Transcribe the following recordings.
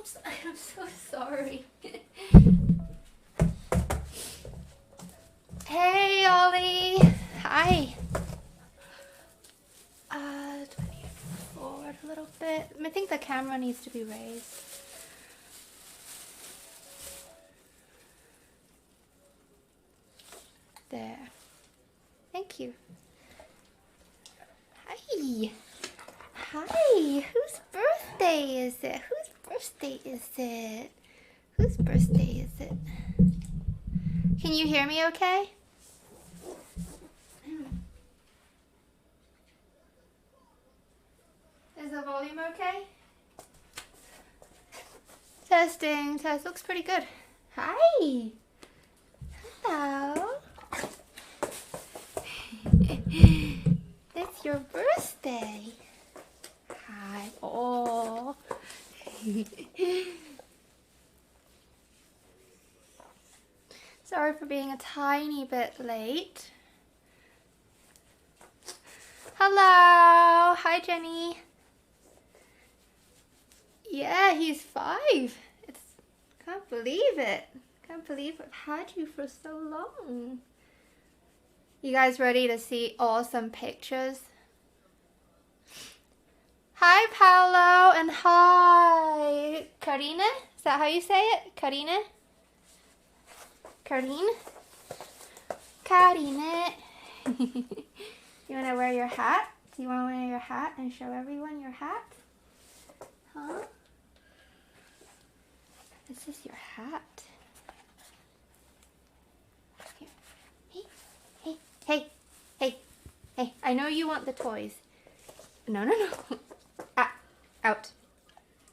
Oops, I'm so sorry. Hey, Ollie. Hi. Forward a little bit. I think the camera needs to be raised. There. Thank you. Hi. Hi. Whose birthday is it? Whose birthday is it? Whose birthday is it? Can you hear me okay? Is the volume okay? Testing. Test looks pretty good. Hi. Hello. It's your birthday. Hi. Oh. Sorry for being a tiny bit late. Hello. Hi, Jenny. Yeah, he's 5. Can't believe it. Can't believe I've had you for so long. You guys ready to see awesome pictures? Hi, Paolo, and hi, Karina. Is that how you say it? Karina? Karine? Karine. You want to wear your hat? Do you want to wear your hat and show everyone your hat? Huh? This is your hat. Here. Hey, hey, hey, hey. I know you want the toys. No, no, no. Ah, out.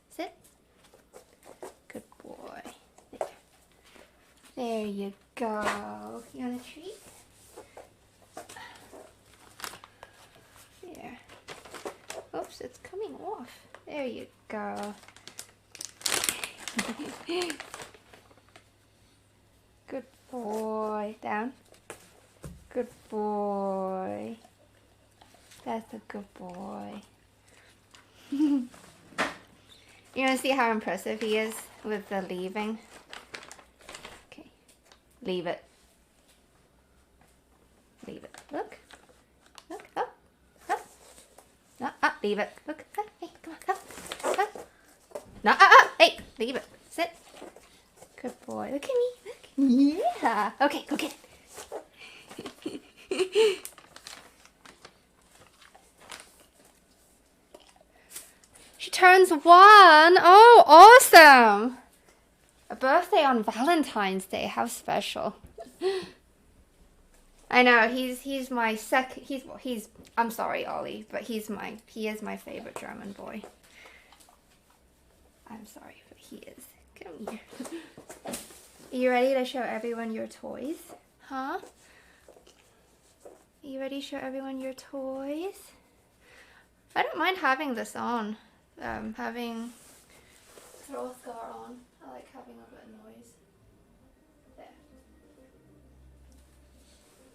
Sit. Good boy. There you go. You want a treat? There. Oops, it's coming off. There you go. Good boy. Down. Good boy. That's a good boy. You want to see how impressive he is with the leaving? Okay. Leave it. Leave it. Look. Look. Up. Up. No, up. Leave it. Look. Up. Hey, come on. Up. Up. No, up. Hey, leave it. Sit. Good boy. Look at me. Look. Yeah. Okay, go get it. She turns 1. Oh, awesome. A birthday on Valentine's Day. How special. I know, he's my I'm sorry, Ollie, but he is my favorite German boy. I'm sorry, but he is. Come here. Are you ready to show everyone your toys? Huh? Are you ready to show everyone your toys? I don't mind having this on. Having Throthgar on. I like having a bit of noise. There.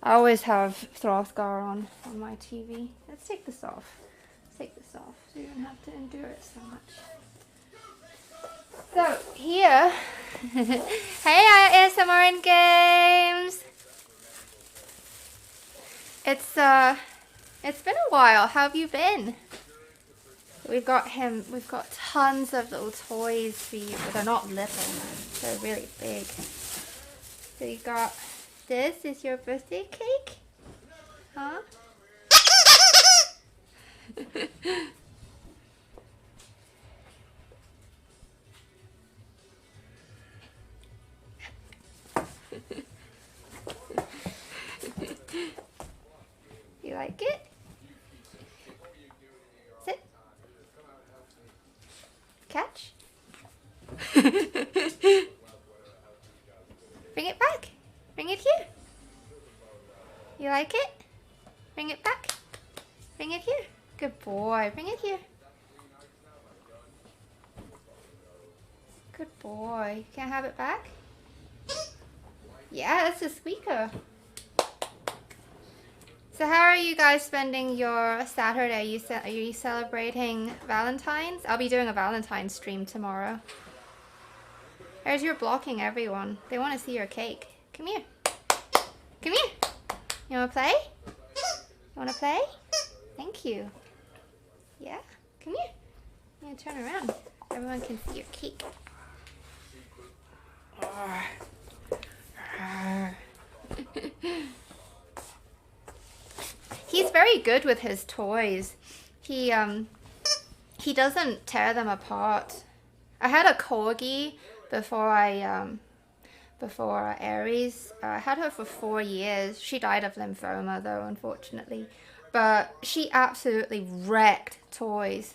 I always have Throthgar on my TV. Let's take this off. Let's take this off so you don't have to endure it so much. So here, hey ASMR in Games. It's been a while. How have you been? We've got tons of little toys for you, but they're not little, they're really big. So you got, this is your birthday cake? Huh? You like it? Sit. Catch. Bring it back. Bring it here. You like it? Bring it back. Bring it here. Good boy. Bring it here. Good boy. Can I have it back? Yeah, that's a squeaker. So how are you guys spending your Saturday? Are you celebrating Valentine's? I'll be doing a Valentine's stream tomorrow. Aerys, you're blocking everyone. They want to see your cake. Come here. Come here. You want to play? You want to play? Thank you. Yeah? Come here. You want to turn around. Everyone can see your cake. He's very good with his toys. He doesn't tear them apart. I had a corgi before Aerys. I had her for 4 years. She died of lymphoma though, unfortunately. But she absolutely wrecked toys.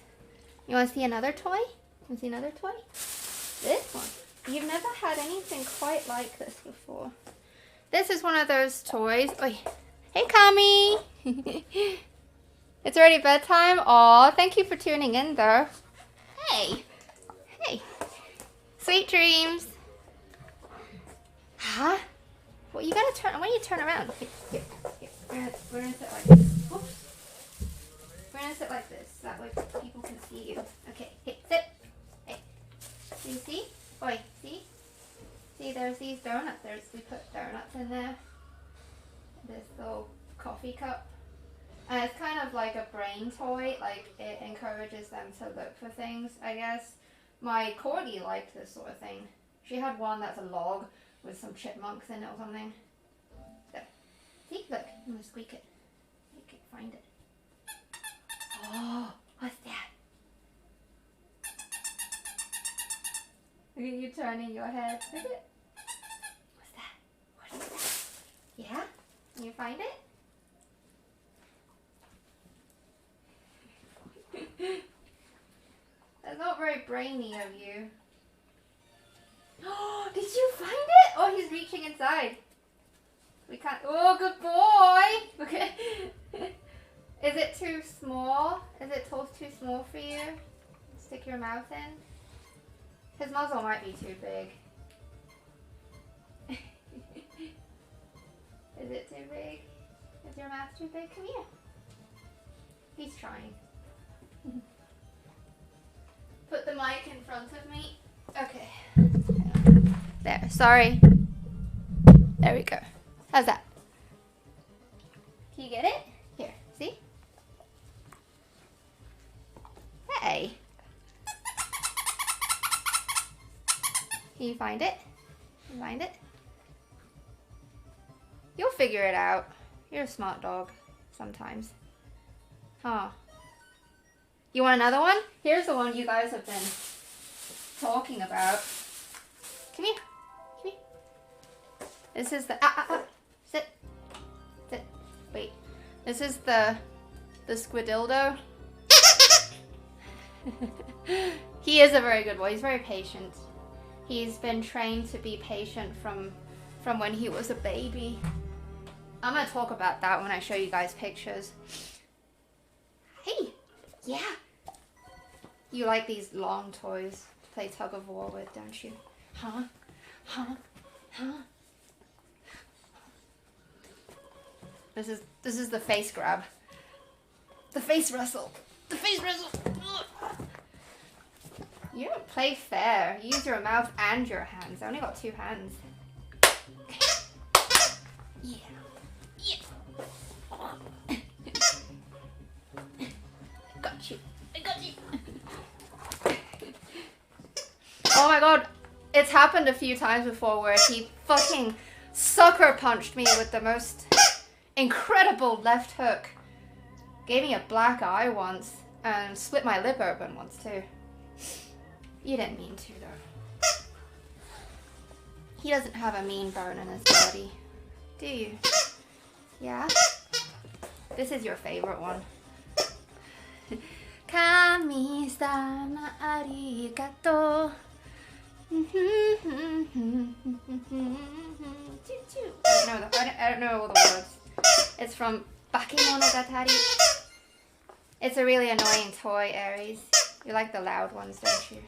You want to see another toy? You want to see another toy? This one. You've never had anything quite like this before. This is one of those toys. Oi. Hey, Kami! It's already bedtime? Aw, thank you for tuning in, though. Hey! Hey! Sweet dreams! Huh? Well, you gotta turn. Why don't you turn around? Here. We're gonna sit like this. Oops. We're gonna sit like this. That way people can see you. Okay. Hey, sit. Hey. Do you see? Oi, see? See, there's these donuts. We put donuts in there. This little coffee cup. And it's kind of like a brain toy. Like, it encourages them to look for things, I guess. My corgi liked this sort of thing. She had one that's a log with some chipmunks in it or something. There. See? Look. I'm going to squeak it. You can't find it. Oh, what's that? Look at you turning your head. Look at it. What's that? What is that? Yeah? Can you find it? That's not very brainy of you. Oh, did you find it? Oh, he's reaching inside. We can't. Oh, good boy. Okay. Is it too small? Is it too small for you? Stick your mouth in. His muzzle might be too big. Is it too big? Is your mouth too big? Come here. He's trying. Put the mic in front of me. Okay. There. Sorry. There we go. How's that? Can you get it? Here. See? Hey. Can you find it? Can you find it? You'll figure it out. You're a smart dog. Sometimes. Huh. You want another one? Here's the one you guys have been talking about. Come here. Come here. This is the... Sit. Sit. Wait. This is the squidildo. He is a very good boy. He's very patient. He's been trained to be patient from when he was a baby. I'm going to talk about that when I show you guys pictures. Hey. Yeah. You like these long toys to play tug of war with, don't you? Huh? Huh? Huh? This is the face grab. The face wrestle. The face wrestle. Ugh. You don't play fair. You use your mouth and your hands. I only got 2 hands. Yeah. Yeah. Got you. I got you. Oh my god. It's happened a few times before where he fucking sucker punched me with the most incredible left hook. Gave me a black eye once and split my lip open once too. You didn't mean to though. He doesn't have a mean bone in his body, do you? Yeah? This is your favorite one. Kami-sama arigato. I don't know all the words. It's from Bakemonogatari. It's a really annoying toy, Aerys. You like the loud ones, don't you?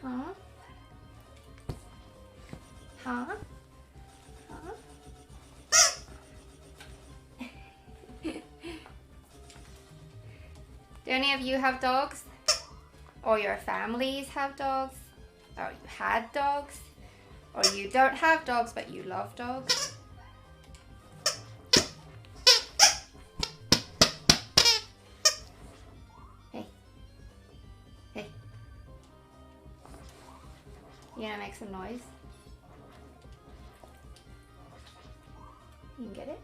Huh? Huh? Huh? Do any of you have dogs? Or your families have dogs? Oh, you had dogs? Or you don't have dogs, but you love dogs? Hey. Hey. You gonna make some noise? You can get it?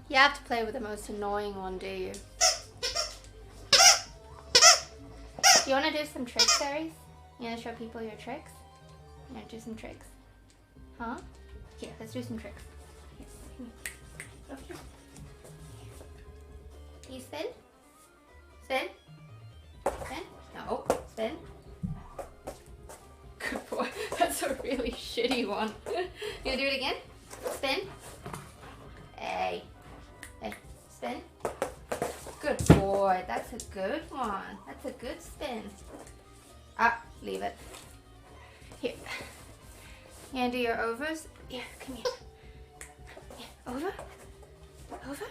You have to play with the most annoying one, do you? Do you want to do some tricks, Aerys? You want to show people your tricks? You want to do some tricks? Huh? Here, let's do some tricks. Here, come here. Can you spin? Spin? Spin? No. Spin? Good boy. That's a really shitty one. You gonna do it again? Spin? Hey. Hey. Spin? Good boy. That's a good one. That's a good spin. Ah, leave it. Here. You gonna do your overs? Yeah, come here. Yeah. Over? Over?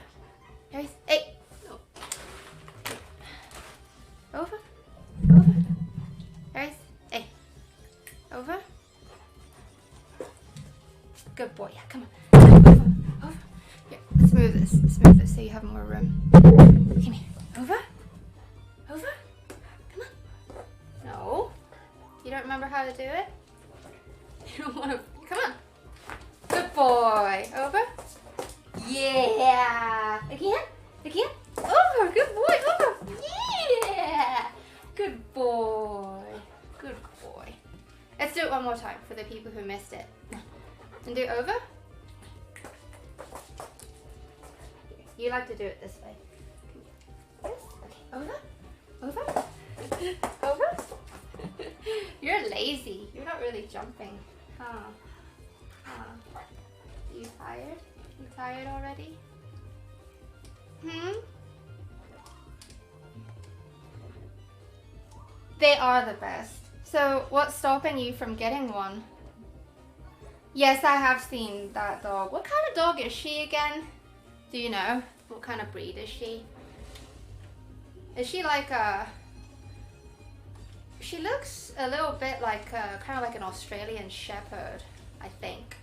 Aerys. Hey! No. Over? Over? Aerys. Hey. Over? Good boy. Yeah, come on. Over. Over. Here, let's move this. Let's move this so you have more room. Come here. Over? Over? Come on. No. You don't remember how to do it? You don't want to. Come on. Good boy. Over. Yeah. Again? Again? Over. Good boy. Over. Yeah. Good boy. Good boy. Let's do it one more time for the people who missed it. And do it over. You like to do it this way. Yes. Okay. Over. Over. Over. You're lazy. You're not really jumping. Huh. Huh. You tired? You tired already? They are the best. So what's stopping you from getting one? Yes, I have seen that dog. What kind of dog is she again? Do you know? What kind of breed is she? Is she like a... She looks a little bit like kind of like an Australian Shepherd, I think.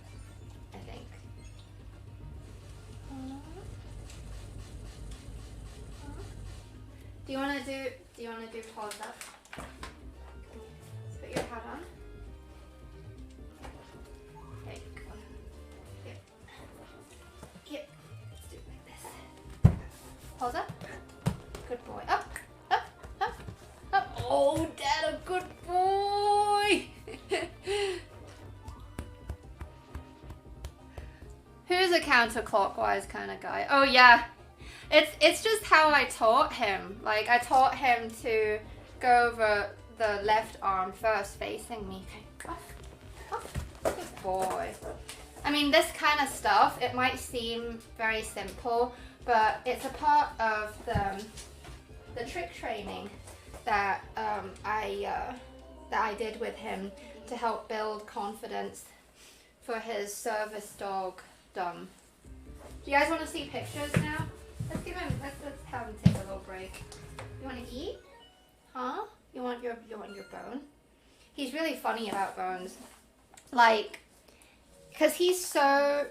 Do you want to do paws up? Let's put your hat on. Okay, come on. Here. Here. Let's do it like this. Paws up. Good boy. Up. Up. Up. Up. Oh, Dad, a good boy. Who's a counterclockwise kind of guy? Oh yeah. It's just how I taught him. Like, I taught him to go over the left arm first facing me. Okay, off, off. Good boy. I mean, this kind of stuff, it might seem very simple, but it's a part of the trick training that I did with him to help build confidence for his service dog, Dum. Do you guys want to see pictures now? Let's have him take a little break. You want to eat? Huh? You want your bone? He's really funny about bones. Like, because he's so,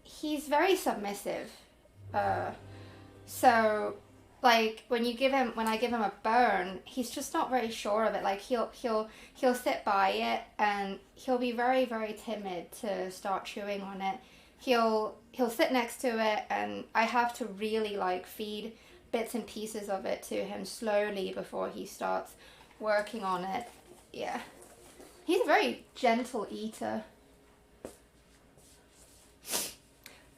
he's very submissive. So, like, when I give him a bone, he's just not very sure of it. Like, he'll sit by it and he'll be very, very timid to start chewing on it. He'll sit next to it, and I have to really like feed bits and pieces of it to him slowly before he starts working on it. Yeah. He's a very gentle eater.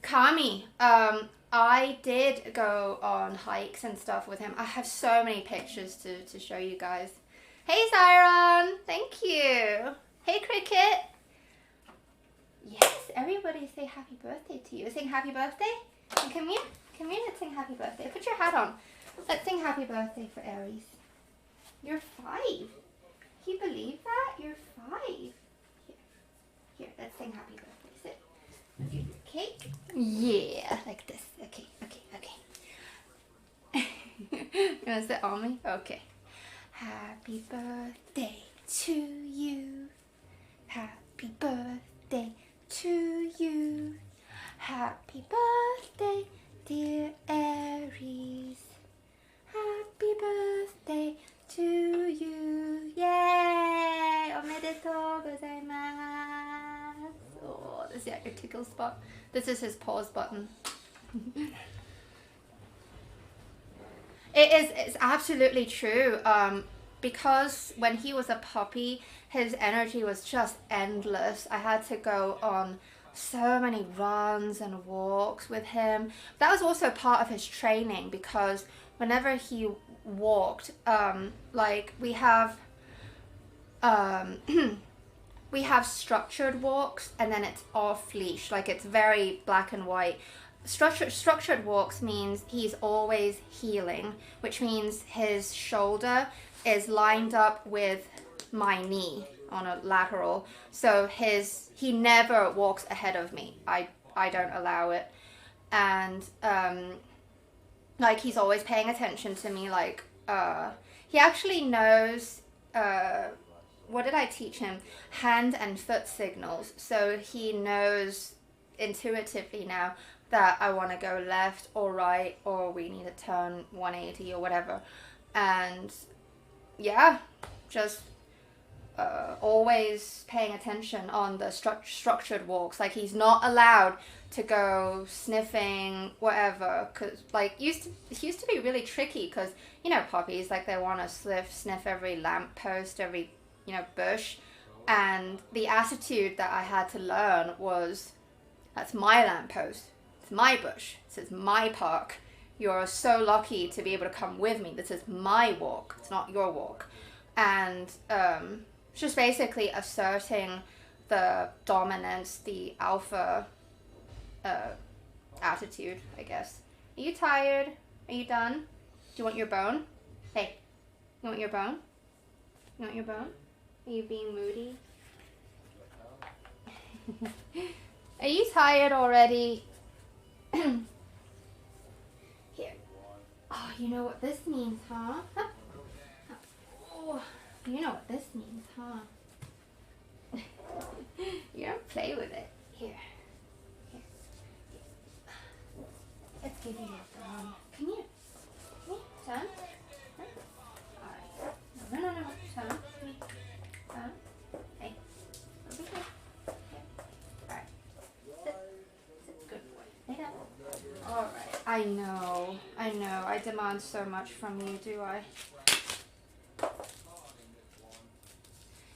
Kami, I did go on hikes and stuff with him. I have so many pictures to show you guys. Hey Zyron, thank you. Hey Cricket. Yes, everybody say happy birthday to you. Sing happy birthday. And come here. Come here, let's sing happy birthday. Put your hat on. Let's sing happy birthday for Aerys. You're 5. Can you believe that? You're 5. Here, let's sing happy birthday. Sit. I'll give you a cake. Yeah, like this. Okay. You want to sit on me? Okay. Happy birthday to you. Happy birthday to you. Happy birthday, dear Aerys. Happy birthday to you. Yay! Omedetou gozaimasu. Oh, this is your tickle spot. This is his pause button. It's absolutely true. Because when he was a puppy, his energy was just endless. I had to go on so many runs and walks with him. That was also part of his training, because whenever he walked, like we have we have structured walks, and then it's off leash, like it's very black and white. Structured walks means he's always heeling, which means his shoulder is lined up with my knee on a lateral, so he never walks ahead of me. I don't allow it. And like he's always paying attention to me. Like he actually knows, what did I teach him? Hand and foot signals. So he knows intuitively now that I want to go left or right, or we need to turn 180 or whatever. And yeah, just always paying attention on the structured walks. Like he's not allowed to go sniffing whatever, because like it used to be really tricky, because you know puppies, like they want to sniff every lamppost, every bush. And the attitude that I had to learn was, that's my lamppost, it's my bush, this is my park. You're so lucky to be able to come with me. This is my walk, it's not your walk. And just basically asserting the dominance, the alpha attitude, I guess. Are you tired? Are you done? Do you want your bone? Hey, you want your bone? You want your bone? Are you being moody? Are you tired already? Here. Oh, you know what this means, huh? Oh, you know what this means, huh? You don't play with it. Here. Let's give you your bone. Come here. Turn. Alright. No. Turn. Turn. Hey. Over here. Alright. Sit. Good boy. Lay down. Alright. I know. I demand so much from you, do I?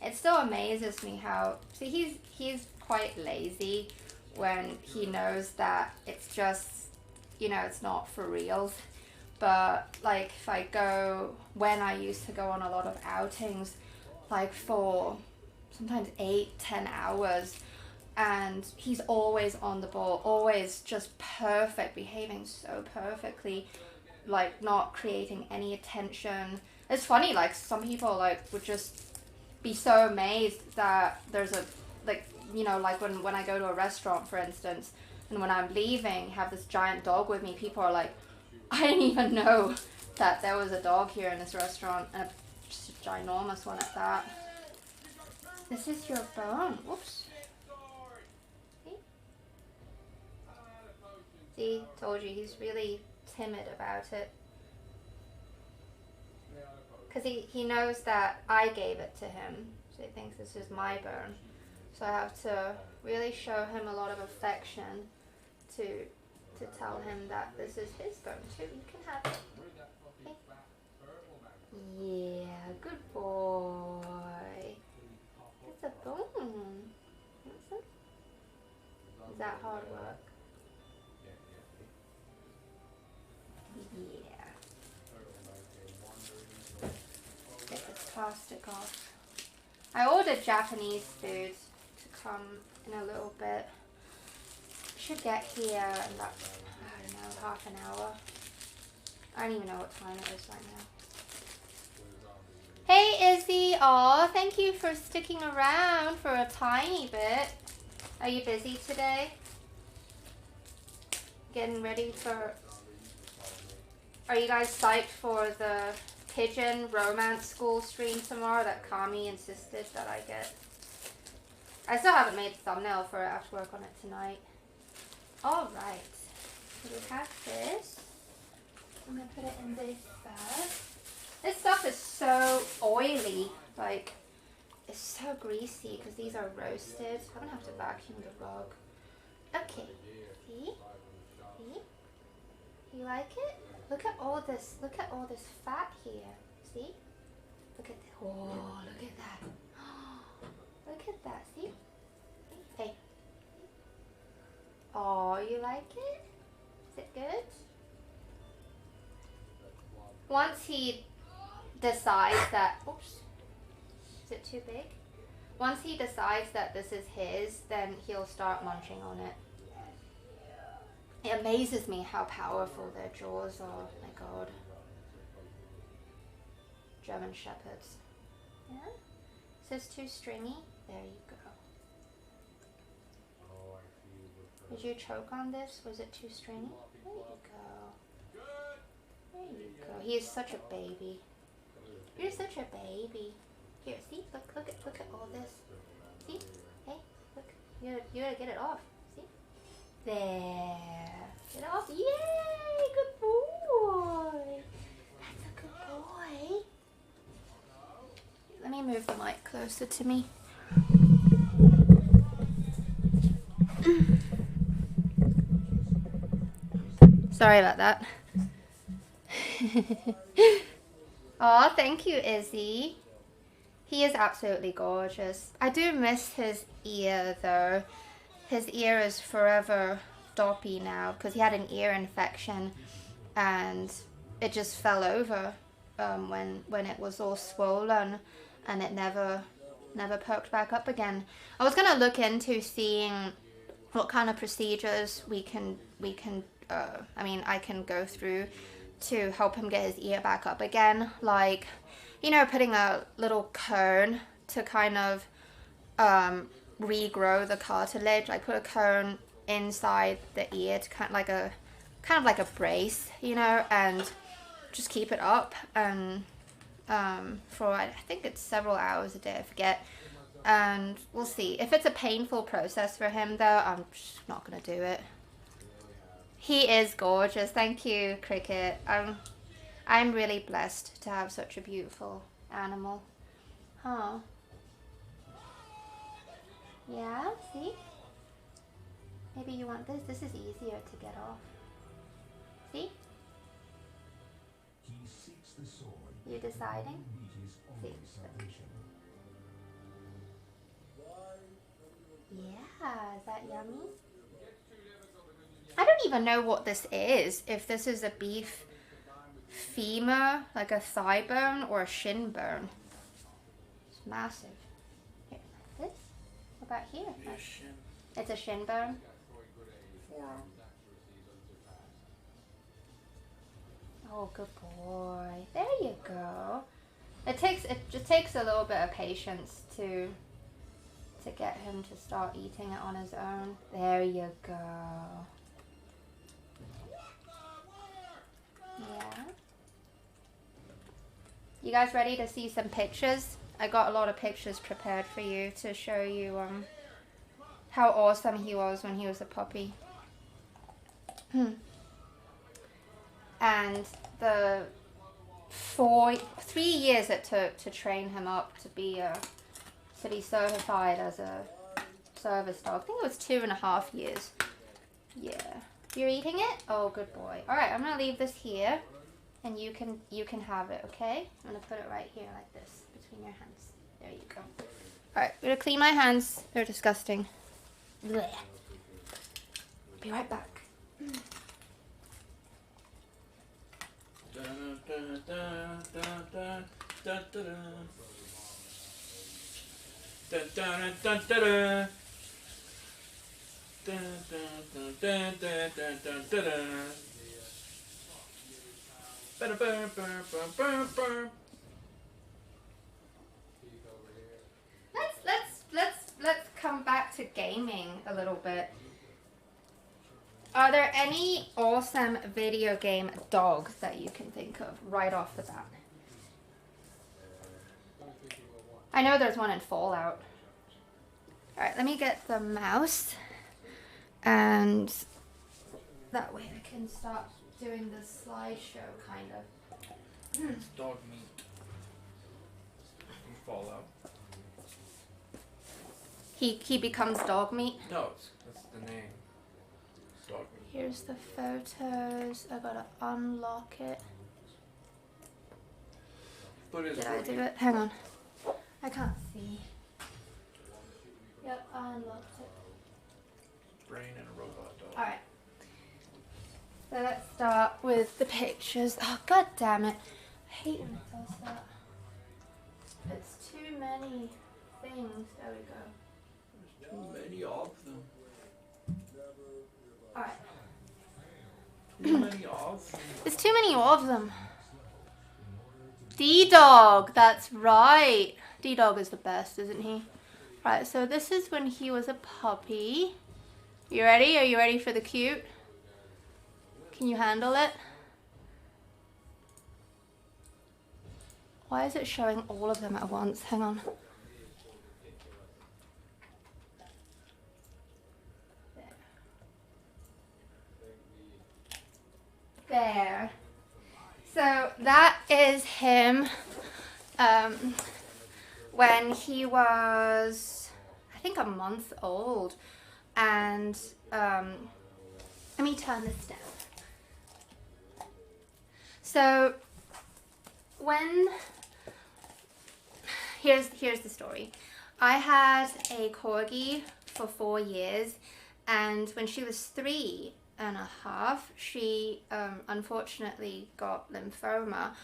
It still amazes me how, see, he's quite lazy when he knows that it's just, it's not for reals. But like if I go, when I used to go on a lot of outings, like for sometimes 8-10 hours, and he's always on the ball, always just perfect, behaving so perfectly, like not creating any attention. It's funny, like some people like would just be so amazed that there's a, like, like when I go to a restaurant, for instance, and when I'm leaving, have this giant dog with me, people are like, I didn't even know that there was a dog here in this restaurant, and just a ginormous one at that. This is your bone. Whoops. See, told you, he's really timid about it. Because he knows that I gave it to him, so he thinks this is my bone. So I have to really show him a lot of affection to tell him that this is his bone too. You can have it. Okay. Yeah, good boy. It's a bone. Is that hard work? Yeah. Get this plastic off. I ordered Japanese food to come in a little bit. Should get here in about, I don't know, half an hour. I don't even know what time it is right now. Hey Izzy, aw, thank you for sticking around for a tiny bit. Are you busy today? Getting ready for... Are you guys psyched for the Pigeon Romance School stream tomorrow that Kami insisted that I get? I still haven't made the thumbnail for it. I have to work on it tonight. Alright. So we have this. I'm going to put it in this bag. This stuff is so oily. Like, it's so greasy because these are roasted. I'm going to have to vacuum the rug. Okay. See? See? You like it? Look at all this. Look at all this fat here. See? Look at that. Oh, look at that. Look at that. See? Hey. Oh, you like it? Is it good? Once he decides that... Oops. Is it too big? Once he decides that this is his, then he'll start munching on it. It amazes me how powerful their jaws are. My God. German Shepherds. Yeah? Is this too stringy? There you go. Did you choke on this? Was it too stringy? There you go. There you go. He is such a baby. You're such a baby. Here, see? Look at all this. See? Hey, look. You gotta get it off. See? There. Get it off. Yay! Good boy. That's a good boy. Let me move the mic closer to me. Sorry about that. Oh, thank you, Izzy. He is absolutely gorgeous. I do miss his ear, though. His ear is forever doppy now because he had an ear infection and it just fell over when it was all swollen and it never perked back up again. I was gonna look into seeing what kind of procedures we can I can go through to help him get his ear back up again, like, you know, putting a little cone to kind of regrow the cartilage. I put a cone inside the ear to kind of like a brace, you know, and just keep it up and for I think it's several hours a day, I forget. And we'll see. If it's a painful process for him though, I'm just not gonna do it. He is gorgeous. Thank you, Cricket. I'm really blessed to have such a beautiful animal. Huh? Yeah, see? Maybe you want this. This is easier to get off. See? You deciding? See? Yeah, is that yummy? I don't even know what this is. If this is a beef femur, like a thigh bone, or a shin bone. It's massive. Here, this? What about here? It's a shin bone. Oh, good boy. There you go. It just takes a little bit of patience to get him to start eating it on his own. There you go. Yeah. You guys ready to see some pictures? I got a lot of pictures prepared for you to show you how awesome he was when he was a puppy. And the 3 years it took to train him up to be certified as a service dog. I think it was 2.5 years. Yeah. You're eating it? Oh, good boy. All right, I'm gonna leave this here, and you can have it. Okay? I'm gonna put it right here like this between your hands. There you go. All right, I'm gonna clean my hands. They're disgusting. Blech. Be right back. Dun, dun, dun, dun, dun, dun, dun, dun. Ba-da-ba-ba-ba-ba-ba. Let's come back to gaming a little bit. Are there any awesome video game dogs that you can think of right off the bat? I know there's one in Fallout. Alright, let me get the mouse. And that way I can start doing the slideshow, kind of. It's dog meat. From Fallout. He becomes dog meat. No, that's the name. It's dog meat. Here's the photos. I gotta unlock it. But it's Did I do working. it? Hang on. I can't see. Yep, I unlocked it. Brain and a robot dog. Alright. So let's start with the pictures. Oh, god damn it. I hate when it does that. It's too many things. There we go. Too many of them. Alright. Too many of them. There's too many of them. D-Dog, that's right. D-Dog is the best, isn't he? Right, so this is when he was a puppy. You ready? Are you ready for the cute? Can you handle it? Why is it showing all of them at once? Hang on. There. So that is him when he was, I think, a month old. And let me turn this down. So when, here's the story. I had a corgi for 4 years, and when she was 3.5, she unfortunately got lymphoma.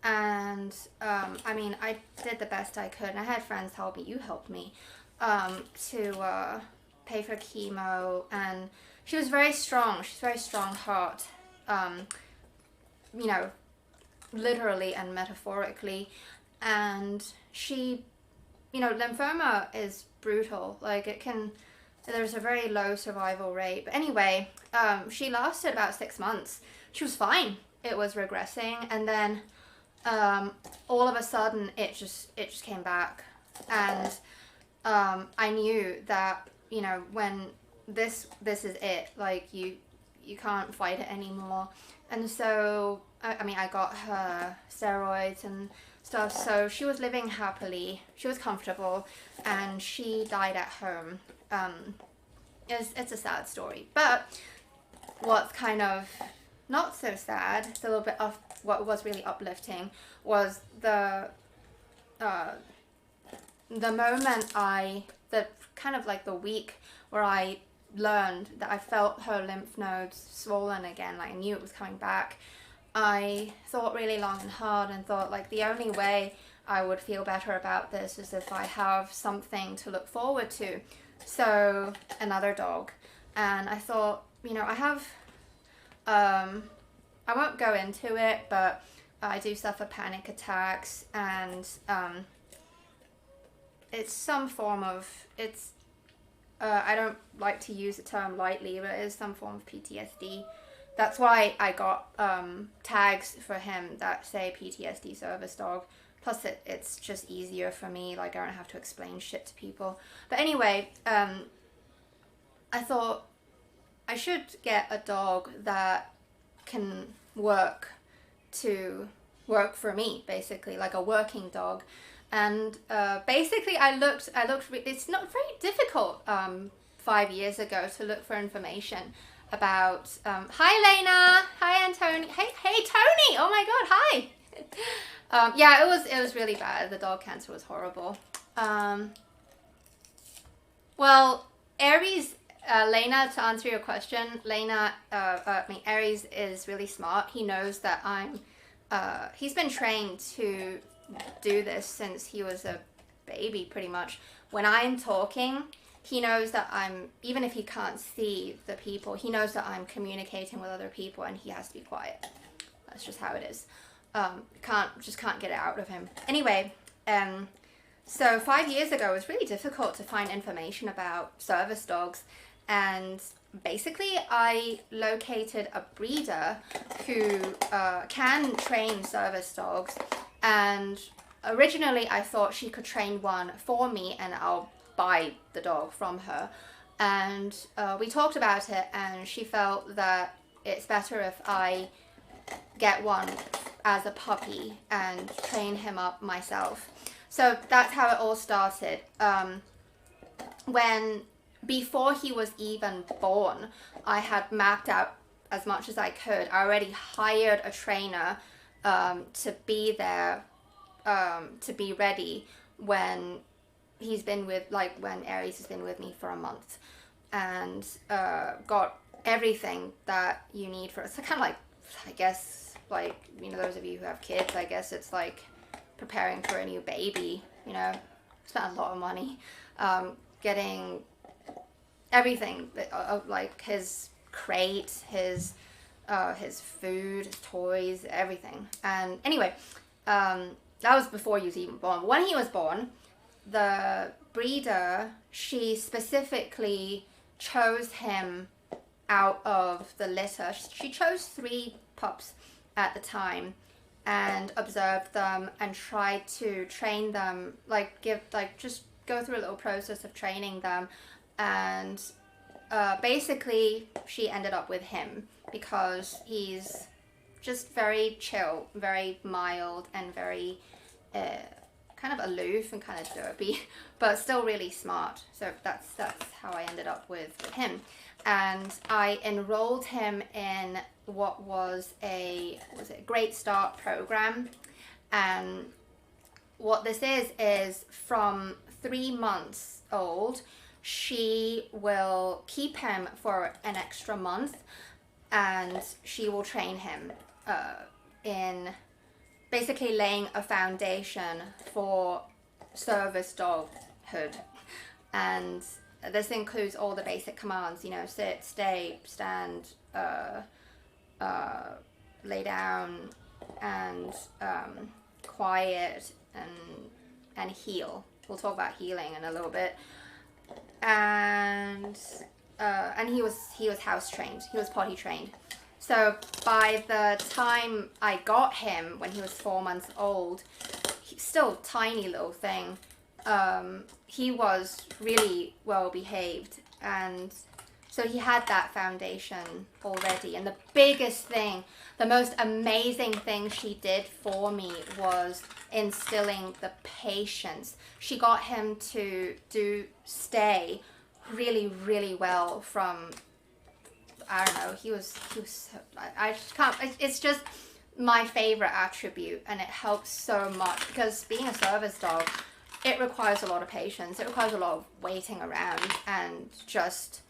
And I mean, I did the best I could, and I had friends help me. You helped me to pay for chemo, and she was very strong. She's very strong heart, you know, literally and metaphorically. And she, you know, lymphoma is brutal. Like, it can, there's a very low survival rate. But anyway, she lasted about 6 months. She was fine. It was regressing, and then all of a sudden it just came back. And I knew that, you know, when this is it, like, you can't fight it anymore. And so I mean, I got her steroids and stuff, so she was living happily, she was comfortable, and she died at home. It's a sad story, but what's kind of not so sad, it's a little bit of what was really uplifting, was the moment the kind of like the week where I learned that I felt her lymph nodes swollen again, like I knew it was coming back. I thought really long and hard and thought, like, the only way I would feel better about this is if I have something to look forward to. So, another dog. And I thought, you know, I have, I won't go into it, but I do suffer panic attacks, and it's some form of, it's, I don't like to use the term lightly, but it is some form of PTSD. That's why I got tags for him that say PTSD service dog. Plus it's just easier for me, like I don't have to explain shit to people. But anyway, I thought I should get a dog that can work for me, basically, like a working dog. And basically I looked, it's not very difficult 5 years ago to look for information about, hi Lena, hi Antoni, hey Tony, oh my god, hi. Yeah, it was really bad. The dog cancer was horrible. Well, Aerys, Lena, to answer your question, Lena, I mean, Aerys is really smart. He knows that I'm, he's been trained to do this since he was a baby, pretty much. When I'm talking, he knows that even if he can't see the people, he knows that I'm communicating with other people, and he has to be quiet. That's just how it is. Can't get it out of him. Anyway, so 5 years ago, it was really difficult to find information about service dogs, and basically I located a breeder who can train service dogs, and originally I thought she could train one for me and I'll buy the dog from her. And we talked about it, and she felt that it's better if I get one as a puppy and train him up myself. So that's how it all started. Before he was even born, I had mapped out as much as I could. I already hired a trainer to be there, to be ready when he's been with, when Aerys has been with me for a month, and got everything that you need for it. So kind of like, I guess, like, you know, those of you who have kids, I guess it's like preparing for a new baby, you know. Spent a lot of money getting everything, like his crate, his food, his toys, everything. And anyway, that was before he was even born. When he was born, the breeder, she specifically chose him out of the litter. She chose 3 pups at the time and observed them and tried to train them, just go through a little process of training them. And basically she ended up with him because he's just very chill, very mild, and very kind of aloof and kind of derpy, but still really smart. So that's how I ended up with him. And I enrolled him in what was a Great Start program. And what this is from 3 months old, she will keep him for an extra month, and she will train him in basically laying a foundation for service doghood. And this includes all the basic commands, you know, sit, stay, stand, lay down, and quiet, and heel. We'll talk about healing in a little bit. And he was house trained. He was potty trained. So by the time I got him, when he was 4 months old, still tiny little thing, he was really well behaved, and so he had that foundation already. And the biggest thing, the most amazing thing she did for me was instilling the patience. She got him to stay really, really well from, I don't know, he was I can't, it's just my favorite attribute, and it helps so much because being a service dog, it requires a lot of patience. It requires a lot of waiting around, and just,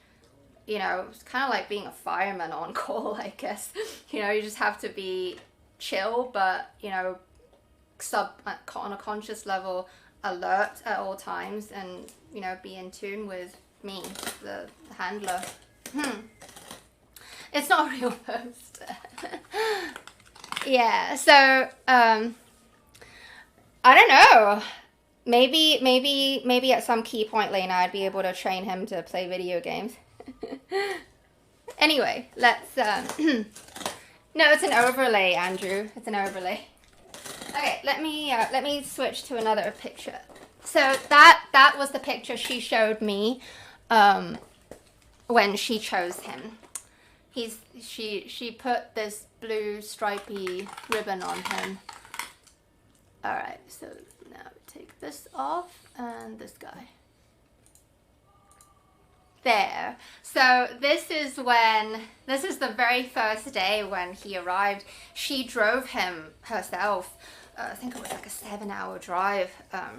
you know, it's kind of like being a fireman on call, I guess. You know, you just have to be chill, but, you know, on a conscious level, alert at all times, and, you know, be in tune with me, the handler. It's not a real post. Yeah, so, I don't know. Maybe at some key point, Lena, I'd be able to train him to play video games. Anyway, let's, no, it's an overlay, Andrew. It's an overlay. Okay, let me switch to another picture. So that was the picture she showed me, when she chose him. She put this blue stripy ribbon on him. All right, so now take this off, and this guy. There. So this is the very first day when he arrived. She drove him herself. I think it was like a 7-hour drive.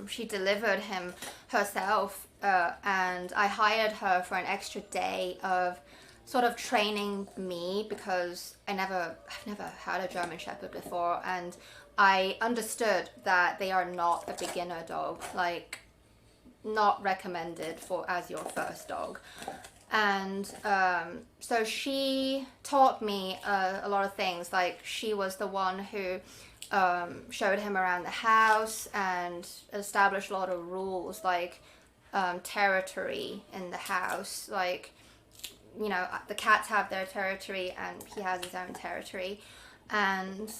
She delivered him herself, and I hired her for an extra day of sort of training me, because I've never had a German Shepherd before, and I understood that they are not a beginner dog. Like, not recommended for as your first dog. And so she taught me a lot of things. Like, she was the one who showed him around the house and established a lot of rules, like territory in the house. Like, you know, the cats have their territory and he has his own territory. And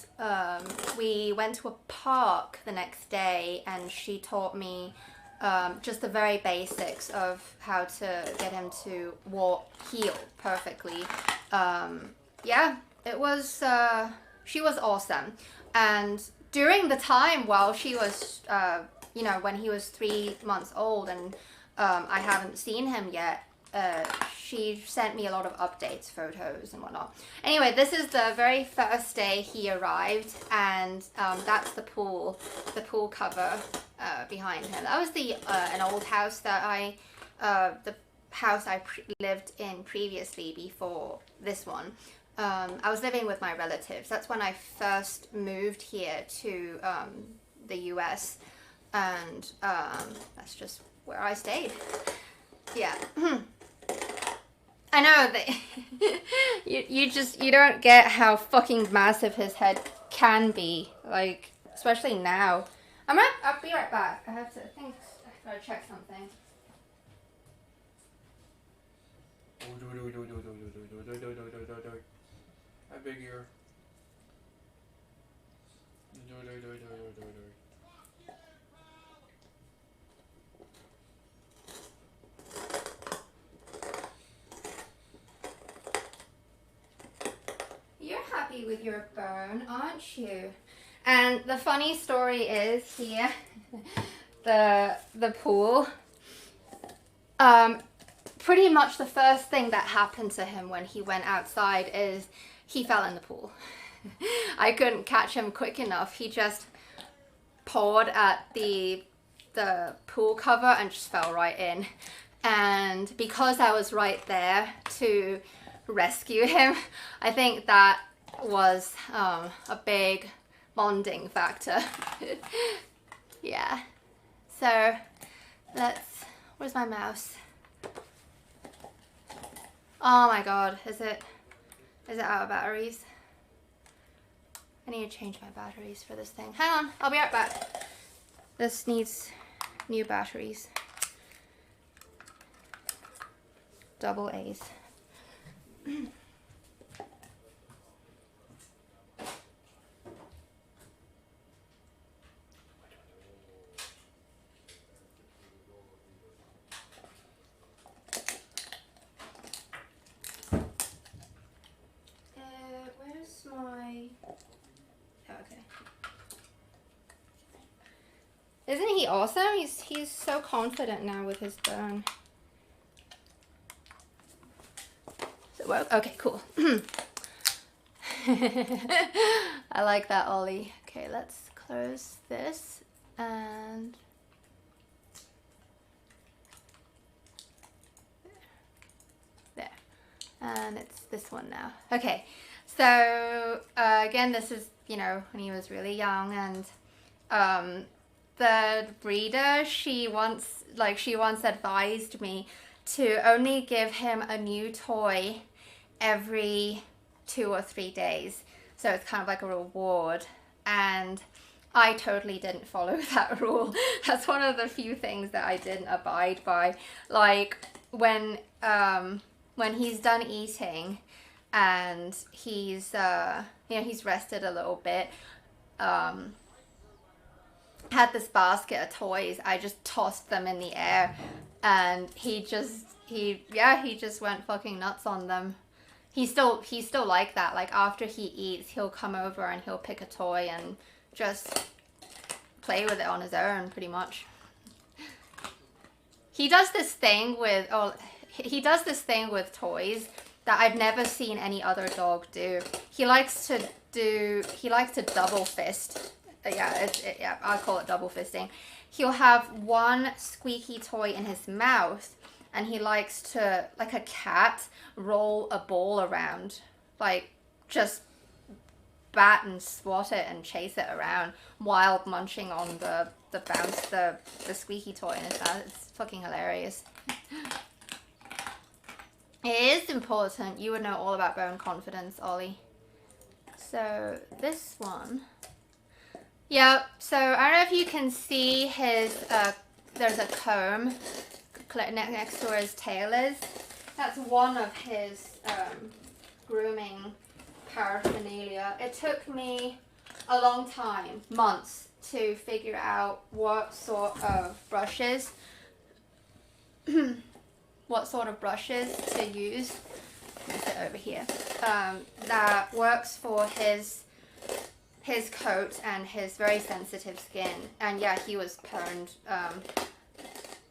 we went to a park the next day and she taught me just the very basics of how to get him to walk, heel perfectly. Yeah, it was, she was awesome. And during the time while she was, you know, when he was 3 months old and I haven't seen him yet, she sent me a lot of updates, photos and whatnot. Anyway, this is the very first day he arrived, and that's the pool cover behind him. That was an old house that the house I lived in previously before this one. I was living with my relatives. That's when I first moved here to the US, and that's just where I stayed. Yeah. I know that you don't get how fucking massive his head can be, like, especially now. I'll be right back. I gotta check something. Hi, big ear. You're happy with your burn, aren't you? And the funny story is here, the pool. Pretty much the first thing that happened to him when he went outside is he fell in the pool. I couldn't catch him quick enough. He just pawed at the pool cover and just fell right in. And because I was right there to rescue him, I think that was a big bonding factor. Yeah. So where's my mouse? Oh my god, is it out of batteries? I need to change my batteries for this thing. Hang on, I'll be right back. This needs new batteries. Double A's. Where's my... Oh, okay. Isn't he awesome? He's so confident now with his burn. So, well, okay, cool. I like that, Ollie. Okay, let's close this and... there. And it's this one now. Okay, so again, this is, you know, when he was really young, and the breeder, she once advised me to only give him a new toy every 2 or 3 days. So it's kind of like a reward. And I totally didn't follow that rule. That's one of the few things that I didn't abide by. Like when he's done eating and he's you know, he's rested a little bit, had this basket of toys, I just tossed them in the air, and he just went fucking nuts on them. He's still like that. Like after he eats, he'll come over and he'll pick a toy and just play with it on his own, pretty much. He does this thing with toys that I've never seen any other dog do. He likes to double fist. Yeah, I call it double fisting. He'll have one squeaky toy in his mouth, and he likes to, like a cat, roll a ball around, like just bat and swat it and chase it around while munching on the squeaky toy in his mouth. fucking hilarious. It is important. You would know all about bone confidence, Ollie. So this one. Yep. So I don't know if you can see his, there's a comb next to where his tail is. That's one of his grooming paraphernalia. It took me a long time, months, to figure out what sort of brushes to use. Let me sit over here. That works for his coat and his very sensitive skin. And yeah, he was pwned.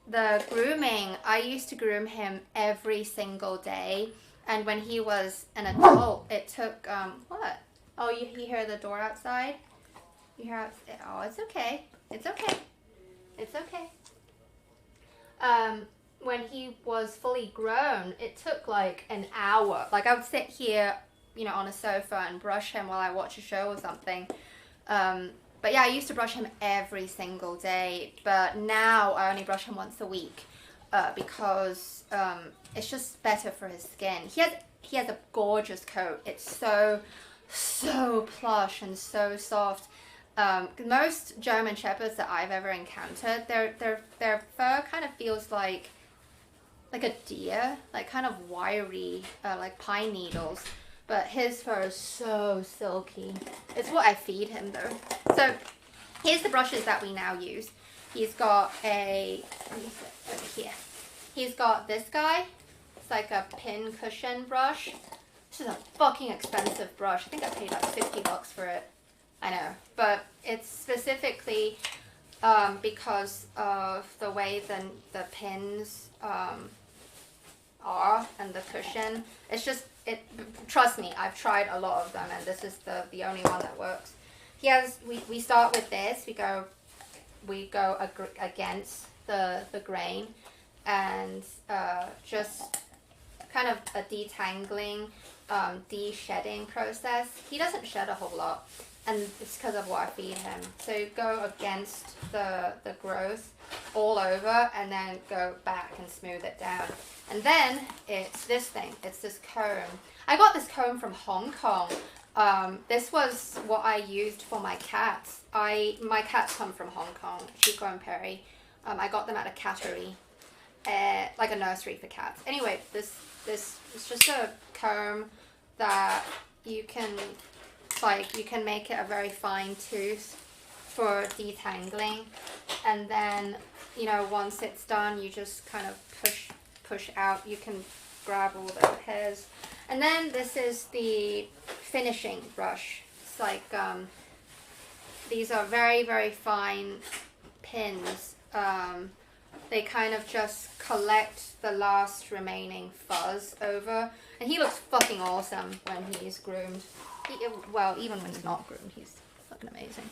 The grooming, I used to groom him every single day. And when he was an adult, it took, what? Oh, you hear the door outside? You hear, oh, it's okay. It's okay. It's okay. When he was fully grown, it took like an hour. Like I would sit here, you know, on a sofa and brush him while I watch a show or something. But yeah, I used to brush him every single day. But now I only brush him once a week because it's just better for his skin. He has a gorgeous coat. It's so plush and so soft. Most German Shepherds that I've ever encountered, their fur kind of feels like a deer, like kind of wiry, like pine needles. But his fur is so silky. It's what I feed him though. So here's the brushes that we now use. He's got a, let me sit over here. He's got this guy. It's like a pin cushion brush. This is a fucking expensive brush. I think I paid like $50 for it. I know, but it's specifically because of the way the pins are and the cushion. It's just, trust me, I've tried a lot of them and this is the only one that works. He has, we start with this, we go against the grain and just kind of a detangling, de-shedding process. He doesn't shed a whole lot. And it's because of what I feed him. So go against the growth all over and then go back and smooth it down. And then it's this thing. It's this comb. I got this comb from Hong Kong. This was what I used for my cats. My cats come from Hong Kong, Chico and Perry. I got them at a cattery, like a nursery for cats. Anyway, this is just a comb that you can make it a very fine tooth for detangling, and then, you know, once it's done, you just kind of push out. You can grab all the hairs, and then this is the finishing brush. It's like these are very, very fine pins. They kind of just collect the last remaining fuzz over, and he looks fucking awesome when he's groomed. Well, even when he's not groomed, he's fucking amazing.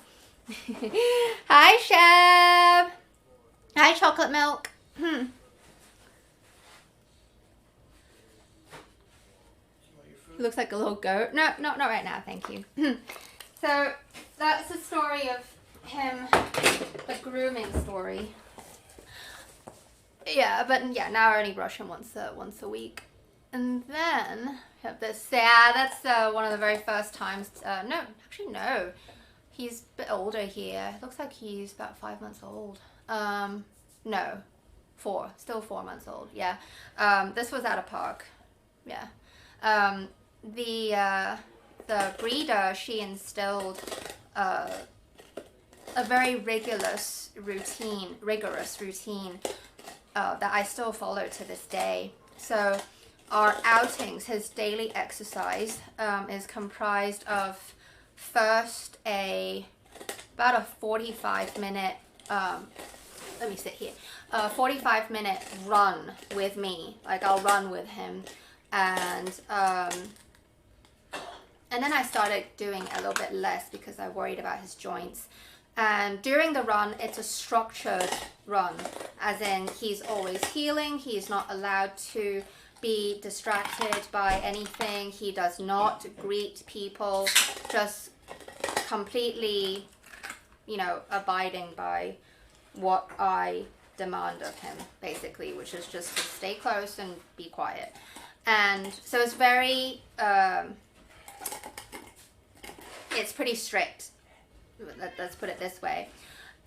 Hi, Sheb. Hi, chocolate milk. Looks like a little goat. No, not right now, thank you. So that's the story of him, the grooming story. Yeah, but yeah, now I only brush him once a week. And then we have this. Yeah, that's one of the very first times. No, actually no. He's a bit older here. Looks like he's about 5 months old. No, 4. Still 4 months old. Yeah. This was at a park. Yeah. The breeder, she instilled a very rigorous routine that I still follow to this day. So our outings, his daily exercise, is comprised of first about a 45-minute, let me sit here, a 45-minute run with me. Like, I'll run with him, and then I started doing a little bit less because I worried about his joints. And during the run, it's a structured run, as in he's always heeling. He's not allowed to be distracted by anything. He does not greet people, just completely, you know, abiding by what I demand of him, basically, which is just to stay close and be quiet. And so it's very, it's pretty strict. Let's put it this way.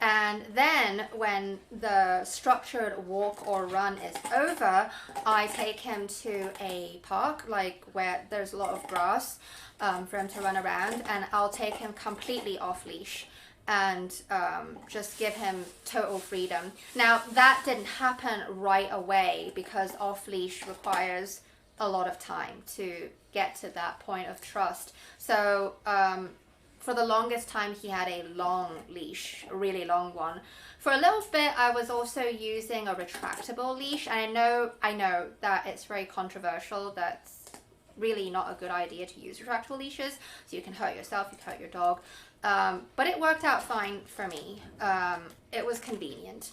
And then when the structured walk or run is over, I take him to a park, like where there's a lot of grass for him to run around, and I'll take him completely off leash and just give him total freedom. Now, that didn't happen right away because off leash requires a lot of time to get to that point of trust. So for the longest time, he had a long leash, a really long one. For a little bit, I was also using a retractable leash. And I know that it's very controversial. That's really not a good idea to use retractable leashes. So you can hurt yourself, you can hurt your dog. But it worked out fine for me. It was convenient.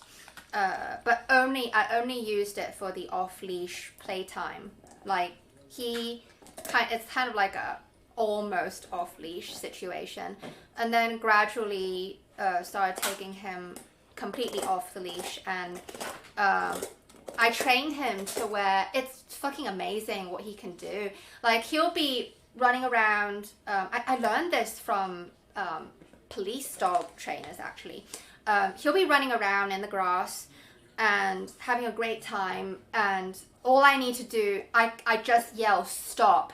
But I only used it for the off-leash playtime. Like, it's kind of like a almost off-leash situation, and then gradually started taking him completely off the leash, and I trained him to where it's fucking amazing what he can do. Like, he'll be running around. I learned this from police dog trainers, actually. He'll be running around in the grass and having a great time, and all I need to do, I just yell stop,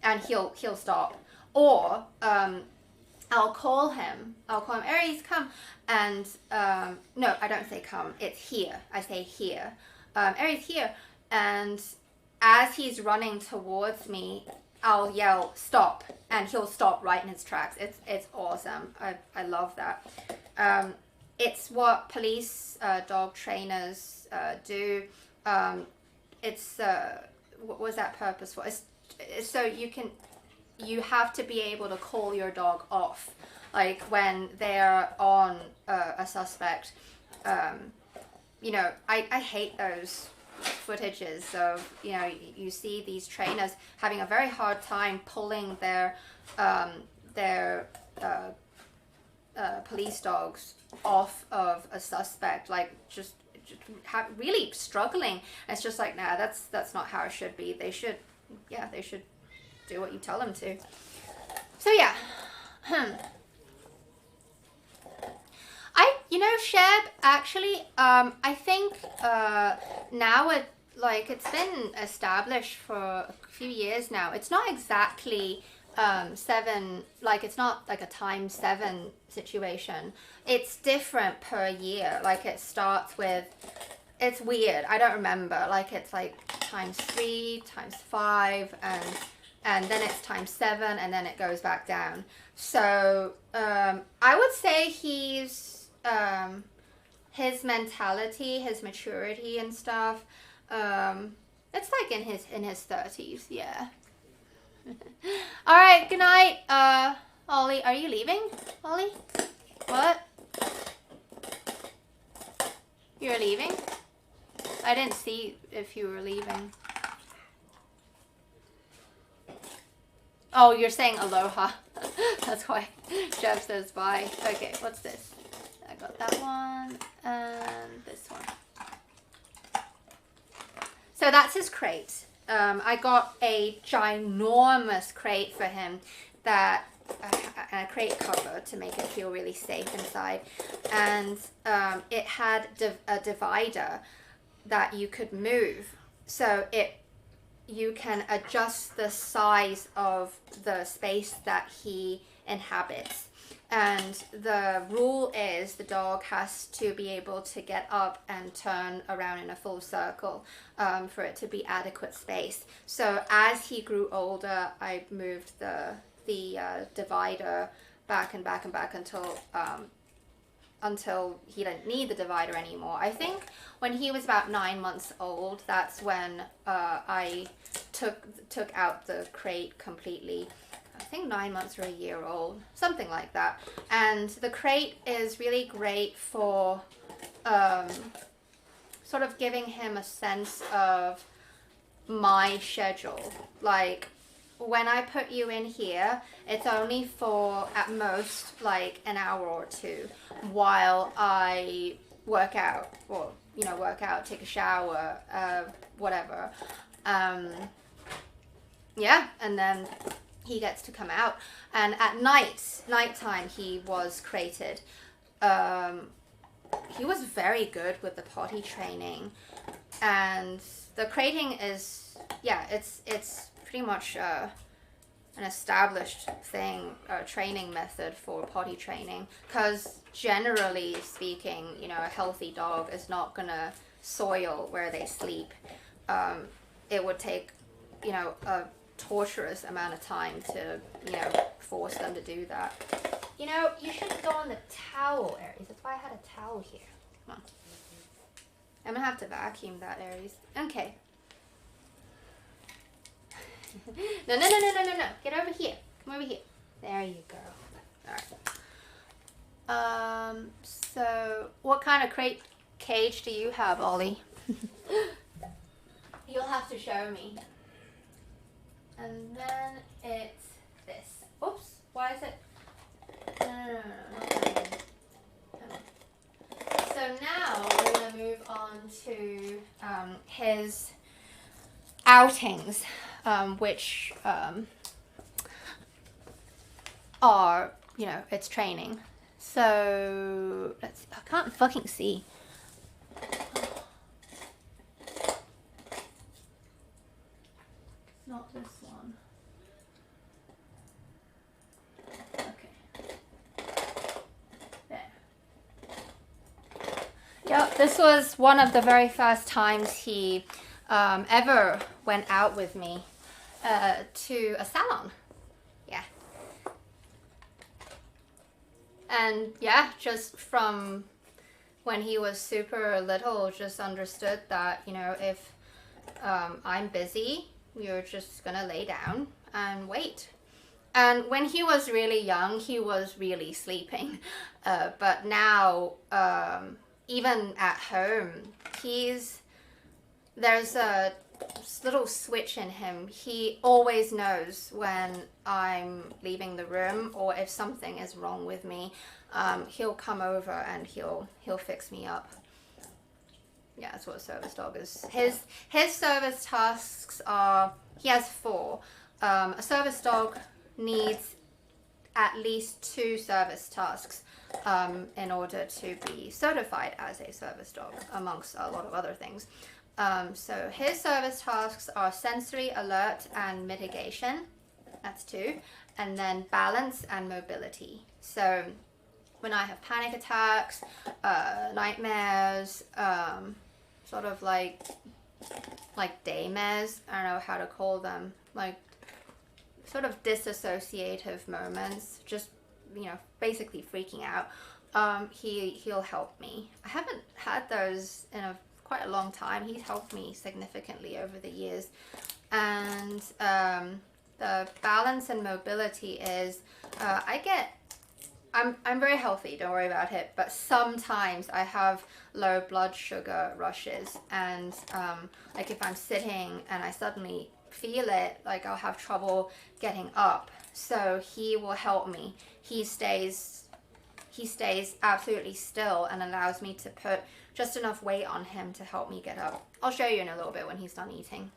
and he'll stop. Or I'll call him, Aerys, come. And no, I don't say come, it's here. I say here. Aerys, here. And as he's running towards me, I'll yell stop, and he'll stop right in his tracks. It's awesome. I love that. It's what police dog trainers do. It's what was that purpose for? It's so you have to be able to call your dog off, like when they're on a suspect. You know, I hate those footages of, you know, you see these trainers having a very hard time pulling their police dogs off of a suspect, like just really struggling. And it's just like, nah, that's not how it should be. They should do what you tell them to. So yeah. Sheb, actually, I think now it's been established for a few years now. It's not exactly 7, like it's not like a times 7 situation. It's different per year. Like it starts with, it's weird, I don't remember, like it's like times 3, times 5, and then it's times 7, and then it goes back down. So I would say he's his mentality, his maturity and stuff, it's like in his 30s, yeah. All right, good night. Ollie, are you leaving? Ollie? What? You're leaving? I didn't see if you were leaving. Oh, you're saying aloha. That's why Jeff says bye. Okay, what's this? I got that one and this one. So that's his crate. I got a ginormous crate for him, that a crate cover to make it feel really safe inside, and it had a divider that you could move, so you can adjust the size of the space that he inhabits. And the rule is the dog has to be able to get up and turn around in a full circle for it to be adequate space. So as he grew older, I moved the divider back and back and back until he didn't need the divider anymore. I think when he was about 9 months old, that's when I took out the crate completely. I think 9 months or a year old, something like that. And the crate is really great for sort of giving him a sense of my schedule. Like, when I put you in here, it's only for at most like an hour or two while I work out, or you know, work out, take a shower, whatever. Yeah, and then he gets to come out. And at nighttime, he was crated. He was very good with the potty training, and the crating is, yeah, it's pretty much an established thing, training method for potty training, because generally speaking, you know, a healthy dog is not gonna soil where they sleep. It would take, you know, a torturous amount of time to, you know, force them to do that. You know, you should go on the towel, Aerys. That's why I had a towel here. Come on. I'm gonna have to vacuum that, Aerys. Okay. No. Get over here. Come over here. There you go. Alright. So what kind of cage do you have, Ollie? You'll have to show me. And then it's this. Oops, why is it? No, not that one. So now we're going to move on to his outings, which are, you know, it's training. So let's see. I can't fucking see. Not this one. Okay. There. Yep, this was one of the very first times he ever went out with me to a salon. Yeah. And yeah, just from when he was super little, just understood that, you know, if I'm busy, you're just gonna lay down and wait. And when he was really young, he was really sleeping. But now, even at home, there's a little switch in him. He always knows when I'm leaving the room or if something is wrong with me. He'll come over and he'll fix me up. Yeah, that's what a service dog is. His service tasks are, he has 4. A service dog needs at least 2 service tasks in order to be certified as a service dog, amongst a lot of other things. So his service tasks are sensory, alert, and mitigation. That's 2. And then balance and mobility. So when I have panic attacks, nightmares, sort of like daymares, I don't know how to call them, like sort of disassociative moments, just, you know, basically freaking out, he'll help me. I haven't had those in quite a long time. He's helped me significantly over the years. And the balance and mobility is, I'm very healthy, don't worry about it, but sometimes I have low blood sugar rushes, and like if I'm sitting and I suddenly feel it, like I'll have trouble getting up. So he will help me. He stays absolutely still and allows me to put just enough weight on him to help me get up. I'll show you in a little bit when he's done eating.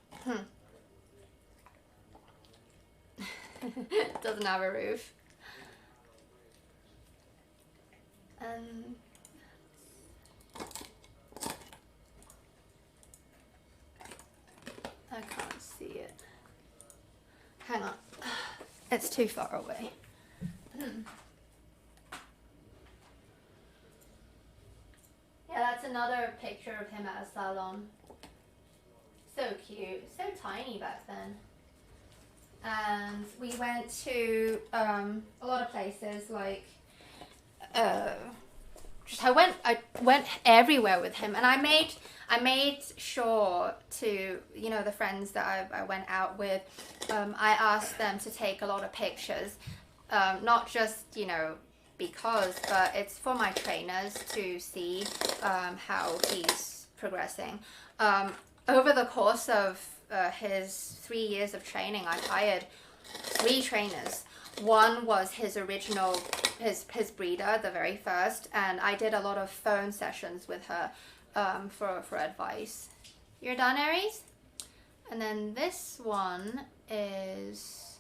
Doesn't have a roof. I can't see it. Hang on. It's too far away. Yeah, that's another picture of him at a salon. So cute. So tiny back then. And we went to a lot of places, like I went everywhere with him, and I made sure to, you know, the friends that I went out with, I asked them to take a lot of pictures, not just, you know, because, but it's for my trainers to see how he's progressing. Over the course of his 3 years of training, I hired 3 trainers. One was his original, his breeder, the very first, and I did a lot of phone sessions with her for advice. You're done, Aerys? And then this one is,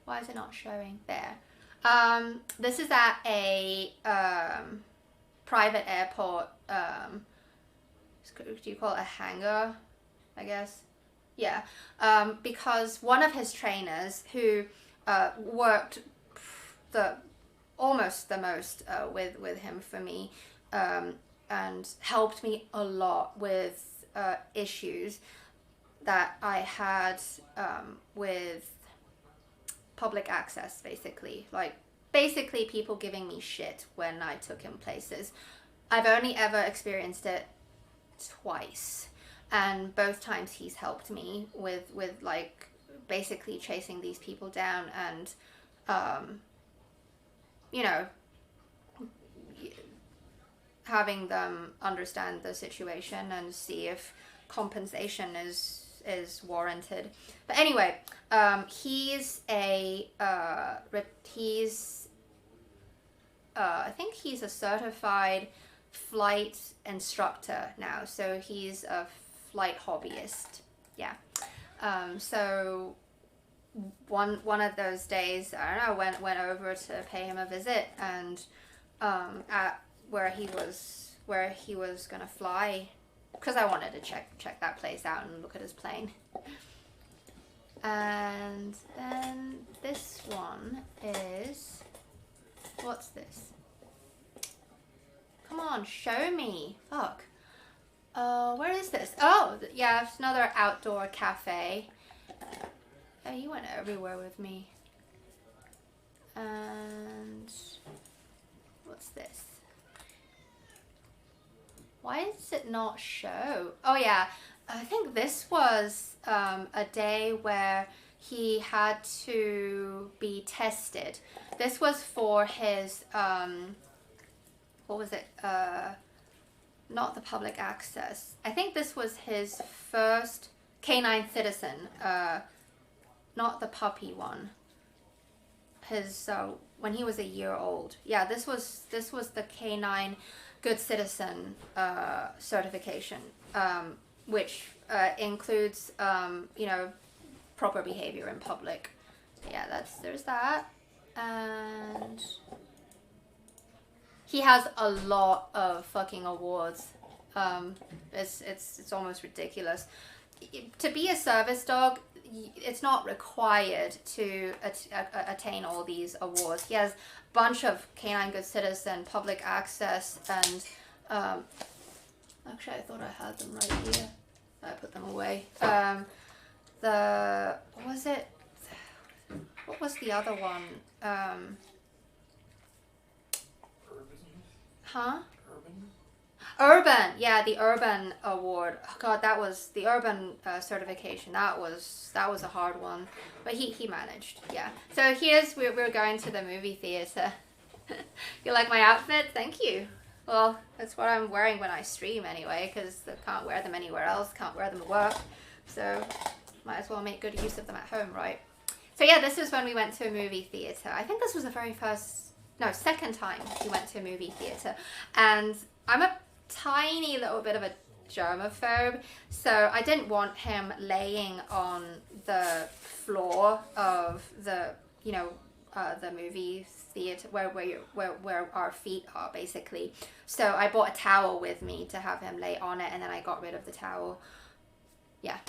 why is it not showing? There. This is at a private airport. Do you call it a hangar, I guess? Yeah. Because one of his trainers who worked almost the most with him for me, and helped me a lot with issues that I had with public access, basically. Like, basically people giving me shit when I took him places. I've only ever experienced it twice, and both times he's helped me with like basically chasing these people down and you know, having them understand the situation and see if compensation is warranted. But anyway, he's a I think he's a certified flight instructor now, so he's a flight hobbyist. Yeah. So one of those days, I don't know, went over to pay him a visit, and at where he was gonna fly, because I wanted to check that place out and look at his plane. And then this one is, what's this? Come on, show me. Fuck. Where is this? Oh, yeah, it's another outdoor cafe. Oh, you went everywhere with me. And what's this? Why does it not show? Oh yeah, I think this was a day where he had to be tested. This was for his, what was it? Not the public access. I think this was his first canine citizen, not the puppy one. His, when he was a year old. Yeah, this was the canine good citizen certification, which includes you know, proper behavior in public. Yeah, there's that. And he has a lot of fucking awards. It's almost ridiculous. To be a service dog, it's not required to attain all these awards. He has a bunch of canine good citizen, public access, and actually I thought I had them right here. I put them away. What was it? What was the other one? Huh? Urban, yeah, the Urban Award. Oh God, that was the Urban certification. That was a hard one, but he managed. Yeah. So we're going to the movie theater. You like my outfit? Thank you. Well, that's what I'm wearing when I stream anyway, because I can't wear them anywhere else. Can't wear them at work, so might as well make good use of them at home, right? So yeah, this was when we went to a movie theater. I think this was the second time we went to a movie theater, and I'm a tiny little bit of a germaphobe, so I didn't want him laying on the floor of the, you know, the movie theater where our feet are, basically. So I bought a towel with me to have him lay on it, and then I got rid of the towel. Yeah.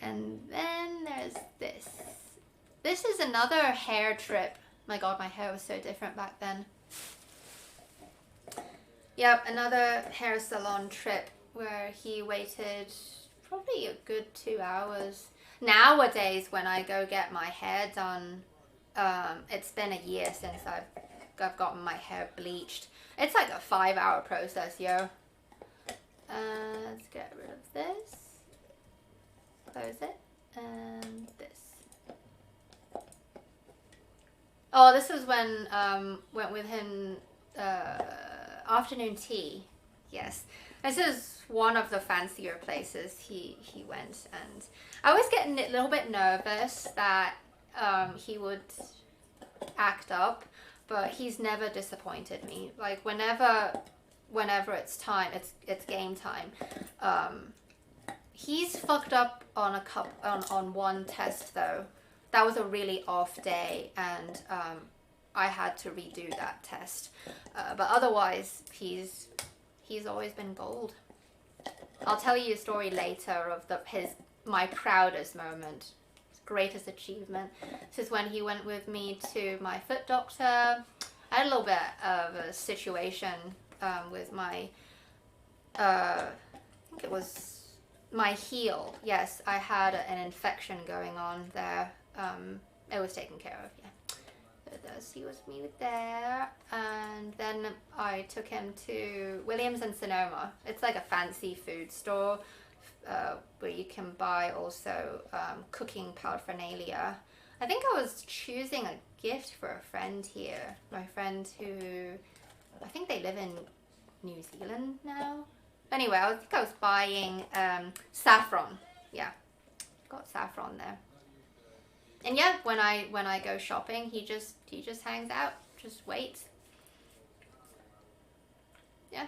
And then there's this. This is another hair trip. My God, my hair was so different back then. Yep, another hair salon trip where he waited probably a good 2 hours. Nowadays, when I go get my hair done, it's been a year since I've gotten my hair bleached. It's like a 5-hour process, yo. Let's get rid of this. Close it. And this. Oh, this is when went with him afternoon tea. Yes, this is one of the fancier places he went, and I was getting a little bit nervous that he would act up, but he's never disappointed me. Like, whenever whenever it's time, it's game time. He's fucked up on on one test though. That was a really off day, and I had to redo that test. But otherwise, he's always been gold. I'll tell you a story later of my proudest moment, his greatest achievement. This is when he went with me to my foot doctor. I had a little bit of a situation with my, I think it was my heel. Yes, I had an infection going on there. It was taken care of, yeah. He was with me there, and then I took him to Williams and Sonoma. It's like a fancy food store where you can buy also cooking paraphernalia. I think I was choosing a gift for a friend here. My friend who, I think they live in New Zealand now. Anyway, I think I was buying saffron. Yeah, got saffron there. And yeah, when I go shopping, he just hangs out, just waits. Yeah.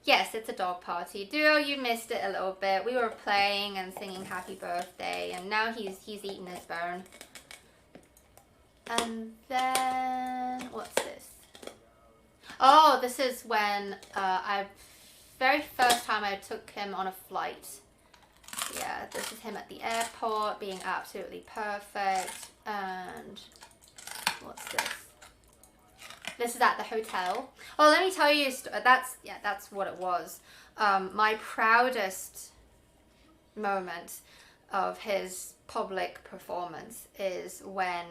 Yes, it's a dog party. Duo, you missed it a little bit. We were playing and singing happy birthday, and now he's eating his bone. And then what's this? Oh, this is when very first time I took him on a flight. Yeah, this is him at the airport being absolutely perfect. And what's this? This is at the hotel. Oh, let me tell you, that's what it was. My proudest moment of his public performance is when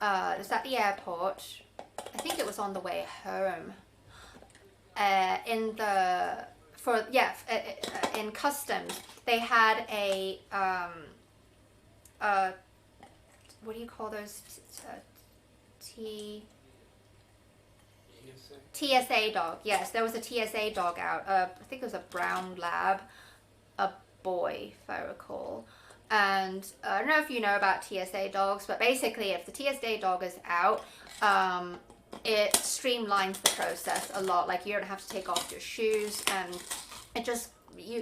it was at the airport. I think it was on the way home. In customs, they had a what do you call those? TSA dog. Yes, there was a TSA dog out. I think it was a brown lab, a boy, if I recall. And I don't know if you know about TSA dogs, but basically, if the TSA dog is out, it streamlines the process a lot. Like, you don't have to take off your shoes, and it just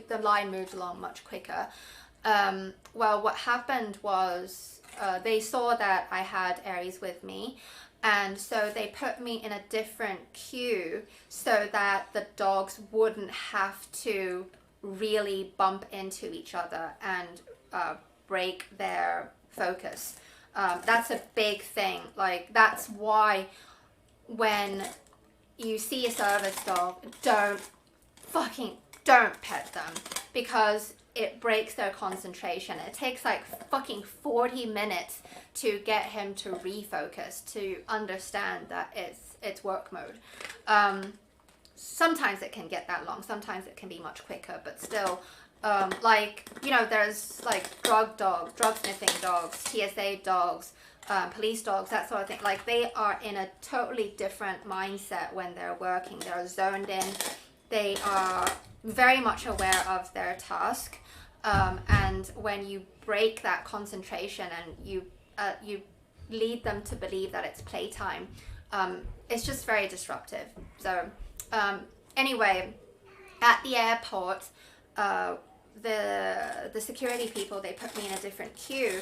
the line moves along much quicker. Well, what happened was they saw that I had Aerys with me, and so they put me in a different queue so that the dogs wouldn't have to really bump into each other and break their focus. That's a big thing. Like, that's why when you see a service dog, don't pet them, because it breaks their concentration. It takes like fucking 40 minutes to get him to refocus, to understand that it's work mode. Sometimes it can get that long, sometimes it can be much quicker, but still, like, you know, there's like drug sniffing dogs, TSA dogs, police dogs, that sort of thing. Like, they are in a totally different mindset when they're working. They're zoned in. They are very much aware of their task. And when you break that concentration and you lead them to believe that it's playtime, it's just very disruptive. So anyway, at the airport, the security people, they put me in a different queue,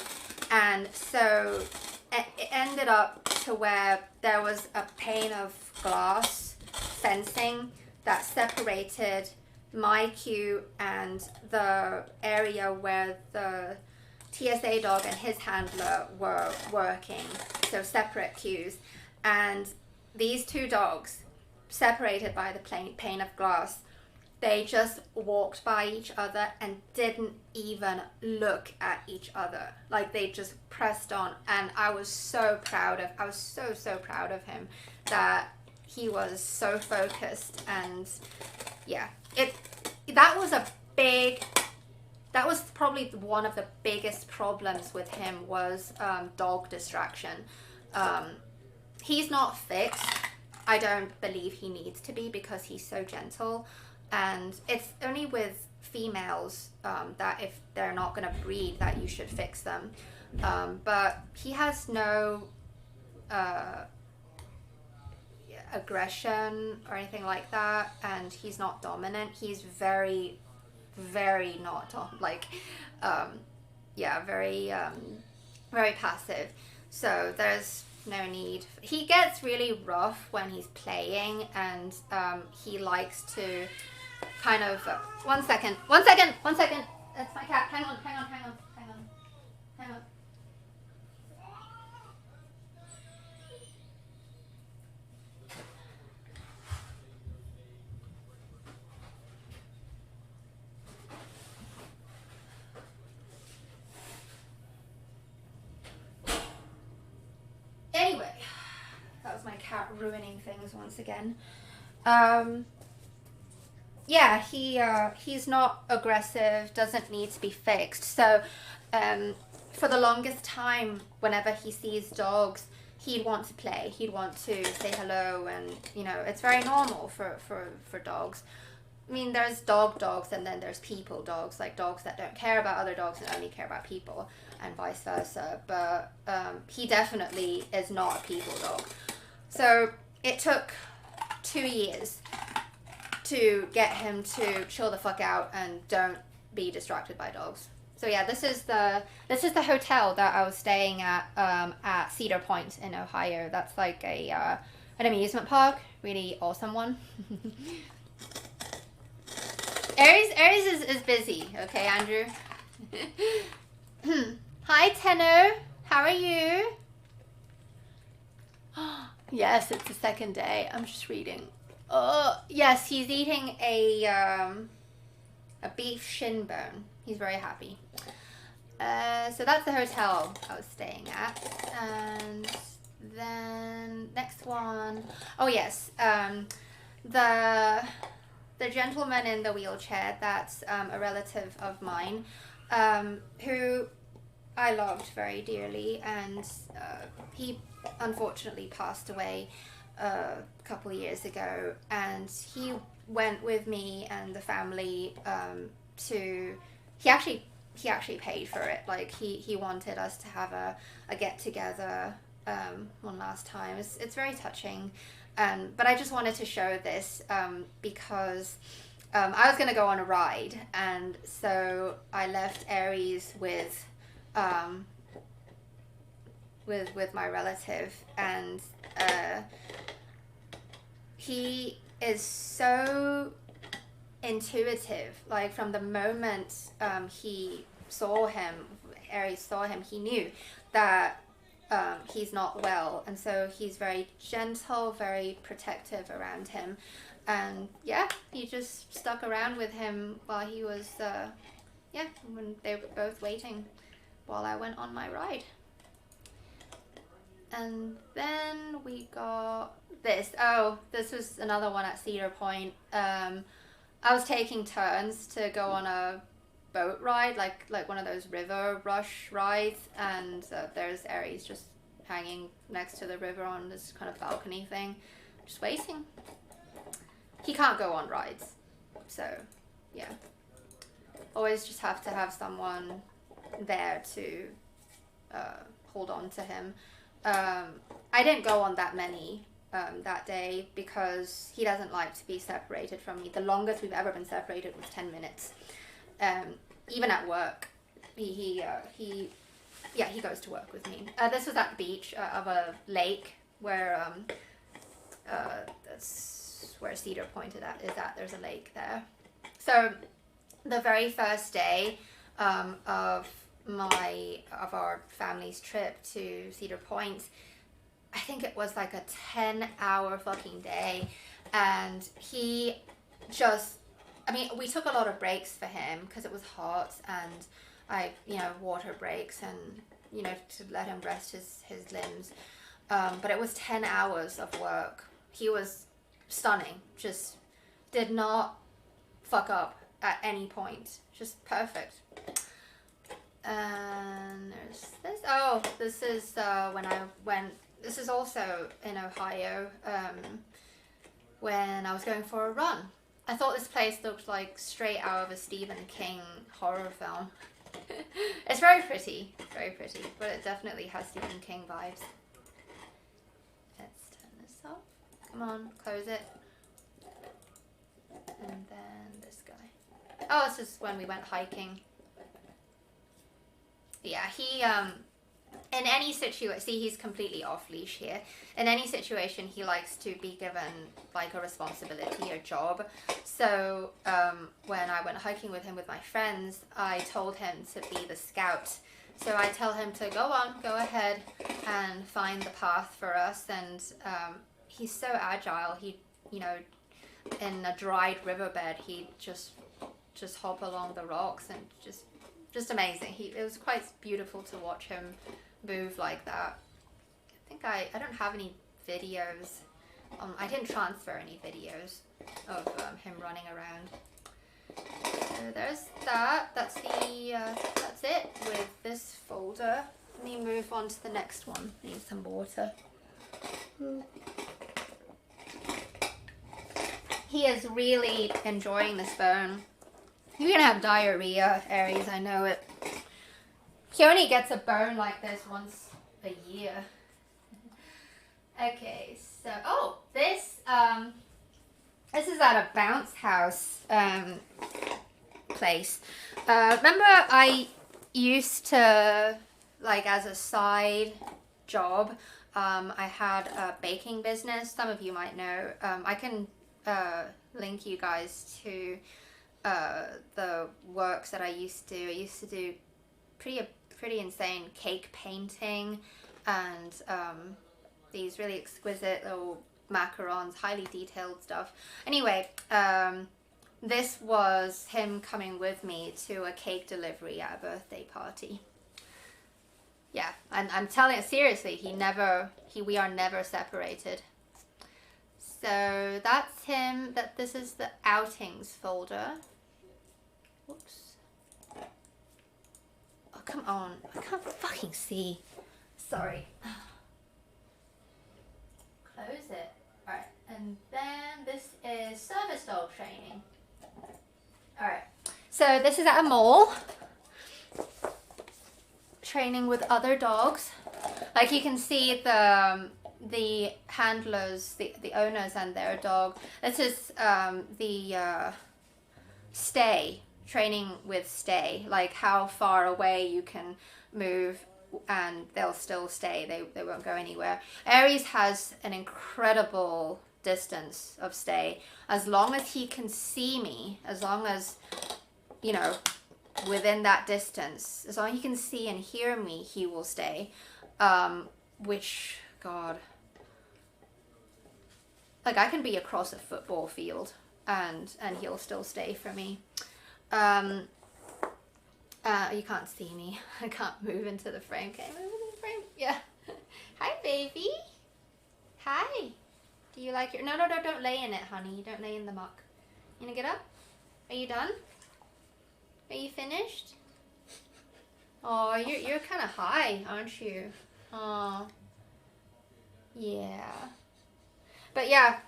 and so it ended up to where there was a pane of glass fencing that separated my queue and the area where the TSA dog and his handler were working, so separate queues. And these two dogs, separated by the pane of glass, they just walked by each other and didn't even look at each other. Like, they just pressed on, and I was so proud of him that he was so focused. And yeah, that was probably one of the biggest problems with him, was dog distraction. He's not fixed. I don't believe he needs to be, because he's so gentle, and it's only with females that if they're not going to breed that you should fix them. But he has no aggression or anything like that, and he's not dominant. He's very, very not very passive. So there's no need. He gets really rough when he's playing, and he likes to kind of one second. That's my cat. Hang on. Anyway, that was my cat ruining things once again. Yeah, he's not aggressive, doesn't need to be fixed. So for the longest time, whenever he sees dogs, he'd want to play. He'd want to say hello, and you know, it's very normal for dogs. I mean, there's dogs, and then there's people dogs, like dogs that don't care about other dogs and only care about people, and vice versa. But he definitely is not a people dog. So it took 2 years to get him to chill the fuck out and don't be distracted by dogs. So yeah, this is the hotel that I was staying at Cedar Point in Ohio. That's like an amusement park, really awesome one. Aerys is busy, okay, Andrew? Hi, Tenno. How are you? Yes, it's the second day. I'm just reading. Oh, yes, he's eating a beef shin bone. He's very happy. So that's the hotel I was staying at. And then next one. Oh, yes. The gentleman in the wheelchair, that's a relative of mine, who I loved very dearly, and he unfortunately passed away a couple of years ago, and he went with me and the family he actually paid for it. Like he wanted us to have a get together one last time. It's very touching. But I just wanted to show this because I was going to go on a ride, and so I left Aerys with my relative, and he is so intuitive. Like from the moment Aerys saw him, he knew that he's not well, and so he's very gentle, very protective around him, and yeah, he just stuck around with him while he was when they were both waiting while I went on my ride. And then we got this. Oh, this was another one at Cedar Point. I was taking turns to go on a boat ride, like one of those river rush rides, and there's Aerys just hanging next to the river on this kind of balcony thing, just waiting. He can't go on rides, so yeah, always just have to have someone there to hold on to him. I didn't go on that many that day because he doesn't like to be separated from me. The longest we've ever been separated was 10 minutes. Even at work, he goes to work with me. This was at the beach of a lake where that's where Cedar Point is at. There's a lake there. So the very first day of our family's trip to Cedar Point, I think it was like a 10-hour fucking day, and he just, I mean, we took a lot of breaks for him because it was hot, and water breaks, and to let him rest his limbs, but it was 10 hours of work. He was stunning, just did not fuck up at any point, just perfect. And there's this. Oh, this is when I went. This is also in Ohio. When I was going for a run, I thought this place looked like straight out of a Stephen King horror film. It's very pretty, but it definitely has Stephen King vibes. Let's turn this off. Come on, close it. And then this guy. Oh, this is when we went hiking. Yeah, he, in any situation, see, he's completely off leash here. In any situation, he likes to be given like a responsibility, a job. So when I went hiking with him with my friends, I told him to be the scout. So I tell him to go on, go ahead and find the path for us. And he's so agile. He, you know, in a dried riverbed, he'd just hop along the rocks and just amazing. It was quite beautiful to watch him move like that. I think I don't have any videos. I didn't transfer any videos of him running around. So there's that. That's it with this folder. Let me move on to the next one. I need some water. He is really enjoying this bone. You're gonna have diarrhea, Aerys, I know it. He only gets a bone like this once a year. Okay, so, oh, this is at a bounce house place. Remember I used to, like, as a side job, I had a baking business. Some of you might know. I can link you guys to the works that I used to do. I used to do pretty insane cake painting and these really exquisite little macarons, highly detailed stuff. Anyway, this was him coming with me to a cake delivery at a birthday party. Yeah, and I'm telling you seriously, we are never separated. So that's him. This is the outings folder. Whoops. Oh, come on. I can't fucking see. Sorry. Close it. Alright. And then this is service dog training. Alright. So this is at a mall. Training with other dogs. Like you can see the handlers, the owners and their dog. This is the stay, training with stay, like how far away you can move and they'll still stay, they won't go anywhere. Aerys has an incredible distance of stay. As long as he can see me, as long as, you know, within that distance, as long as he can see and hear me, he will stay. Which, God, like I can be across a football field and he'll still stay for me. You can't see me. I can't move into the frame. Can I move into the frame? Yeah. Hi, baby. Hi. Do you like your... No, don't lay in it, honey. Don't lay in the muck. You gonna get up? Are you done? Are you finished? Oh, you're kind of high, aren't you? Oh. Yeah. But yeah,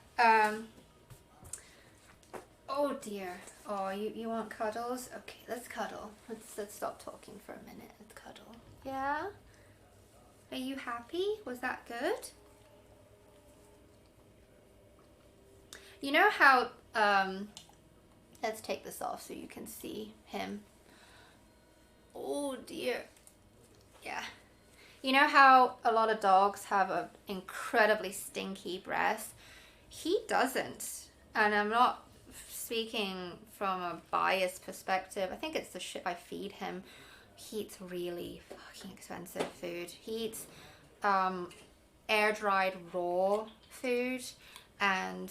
oh dear. Oh, you want cuddles? Okay, let's cuddle. Let's stop talking for a minute. Let's cuddle. Yeah? Are you happy? Was that good? You know how, let's take this off so you can see him. Oh dear. Yeah. You know how a lot of dogs have an incredibly stinky breath? He doesn't. And I'm not speaking from a biased perspective. I think it's the shit I feed him. He eats really fucking expensive food. He eats air-dried raw food and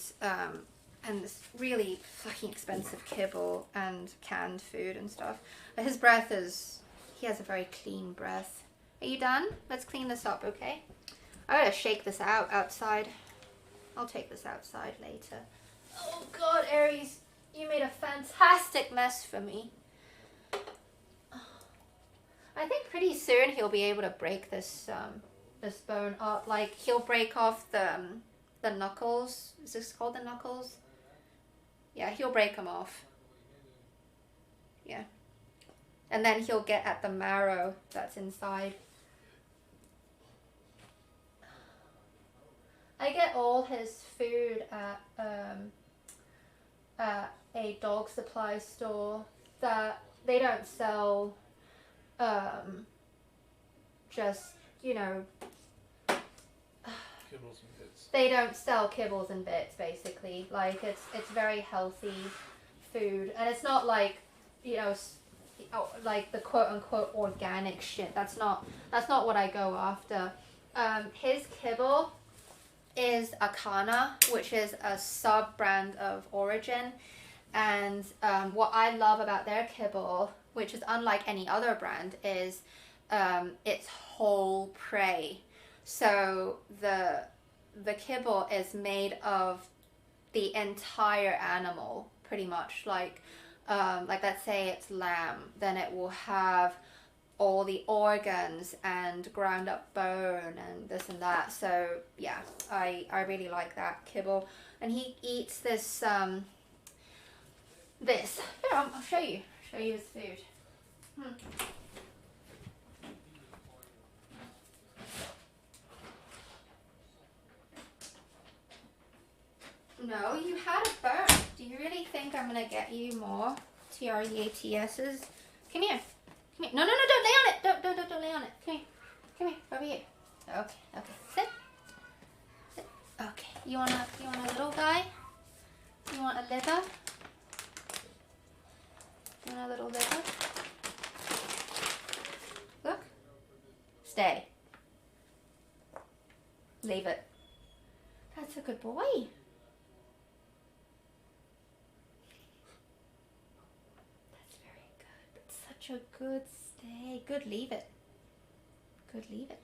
this really fucking expensive kibble and canned food and stuff. But his breath is... he has a very clean breath. Are you done? Let's clean this up, okay? I gotta shake this out outside. I'll take this outside later. Oh God, Aerys, you made a fantastic mess for me. I think pretty soon he'll be able to break this this bone up. Like he'll break off the knuckles. Is this called the knuckles? Yeah, he'll break them off. Yeah. And then he'll get at the marrow that's inside. I get all his food at a dog supply store that they don't sell just, you know, Kibbles and bits. they don't sell kibbles and bits, basically. Like, it's very healthy food, and it's not like, you know, like the quote-unquote organic shit. That's not what I go after. His kibble is Akana, which is a sub-brand of Origin, and what I love about their kibble, which is unlike any other brand, is it's whole prey. So the kibble is made of the entire animal, pretty much. Like let's say it's lamb, then it will have all the organs and ground up bone and this and that. So yeah, I really like that kibble. And he eats this this. Here, I'll show you his food. No, you had a burp. Do you really think I'm gonna get you more TREATS's? Come here. Come here. No, don't lay on it. Don't lay on it. Come here, over here. Okay. Sit. Okay. You want a little guy? You want a liver? You want a little liver? Look. Stay. Leave it. That's a good boy. A good stay. Good leave it.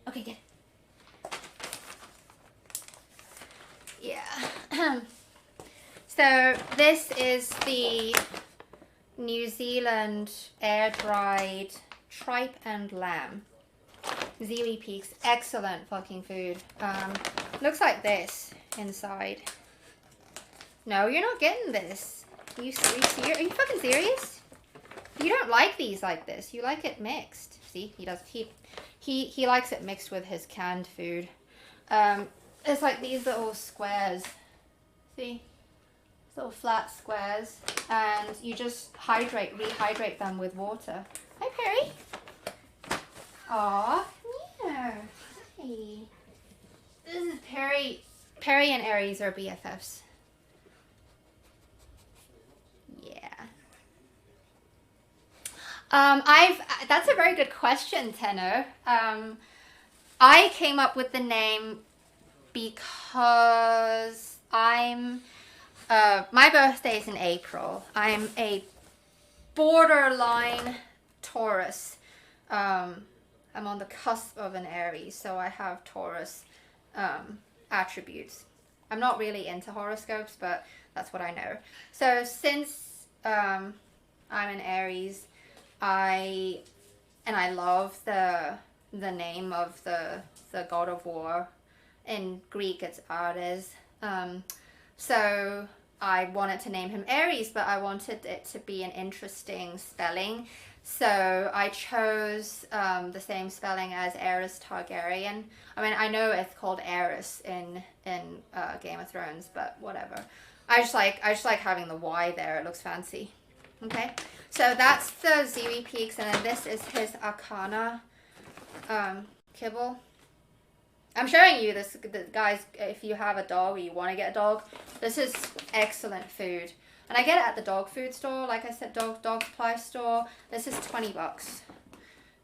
Okay, good. Yeah. So this is the New Zealand air-dried tripe and lamb. Ziwi Peaks. Excellent fucking food. Looks like this inside. No, you're not getting this. Are you fucking serious? You don't like these like this. You like it mixed. See, he does. He likes it mixed with his canned food. It's like these little squares. See, little flat squares, and you just rehydrate them with water. Hi, Perry. Aw, come here. Hi. This is Perry. Perry and Aerys are BFFs. That's a very good question, Tenno. I came up with the name because my birthday is in April. I'm a borderline Taurus. I'm on the cusp of an Aries, so I have Taurus attributes. I'm not really into horoscopes, but that's what I know. So since I'm an Aries, I love the name of the god of war. In Greek, it's Ares. So I wanted to name him Aries, but I wanted it to be an interesting spelling. So I chose the same spelling as Aerys Targaryen. I mean, I know it's called Aerys in Game of Thrones, but whatever. I just like having the Y there. It looks fancy. Okay, so that's the Ziwi Peaks, and then this is his Akana kibble. I'm showing you this, guys, if you have a dog or you want to get a dog. This is excellent food. And I get it at the dog food store, like I said, dog supply store. This is $20.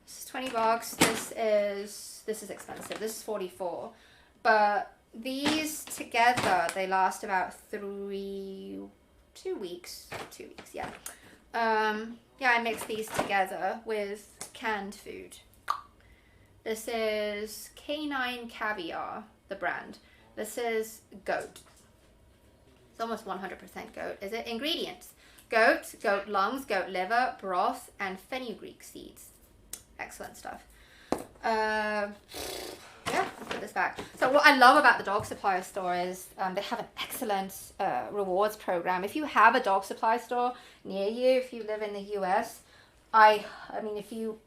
This is $20. This is expensive. This is $44. But these together, they last about 2 weeks. 2 weeks, yeah. Yeah, I mix these together with canned food. This is Canine Caviar, the brand. This is goat. It's almost 100% goat. Is it? Ingredients: goat, goat lungs, goat liver, broth, and fenugreek seeds. Excellent stuff. Yeah, let's put this back. So what I love about the dog supply store is they have an excellent rewards program. If you have a dog supply store near you, if you live in the US, I mean, if you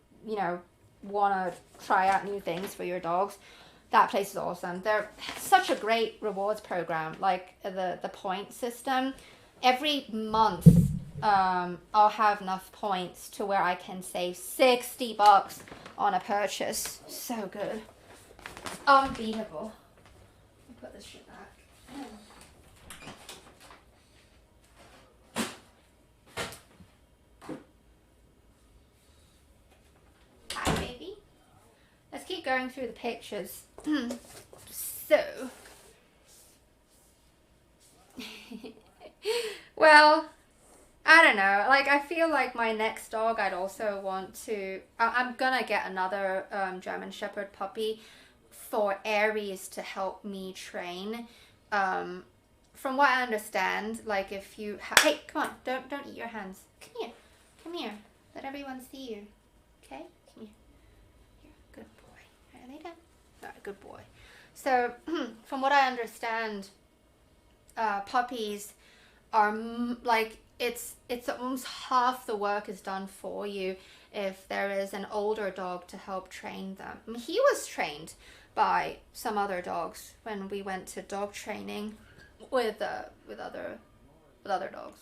want to try out new things for your dogs, That place is awesome. They're such a great rewards program, like the point system. Every month, I'll have enough points to where I can save $60 on a purchase. So good. Unbeatable. Put this shit back. Hi, baby. Let's keep going through the pictures. So, well, I don't know. Like, I feel like my next dog, I'd also want to. I'm gonna get another German Shepherd puppy for Aerys to help me train. From what I understand, like if you hey, come on, don't eat your hands. Come here, let everyone see you. Okay, come here. Here, good boy. All right, lay down. All right, good boy. So, from what I understand, puppies are like it's almost half the work is done for you if there is an older dog to help train them. I mean, he was trained by some other dogs when we went to dog training with other dogs.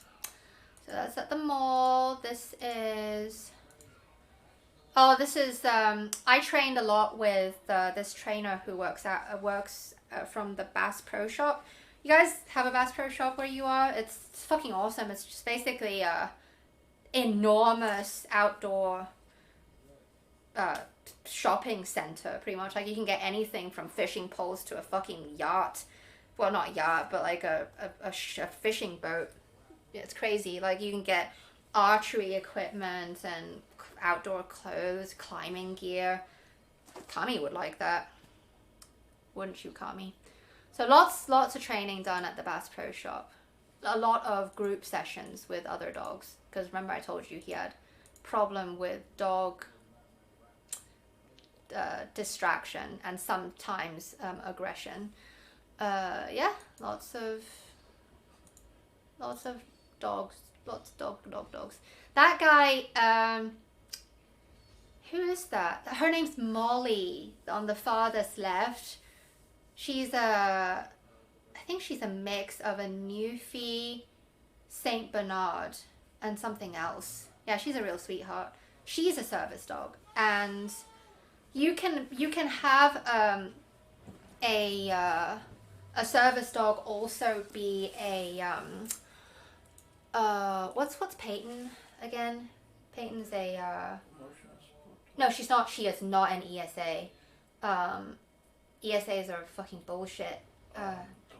So that's at the mall. This is I trained a lot with this trainer who works from the Bass Pro Shop. You guys have a Bass Pro Shop where you are? It's fucking awesome. It's just basically a enormous outdoor shopping center, pretty much. Like, you can get anything from fishing poles to a fucking yacht. Well, not yacht, but like a fishing boat. It's crazy. Like, you can get archery equipment and outdoor clothes, climbing gear. Kami would like that. Wouldn't you, Kami? So lots of training done at the Bass Pro Shop. A lot of group sessions with other dogs. Because remember I told you he had problem with dog distraction and sometimes aggression. Yeah, lots of dogs. Lots of dogs. That guy, who is that? Her name's Molly on the farthest left. I think she's a mix of a Newfie, Saint Bernard, and something else. Yeah, she's a real sweetheart. She's a service dog, and you can have a service dog also be a what's Peyton again? Peyton's a no, she's not. She is not an ESA. ESAs are fucking bullshit.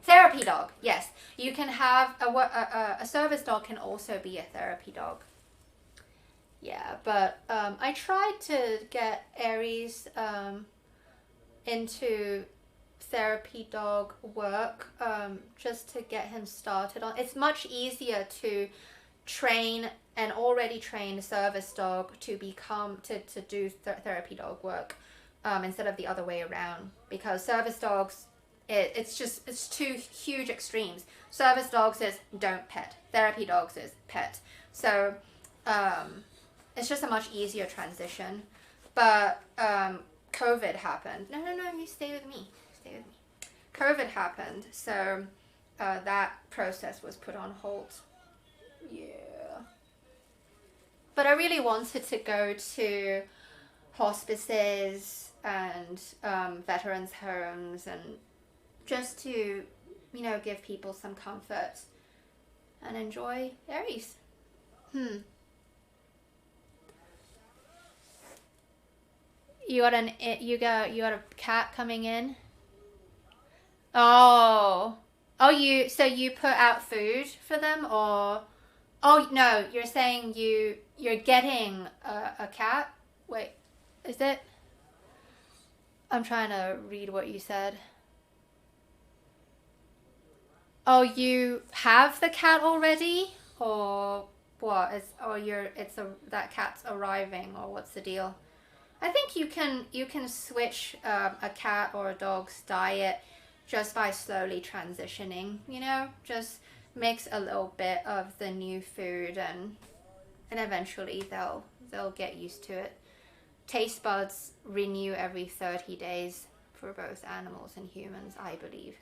Therapy dog. Yes, you can have a service dog can also be a therapy dog. Yeah, but I tried to get Aerys into therapy dog work just to get him started on. It's much easier to train an already trained service dog to become to do therapy dog work instead of the other way around, because service dogs it's two huge extremes. Service dogs is don't pet, therapy dogs is pet. So it's just a much easier transition. But COVID happened. No, you stay with me. COVID happened, so that process was put on hold. Yeah. But I really wanted to go to hospices and veterans homes and just to, give people some comfort and enjoy Aerys. You got a cat coming in? Oh, you put out food for them, or oh no, you're saying you're getting a cat? Wait, is it? I'm trying to read what you said. Oh, you have the cat already, or what? That cat's arriving, or what's the deal? I think you can switch a cat or a dog's diet just by slowly transitioning, just mix a little bit of the new food and eventually they'll get used to it. Taste buds renew every 30 days for both animals and humans, I believe.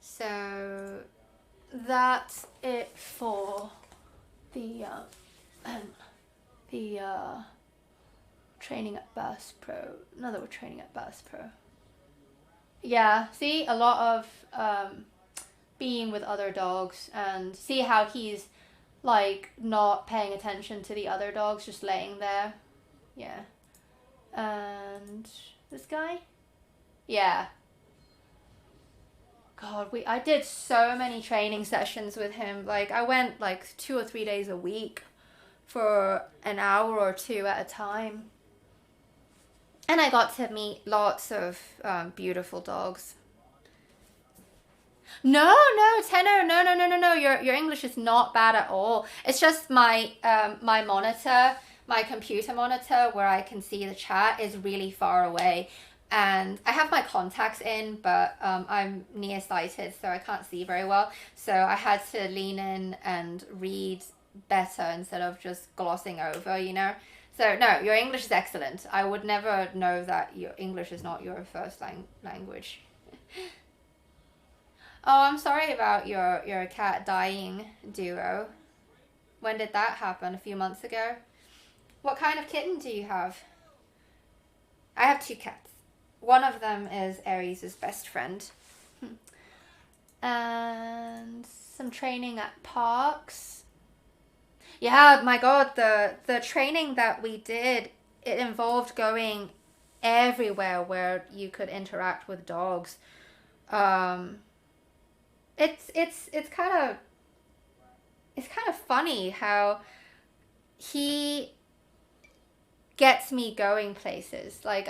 So that's it for the training at Bass Pro. Now that we're training at Bass Pro. Yeah, see, a lot of being with other dogs, and see how he's like not paying attention to the other dogs, just laying there. Yeah. And this guy? Yeah. God, I did so many training sessions with him. Like, I went like 2 or 3 days a week for an hour or two at a time. And I got to meet lots of beautiful dogs. No, Tenor, no. Your English is not bad at all. It's just my my monitor, my computer monitor where I can see the chat is really far away. And I have my contacts in, but I'm nearsighted, so I can't see very well. So I had to lean in and read better instead of just glossing over, you know? So no, your English is excellent. I would never know that your English is not your first language. Oh, I'm sorry about your cat dying, Duo. When did that happen? A few months ago? What kind of kitten do you have? I have 2 cats. One of them is Aerys' best friend. And some training at parks. Yeah, my God, the training that we did, it involved going everywhere where you could interact with dogs. It's kind of funny how he gets me going places. Like,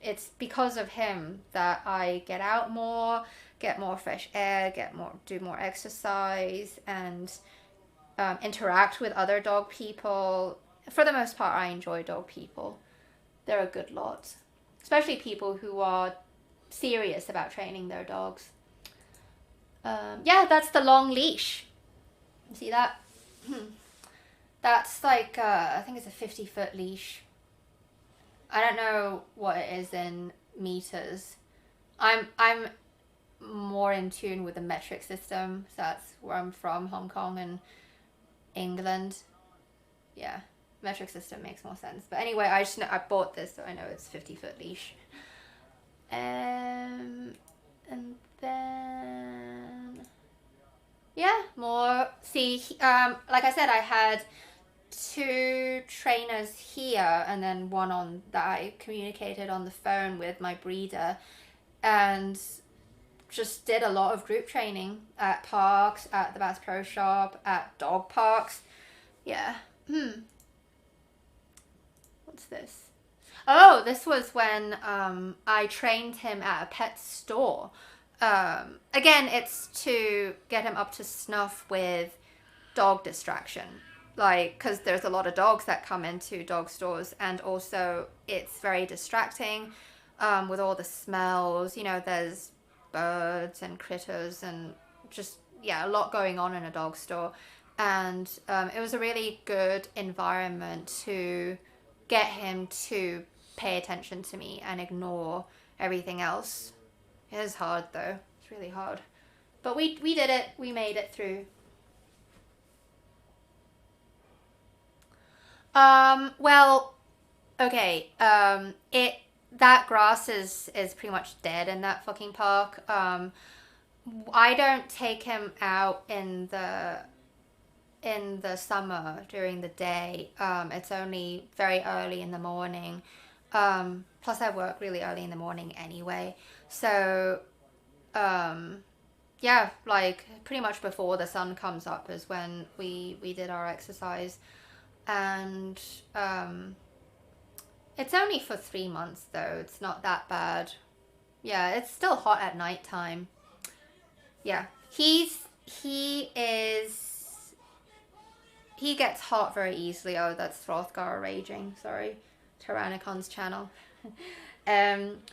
it's because of him that I get out more, get more fresh air, do more exercise, and interact with other dog people. For the most part, I enjoy dog people. They're a good lot, especially people who are serious about training their dogs. Yeah, that's the long leash. See that? That's like, I think it's a 50-foot leash. I don't know what it is in meters. I'm more in tune with the metric system. So that's where I'm from, Hong Kong and England. Yeah, metric system makes more sense. But anyway, I bought this, so I know it's 50-foot leash. And then, yeah, more. See, like I said, I had 2 trainers here, and then one on that I communicated on the phone with my breeder, and just did a lot of group training at parks, at the Bass Pro Shop, at dog parks. Yeah. What's this? Oh, this was when I trained him at a pet store. Again, it's to get him up to snuff with dog distraction. Like, because there's a lot of dogs that come into dog stores, and also it's very distracting with all the smells. You know, there's birds and critters and just, yeah, a lot going on in a dog store. And it was a really good environment to get him to pay attention to me and ignore everything else. It is hard though. It's really hard. But we did it. We made it through. Well, okay. That grass is pretty much dead in that fucking park. I don't take him out in the summer during the day. It's only very early in the morning. Plus I work really early in the morning anyway. So, yeah, like pretty much before the sun comes up is when we did our exercise. And it's only for 3 months though. It's not that bad. Yeah, it's still hot at night time. Yeah, he gets hot very easily. Oh, that's Hrothgar raging. Sorry, Tyrannicon's channel.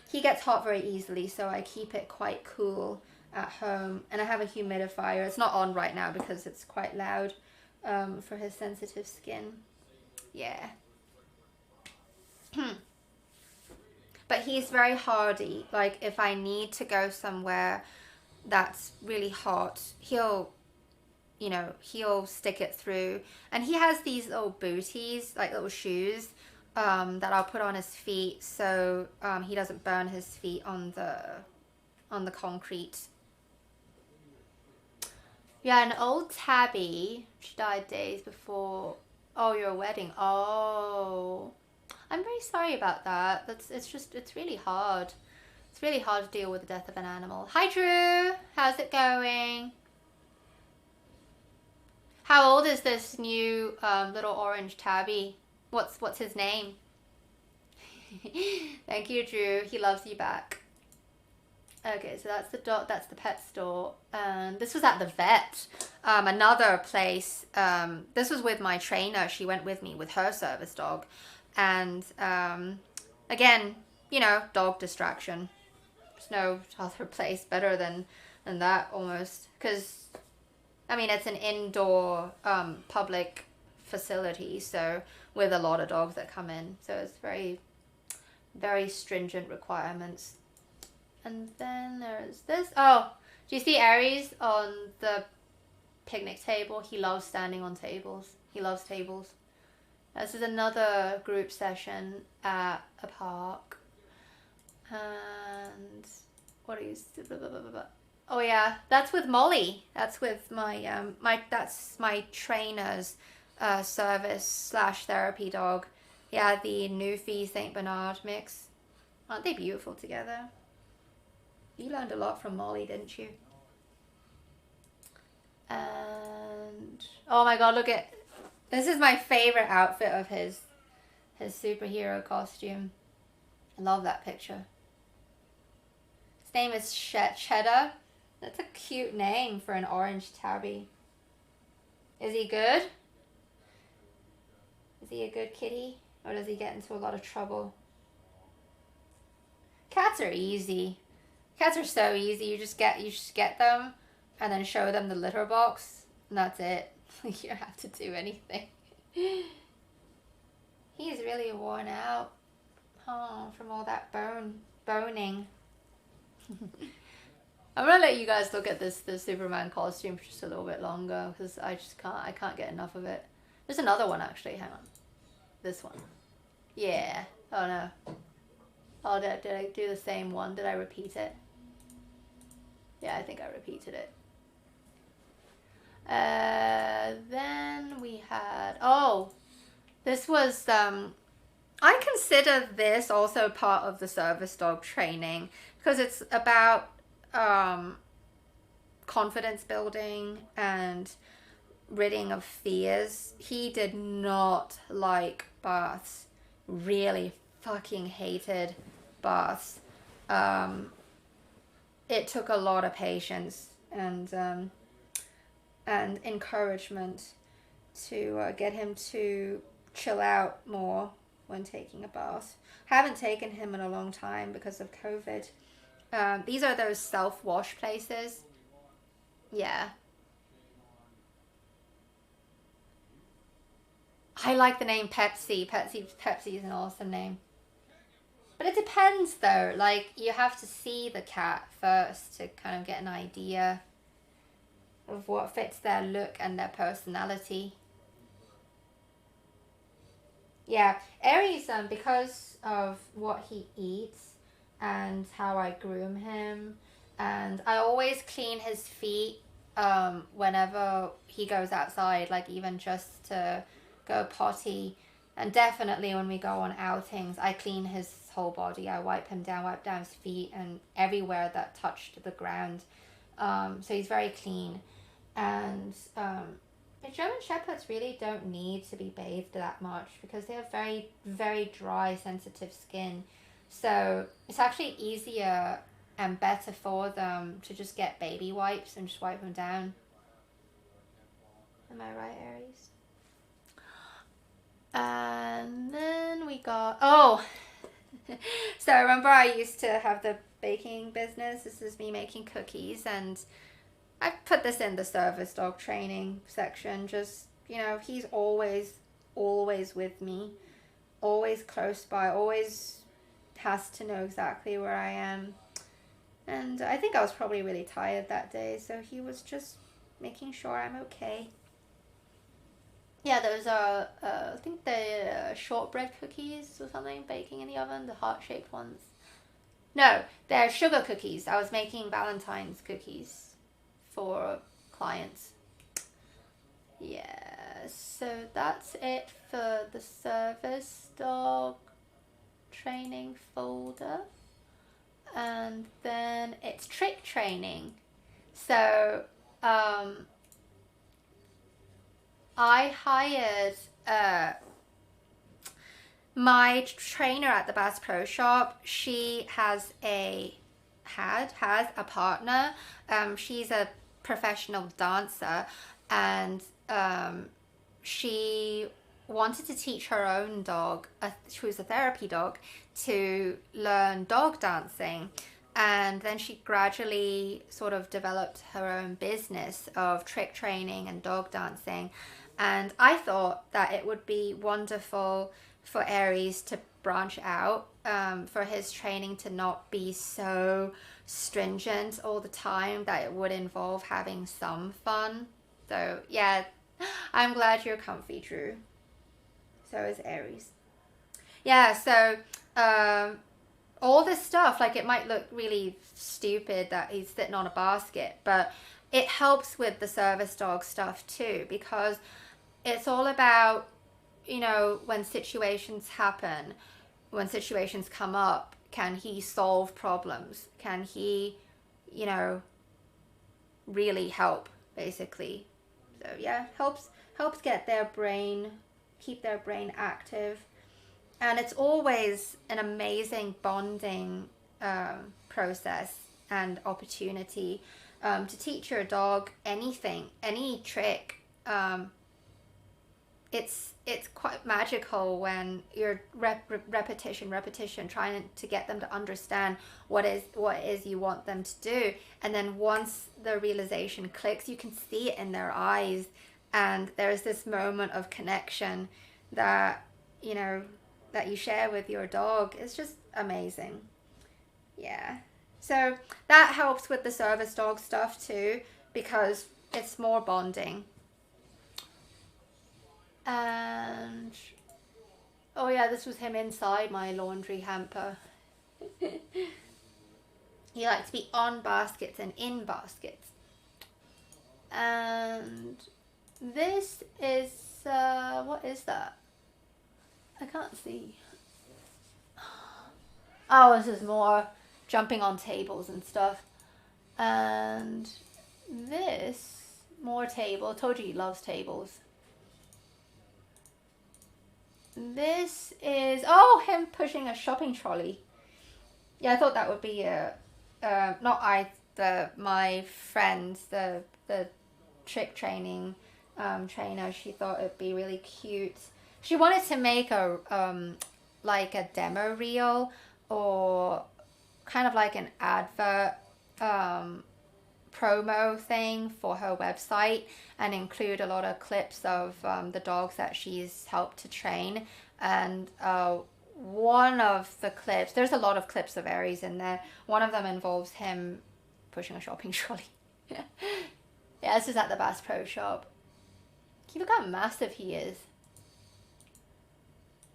He gets hot very easily, so I keep it quite cool at home. And I have a humidifier. It's not on right now because it's quite loud for his sensitive skin. Yeah. But he's very hardy. Like if I need to go somewhere that's really hot, he'll stick it through. And he has these little booties, like little shoes, that I'll put on his feet so he doesn't burn his feet on the concrete. Yeah, an old tabby. She died days before. Oh, your wedding. Oh, I'm very sorry about that. It's really hard. It's really hard to deal with the death of an animal. Hi, Drew. How's it going? How old is this new little orange tabby? What's his name? Thank you, Drew. He loves you back. Okay, so that's the dog. That's the pet store. This was at the vet. Another place. This was with my trainer. She went with me with her service dog, and again, dog distraction. There's no other place better than that almost, because I mean it's an indoor public facility, so with a lot of dogs that come in, so it's very, very stringent requirements. And then there's this. Oh, do you see Aerys on the picnic table? He loves standing on tables. He loves tables. This is another group session at a park. And what are you? Oh yeah, that's with Molly. That's with my that's my trainer's service / therapy dog. Yeah, the Newfie Saint Bernard mix. Aren't they beautiful together? You learned a lot from Molly, didn't you? And oh my god, look at this. Is my favorite outfit of his superhero costume. I love that picture. His name is Cheddar. That's a cute name for an orange tabby. Is he good? Is he a good kitty? Or does he get into a lot of trouble? Cats are easy. Cats are so easy. You just get them and then show them the litter box and that's it. You don't have to do anything. He's really worn out. Oh, from all that boning. I'm gonna let you guys look at the Superman costume for just a little bit longer because I can't get enough of it. There's another one actually, hang on. This one. Yeah. Oh no. Oh, did I do the same one? Did I repeat it? Yeah, I think I repeated it. Then we had, oh, this was, I consider this also part of the service dog training because it's about confidence building and ridding of fears. He did not like baths. Really fucking hated baths. It took a lot of patience and encouragement to get him to chill out more when taking a bath. Haven't taken him in a long time because of COVID. These are those self-wash places. Yeah. I like the name Pepsi. Pepsi is an awesome name. But it depends though, like you have to see the cat first to kind of get an idea of what fits their look and their personality. Yeah, Aerys, because of what he eats and how I groom him, and I always clean his feet whenever he goes outside, like even just to go potty. And definitely when we go on outings, I clean his whole body. I wipe down his feet and everywhere that touched the ground. So he's very clean. And German Shepherds really don't need to be bathed that much because they have very, very dry, sensitive skin. So it's actually easier and better for them to just get baby wipes and just wipe them down. Am I right, Aerys? And then we got, oh, so remember I used to have the baking business. This is me making cookies, and I put this in the service dog training section. Just, he's always with me, always close by, always has to know exactly where I am. And I think I was probably really tired that day, so he was just making sure I'm okay. Yeah, those are, I think they're shortbread cookies or something, baking in the oven, the heart-shaped ones. No, they're sugar cookies. I was making Valentine's cookies for clients. Yeah, so that's it for the service dog training folder. And then it's trick training. So I hired my trainer at the Bass Pro Shop. She has a partner. She's a professional dancer, and she wanted to teach her own dog, who's a therapy dog, to learn dog dancing. And then she gradually sort of developed her own business of trick training and dog dancing. And I thought that it would be wonderful for Aerys to branch out, for his training to not be so stringent all the time, that it would involve having some fun. So yeah, I'm glad you're comfy, Drew. So is Aerys. Yeah, so all this stuff, like, it might look really stupid that he's sitting on a basket, but it helps with the service dog stuff too, because it's all about, you know, when situations happen, when situations come up, can he solve problems? Can he, you know, really help, basically? So yeah, helps get their brain, keep their brain active. And it's always an amazing bonding process and opportunity to teach your dog anything, any trick. It's quite magical when you're repetition, trying to get them to understand what it is you want them to do. And then once the realization clicks, you can see it in their eyes, and there's this moment of connection that, you know, that you share with your dog. It's just amazing. Yeah. So that helps with the service dog stuff too, because it's more bonding. And oh yeah, this was him inside my laundry hamper. He likes to be on baskets and in baskets. And this is what is that? I can't see. Oh, this is more jumping on tables and stuff. And this, more table. I told you he loves tables. This is, oh, him pushing a shopping trolley. Yeah, I thought that would be my friend, the trick training trainer. She thought it'd be really cute. She wanted to make a like a demo reel, or kind of like an advert promo thing for her website, and include a lot of clips of the dogs that she's helped to train. And one of the clips, there's a lot of clips of Aerys in there. One of them involves him pushing a shopping trolley. Yeah, this is at the Bass Pro Shop. Can you look how massive he is?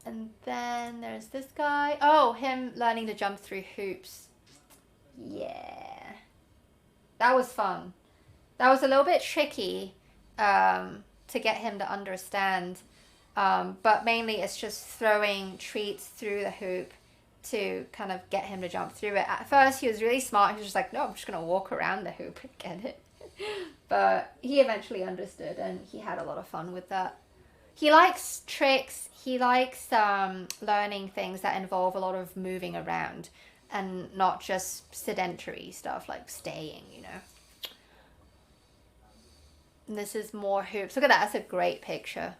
And then there's this guy. Oh, him learning to jump through hoops. Yeah. That was fun. That was a little bit tricky to get him to understand. But mainly it's just throwing treats through the hoop to kind of get him to jump through it. At first he was really smart. He was just like, no, I'm just going to walk around the hoop and get it. But he eventually understood, and he had a lot of fun with that. He likes tricks. He likes learning things that involve a lot of moving around, and not just sedentary stuff like staying, you know. And this is more hoops. Look at that. That's a great picture.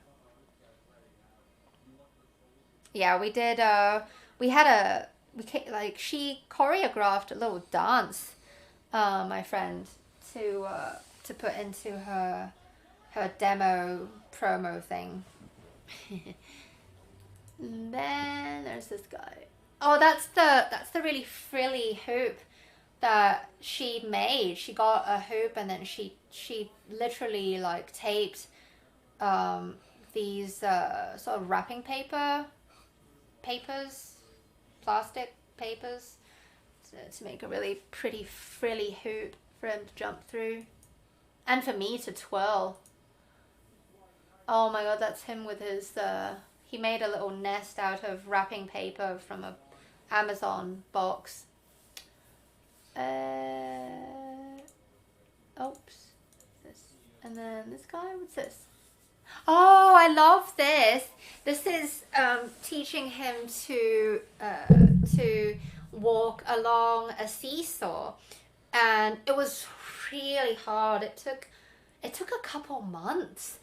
Yeah, we did, she choreographed a little dance, my friend, to put into her demo promo thing. And then there's this guy. Oh, that's the really frilly hoop that she made. She got a hoop and then she literally like taped these sort of wrapping papers, plastic papers, to make a really pretty frilly hoop for him to jump through, and for me to twirl. Oh my god, that's him with his he made a little nest out of wrapping paper from a Amazon box. Oops. This. And then this guy, what's this? Oh, I love this. This is teaching him to walk along a seesaw, and it was really hard. It took a couple months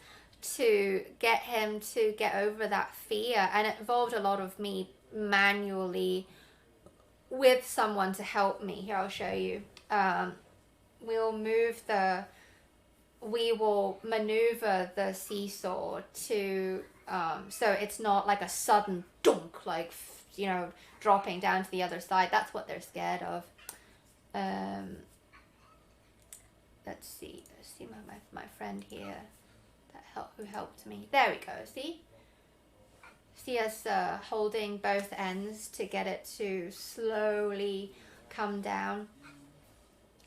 to get him to get over that fear, and it involved a lot of me manually with someone to help me. Here, I'll show you. We will maneuver the seesaw to so it's not like a sudden dunk, like, you know, dropping down to the other side. That's what they're scared of. Let's see my friend here who helped me. There we go. See us holding both ends to get it to slowly come down.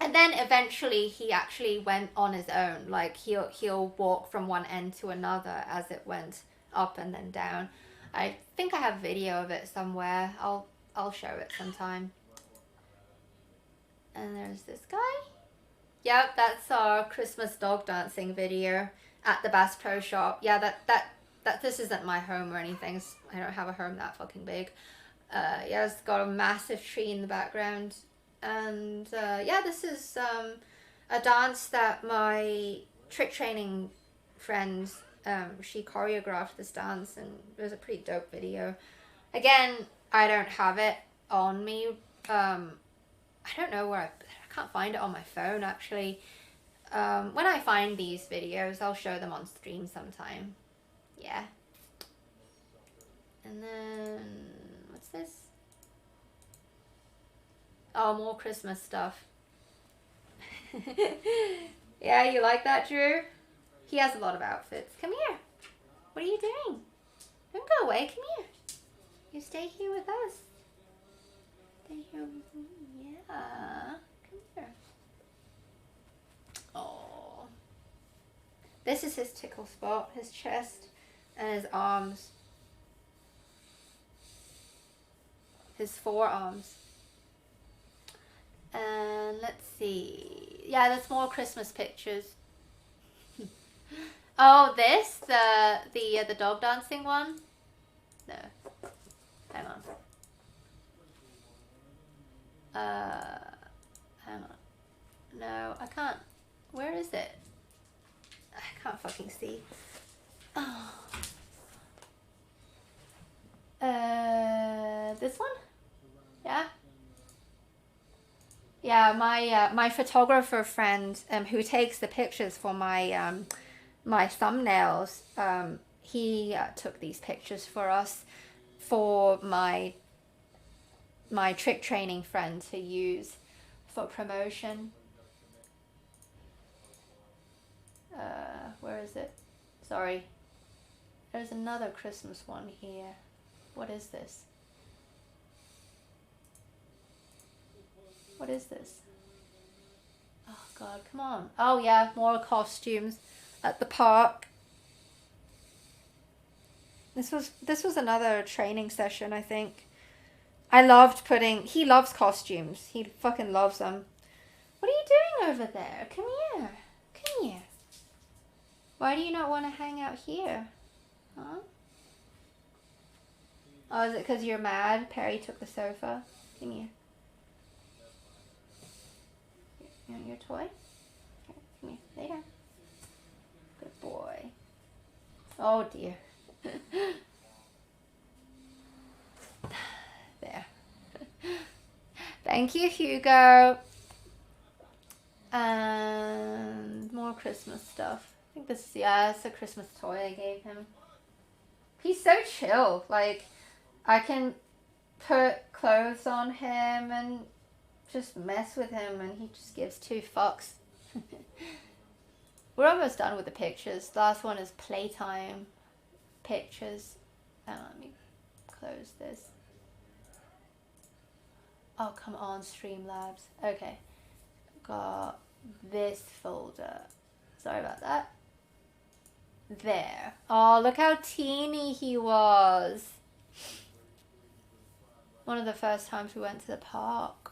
And then eventually he actually went on his own. Like he'll walk from one end to another as it went up and then down. I think I have video of it somewhere. I'll show it sometime. And there's this guy. Yep, that's our Christmas dog dancing video at the Bass Pro Shop. Yeah, that this isn't my home or anything. I don't have a home that fucking big. Yeah, it's got a massive tree in the background. And yeah, this is a dance that my trick training friend, she choreographed this dance, and it was a pretty dope video. Again, I don't have it on me. I don't know where I can't find it on my phone actually. When I find these videos, I'll show them on stream sometime. Yeah. And then what's this? Oh, more Christmas stuff. Yeah, you like that, Drew? He has a lot of outfits. Come here. What are you doing? Don't go away. Come here. You stay here with us. Stay here with me. Yeah. Come here. Oh. This is his tickle spot, his chest and his arms. His forearms. And let's see. Yeah, there's more Christmas pictures. Oh, this the dog dancing one. No, hang on. Hang on. No, I can't. Where is it? I can't fucking see. Oh. This one? Yeah. Yeah, my photographer friend who takes the pictures for my my thumbnails, he took these pictures for us for my trick training friend to use for promotion. Where is it? Sorry. There's another Christmas one here. What is this? What is this? Oh god, come on. Oh yeah, more costumes at the park. This was another training session, I think. I loved he loves costumes. He fucking loves them. What are you doing over there? Come here. Come here. Why do you not want to hang out here? Huh? Oh, is it because you're mad? Perry took the sofa? Come here. You want your toy? Here, come here. Lay down. Good boy. Oh dear. There. Thank you, Hugo. And more Christmas stuff. I think this, yeah, it's a Christmas toy I gave him. He's so chill. Like, I can put clothes on him and just mess with him, and he just gives two fucks. We're almost done with the pictures. The last one is playtime pictures. Let me close this. Oh, come on, Streamlabs. Okay. Got this folder. Sorry about that. There. Oh, look how teeny he was. One of the first times we went to the park.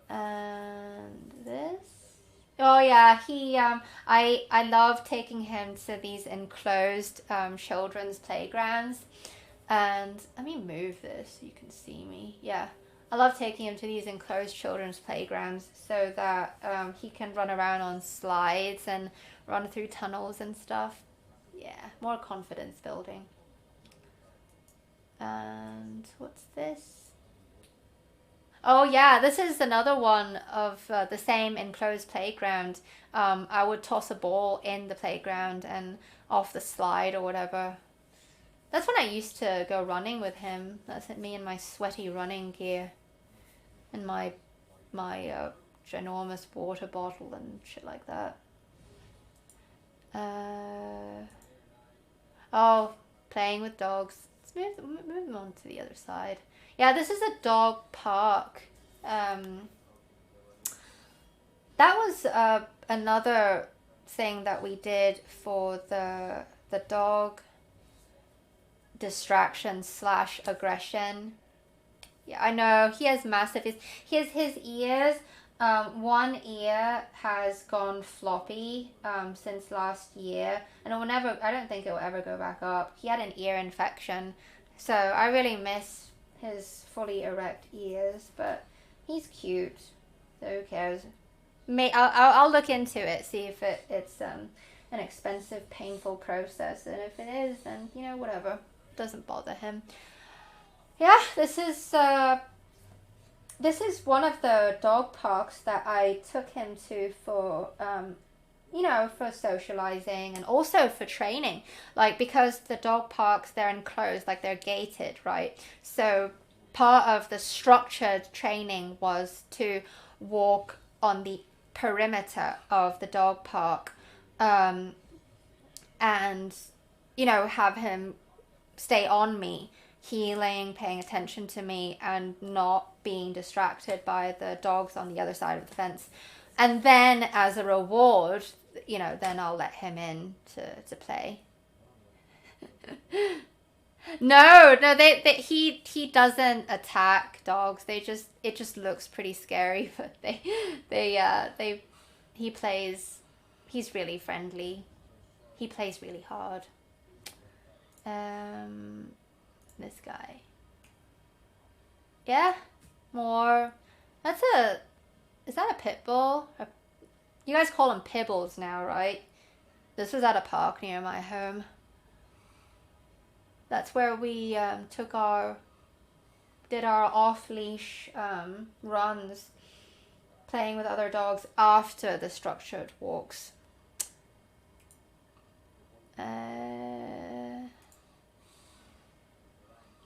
And this. Oh yeah, I love taking him to these enclosed children's playgrounds. And let me move this so you can see me. Yeah. I love taking him to these enclosed children's playgrounds so that he can run around on slides and run through tunnels and stuff. Yeah, more confidence building. And what's this? Oh yeah, this is another one of the same enclosed playground. I would toss a ball in the playground and off the slide or whatever. That's when I used to go running with him. That's me in my sweaty running gear. And my ginormous water bottle and shit like that. Oh, playing with dogs. Let's move them on to the other side. Yeah, this is a dog park. That was another thing that we did for the dog distraction / aggression. Yeah, I know he has massive. His ears. One ear has gone floppy since last year, and it will never. I don't think it will ever go back up. He had an ear infection, so I really miss his fully erect ears. But he's cute, so who cares? I'll look into it, see if it's an expensive, painful process, and if it is, then you know whatever, doesn't bother him. Yeah, this is one of the dog parks that I took him to for, you know, for socializing and also for training. Like, because the dog parks, they're enclosed, like they're gated, right? So part of the structured training was to walk on the perimeter of the dog park, and, you know, have him stay on me, healing, paying attention to me, and not being distracted by the dogs on the other side of the fence. And then as a reward, you know, then I'll let him in to play. No, he doesn't attack dogs. It just looks pretty scary, but he plays, he's really friendly. He plays really hard. This guy. Yeah, more. Is that a pit bull? You guys call them pibbles now, right? This was at a park near my home. That's where we did our off-leash runs, playing with other dogs after the structured walks.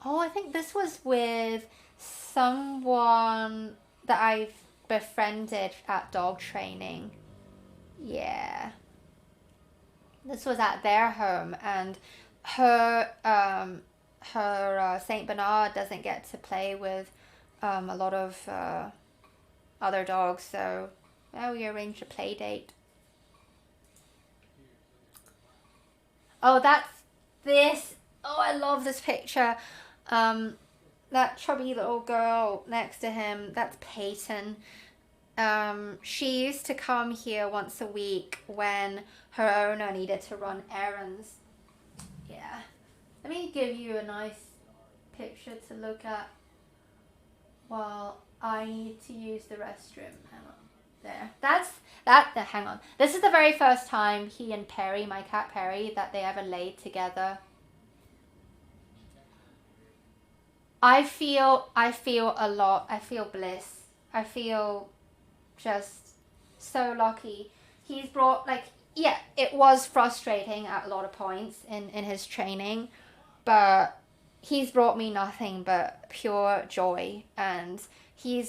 Oh, I think this was with someone that I've befriended at dog training. Yeah. This was at their home, and her Saint Bernard doesn't get to play with a lot of other dogs, so we arranged a play date. Oh, that's this. Oh, I love this picture. That chubby little girl next to him, that's Peyton. She used to come here once a week when her owner needed to run errands. Yeah. Let me give you a nice picture to look at while I need to use the restroom. Hang on. There. Hang on. This is the very first time he and Perry, my cat Perry, that they ever laid together. I feel a lot. I feel bliss. I feel just so lucky. He's brought, like, yeah, it was frustrating at a lot of points in his training, but he's brought me nothing but pure joy, and he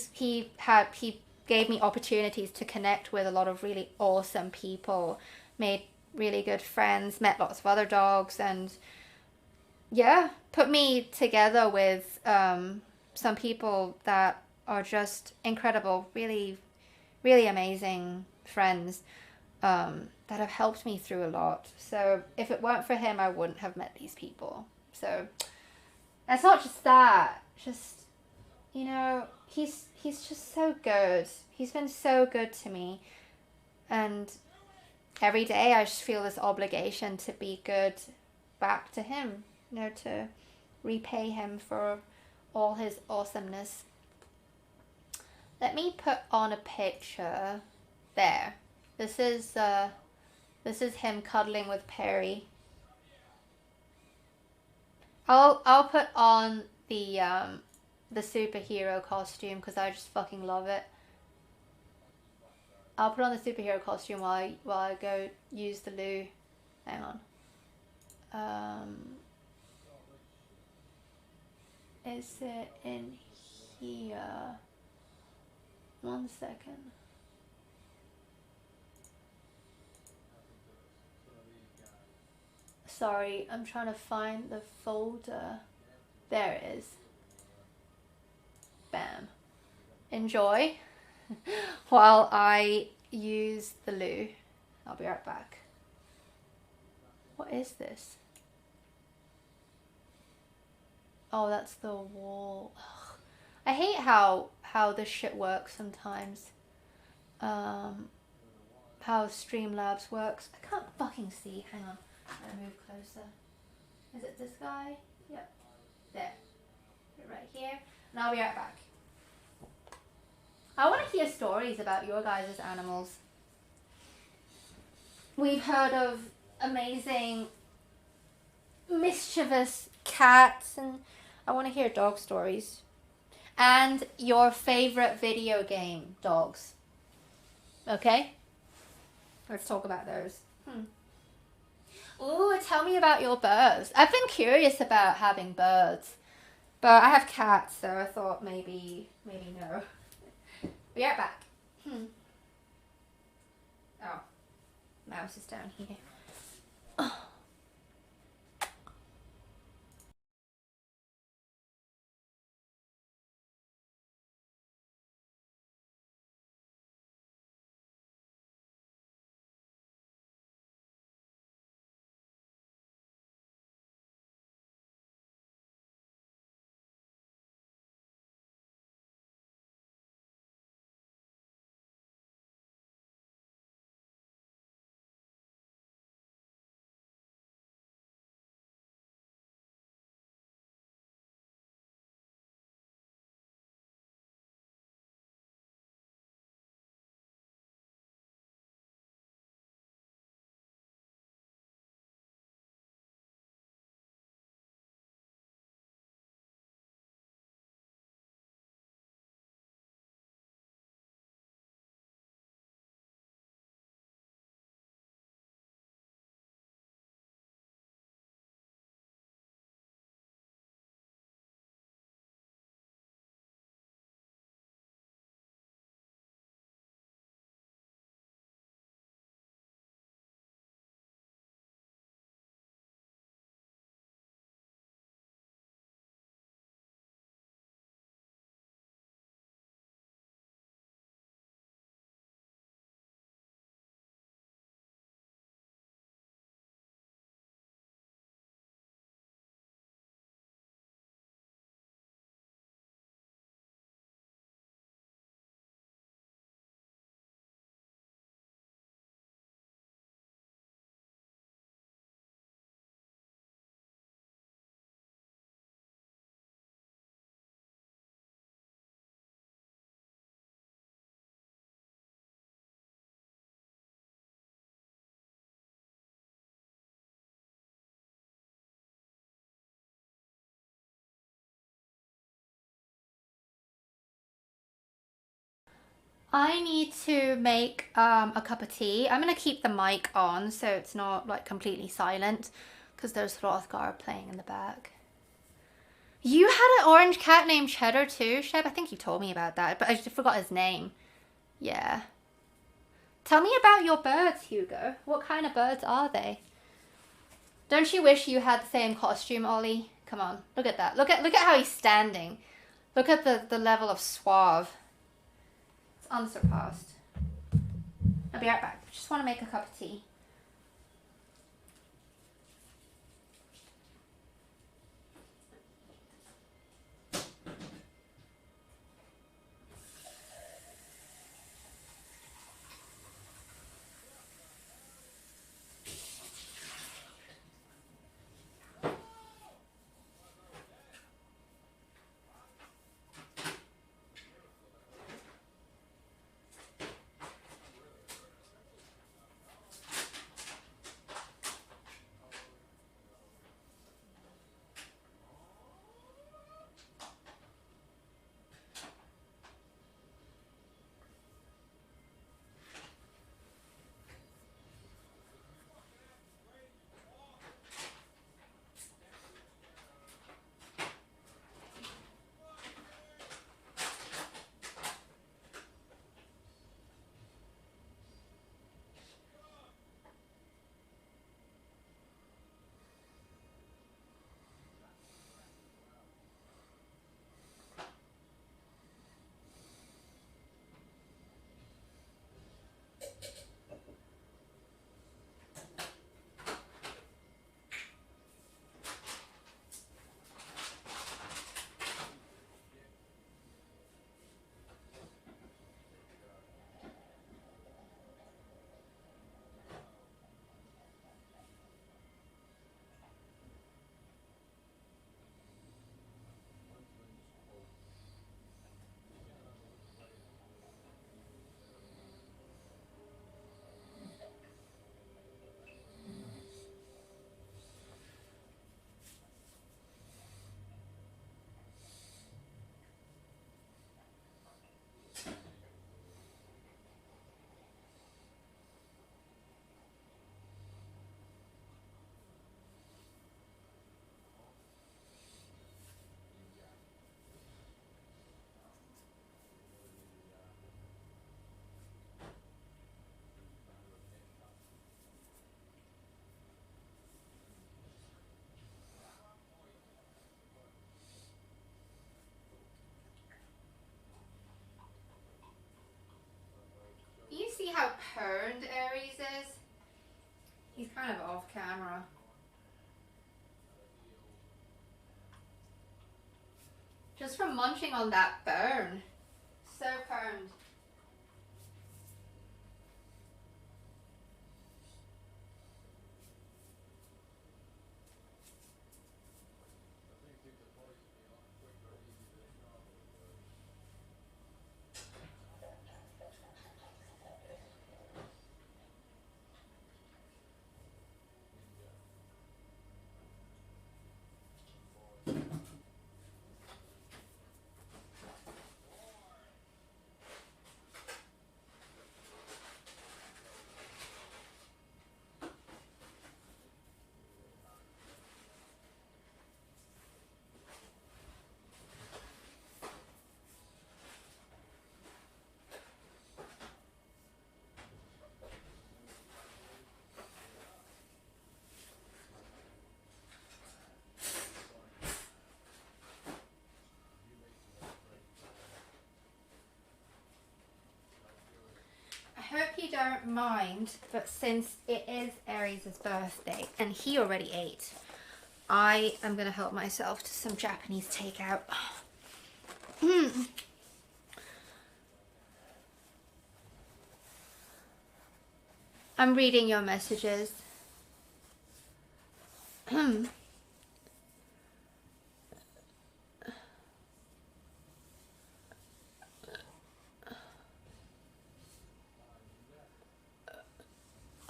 gave me opportunities to connect with a lot of really awesome people, made really good friends, met lots of other dogs, and yeah, put me together with some people that are just incredible, really, really amazing friends that have helped me through a lot. So if it weren't for him, I wouldn't have met these people. So it's not just that, just, you know, he's just so good. He's been so good to me, and every day I just feel this obligation to be good back to him, you know, to repay him for all his awesomeness. Let me put on a picture. There. This is him cuddling with Perry. I'll put on the superhero costume because I just fucking love it. I'll put on the superhero costume while I go use the loo. Hang on. Is it in here? 1 second. Sorry, I'm trying to find the folder. There it is. Bam. Enjoy while I use the loo. I'll be right back. What is this? Oh, that's the wall. Ugh. I hate how this shit works sometimes. How Streamlabs works. I can't fucking see. Hang on. I'll move closer. Is it this guy? Yep. There. Right here. And I'll be right back. I want to hear stories about your guys' animals. We've heard of amazing, mischievous cats, and I want to hear dog stories. And your favorite video game dogs. Okay? Let's talk about those. Ooh, tell me about your birds. I've been curious about having birds, but I have cats, so I thought maybe no. Be right back. Oh, mouse is down here. Oh. I need to make a cup of tea. I'm gonna keep the mic on so it's not like completely silent because there's Hrothgar playing in the back. You had an orange cat named Cheddar too, Sheb? I think you told me about that, but I just forgot his name. Yeah. Tell me about your birds, Hugo. What kind of birds are they? Don't you wish you had the same costume, Ollie? Come on, look at that. Look at how he's standing. Look at the level of suave. It's unsurpassed. I'll be right back. Just want to make a cup of tea. You see how perned Aerys is? He's kind of off camera. Just from munching on that burn. So perned. I hope you don't mind, but since it is Aries' birthday and he already ate, I am going to help myself to some Japanese takeout. I'm reading your messages.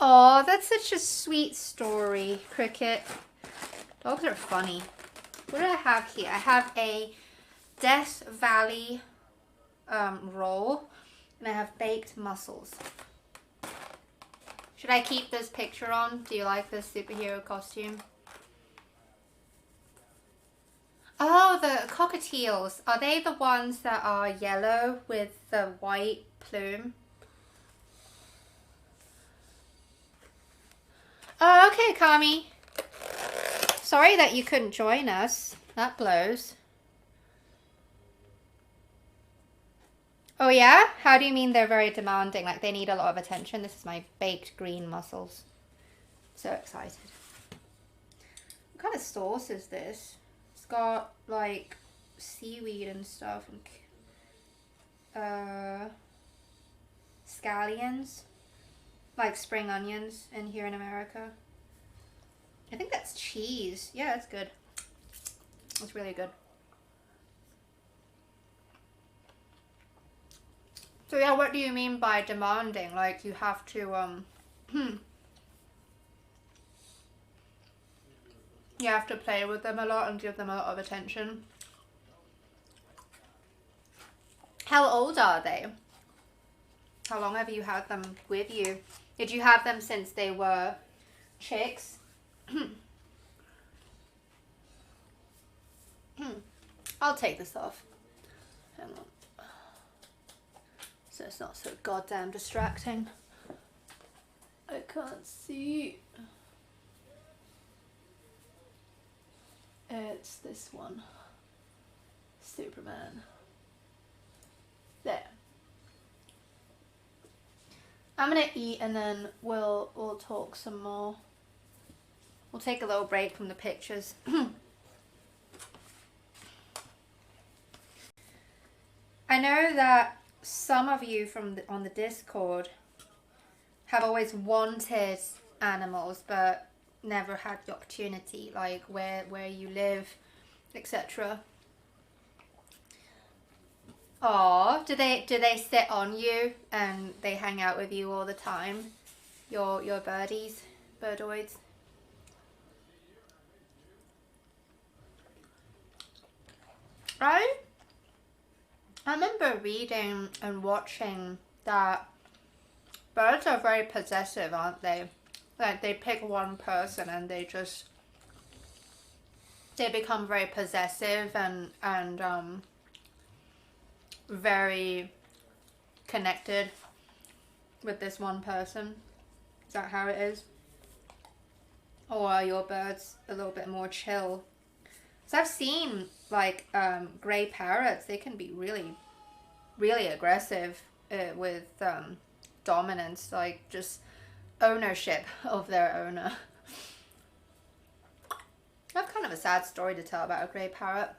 Oh, that's such a sweet story, Cricket. Dogs are funny. What do I have here? I have a Death Valley roll, and I have baked mussels. Should I keep this picture on? Do you like this superhero costume? Oh, Oh, the cockatiels. Are they the ones that are yellow with the white plume? Oh, okay, Kami. Sorry that you couldn't join us. That blows. Oh yeah? How do you mean they're very demanding? Like they need a lot of attention? This is my baked green mussels. So excited. What kind of sauce is this? It's got like seaweed and stuff and scallions, like spring onions in here in America. I think that's cheese. Yeah, that's good. It's really good. So yeah, what do you mean by demanding? Like you have to you have to play with them a lot and give them a lot of attention. How old are they? How long have you had them with you? Did you have them since they were chicks? I'll take this off. Hang on. So it's not so goddamn distracting. I can't see. It's this one. Superman. There. I'm gonna eat and then we'll talk some more. We'll take a little break from the pictures. I know that some of you on the Discord have always wanted animals but never had the opportunity, like where you live, etc. Oh, do they sit on you and they hang out with you all the time? Your birdies, birdoids. Right? I remember reading and watching that birds are very possessive, aren't they? Like they pick one person and they become very possessive and very connected with this one person. Is that how it is? Or are your birds a little bit more chill? So I've seen like grey parrots, they can be really, really aggressive with dominance, like just ownership of their owner. I have kind of a sad story to tell about a grey parrot.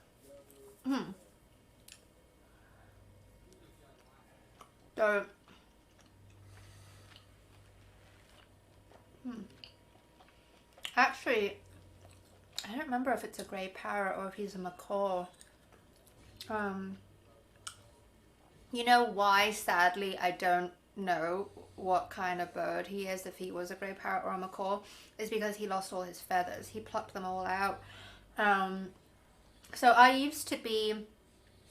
So, actually, I don't remember if it's a grey parrot or if he's a macaw. You know why, sadly, I don't know what kind of bird he is, if he was a grey parrot or a macaw, is because he lost all his feathers. He plucked them all out. So I used to be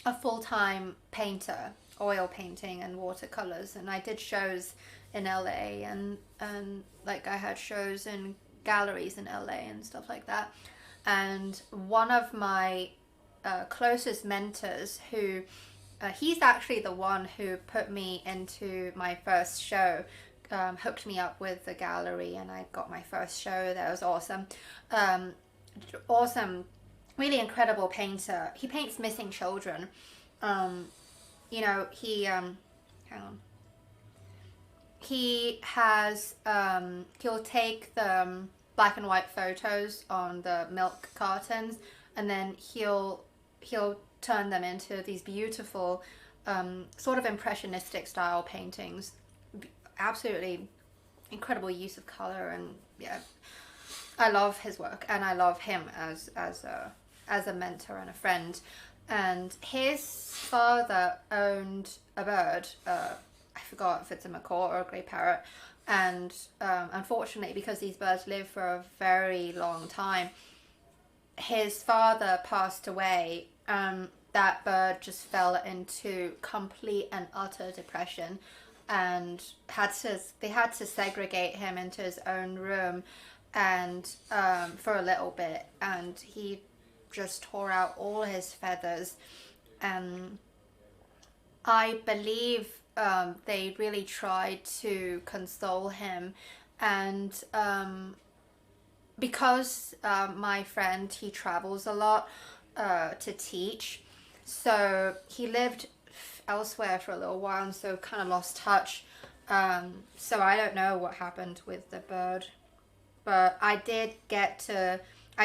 a full-time painter, oil painting and watercolors, and I did shows in LA and like I had shows in galleries in LA and stuff like that. And one of my closest mentors, who he's actually the one who put me into my first show, hooked me up with the gallery, and I got my first show. That was awesome. Awesome, really incredible painter. He paints missing children. You know, he hang on. He has he'll take the black and white photos on the milk cartons, and then he'll turn them into these beautiful sort of impressionistic style paintings. Absolutely incredible use of color, and yeah, I love his work and I love him as a mentor and a friend. And his father owned a bird, I forgot if it's a macaw or a grey parrot, and unfortunately, because these birds live for a very long time, his father passed away. That bird just fell into complete and utter depression, and they had to segregate him into his own room and for a little bit, and he just tore out all his feathers. I believe they really tried to console him, and because my friend, he travels a lot to teach, so he lived elsewhere for a little while, and so kind of lost touch. So I don't know what happened with the bird, but I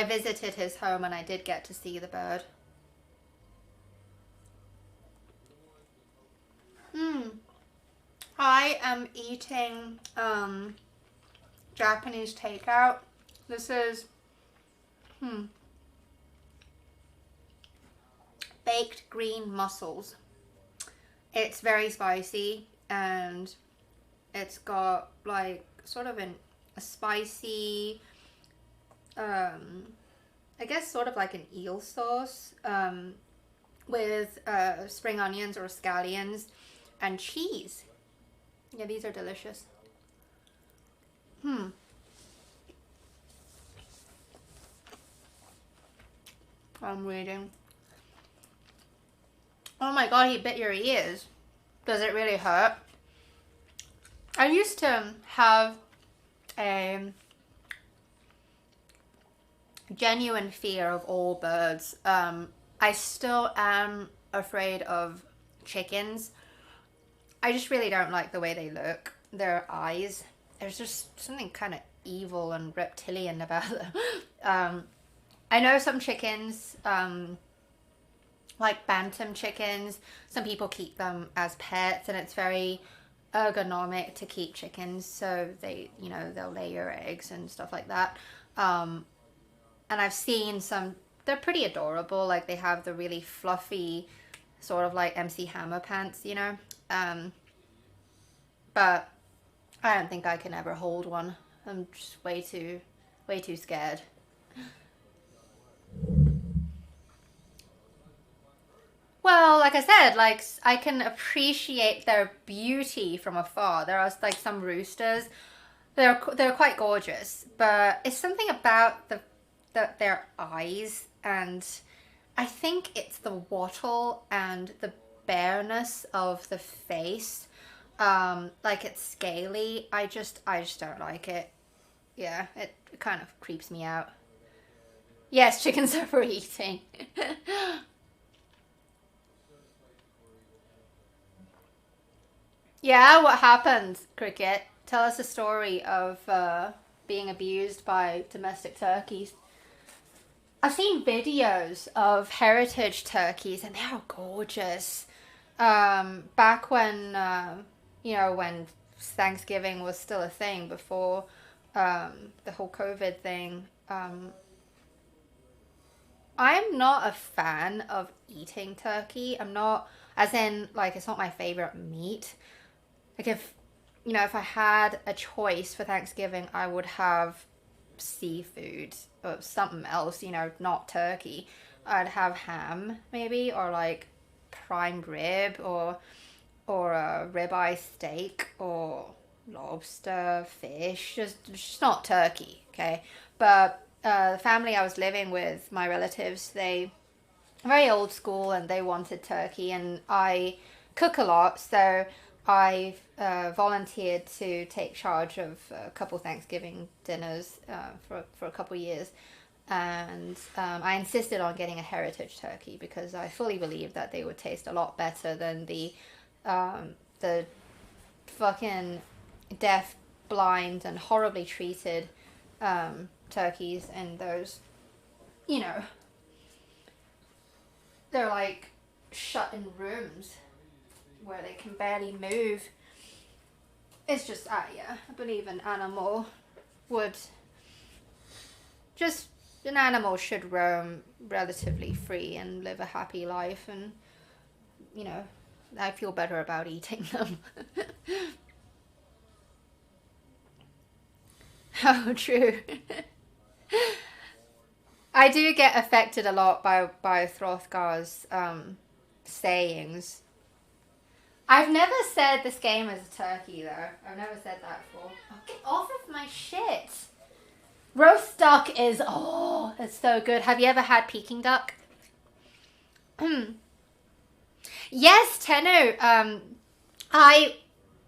visited his home and I did get to see the bird. I am eating Japanese takeout. This is baked green mussels. It's very spicy, and it's got like sort of a spicy, I guess sort of like an eel sauce, with spring onions or scallions and cheese. Yeah, these are delicious. I'm reading. Oh my god, he bit your ears. Does it really hurt? I used to have a genuine fear of all birds. I still am afraid of chickens. I just really don't like the way they look. Their eyes. There's just something kind of evil and reptilian about them. I know some chickens, like bantam chickens, some people keep them as pets, and it's very ergonomic to keep chickens, so they, they'll lay your eggs and stuff like that. And I've seen some, they're pretty adorable, like they have the really fluffy, sort of like MC Hammer pants, but I don't think I can ever hold one. I'm just way too scared. Well, like I said, like I can appreciate their beauty from afar. There are like some roosters, they're quite gorgeous, but it's something about their eyes, and I think it's the wattle and the bareness of the face. Like it's scaly. I just don't like it. Yeah, it kind of creeps me out. Yes, chickens are for eating. Yeah, what happened, Cricket? Tell us a story of being abused by domestic turkeys. I've seen videos of heritage turkeys and they are gorgeous. Back when, when Thanksgiving was still a thing, before the whole COVID thing, I'm not a fan of eating turkey. I'm not, as in, like, it's not my favorite meat. Like, if I had a choice for Thanksgiving, I would have seafood or something else, not turkey. I'd have ham, maybe, or, like, prime rib, or a ribeye steak, or lobster, fish, just not turkey, okay? But the family I was living with, my relatives, they are very old school and they wanted turkey, and I cook a lot, so I volunteered to take charge of a couple Thanksgiving dinners for a couple years, and I insisted on getting a heritage turkey because I fully believed that they would taste a lot better than the fucking deaf, blind, and horribly treated turkeys in those, they're like shut in rooms where they can barely move. It's just, yeah, I believe an animal should roam relatively free and live a happy life, and, I feel better about eating them. Oh, true. I do get affected a lot by Hrothgar's sayings. I've never said this game is a turkey, though. I've never said that before. Oh, get off of my shit! Roast duck is, oh, it's so good. Have you ever had Peking duck? Yes, Tenno.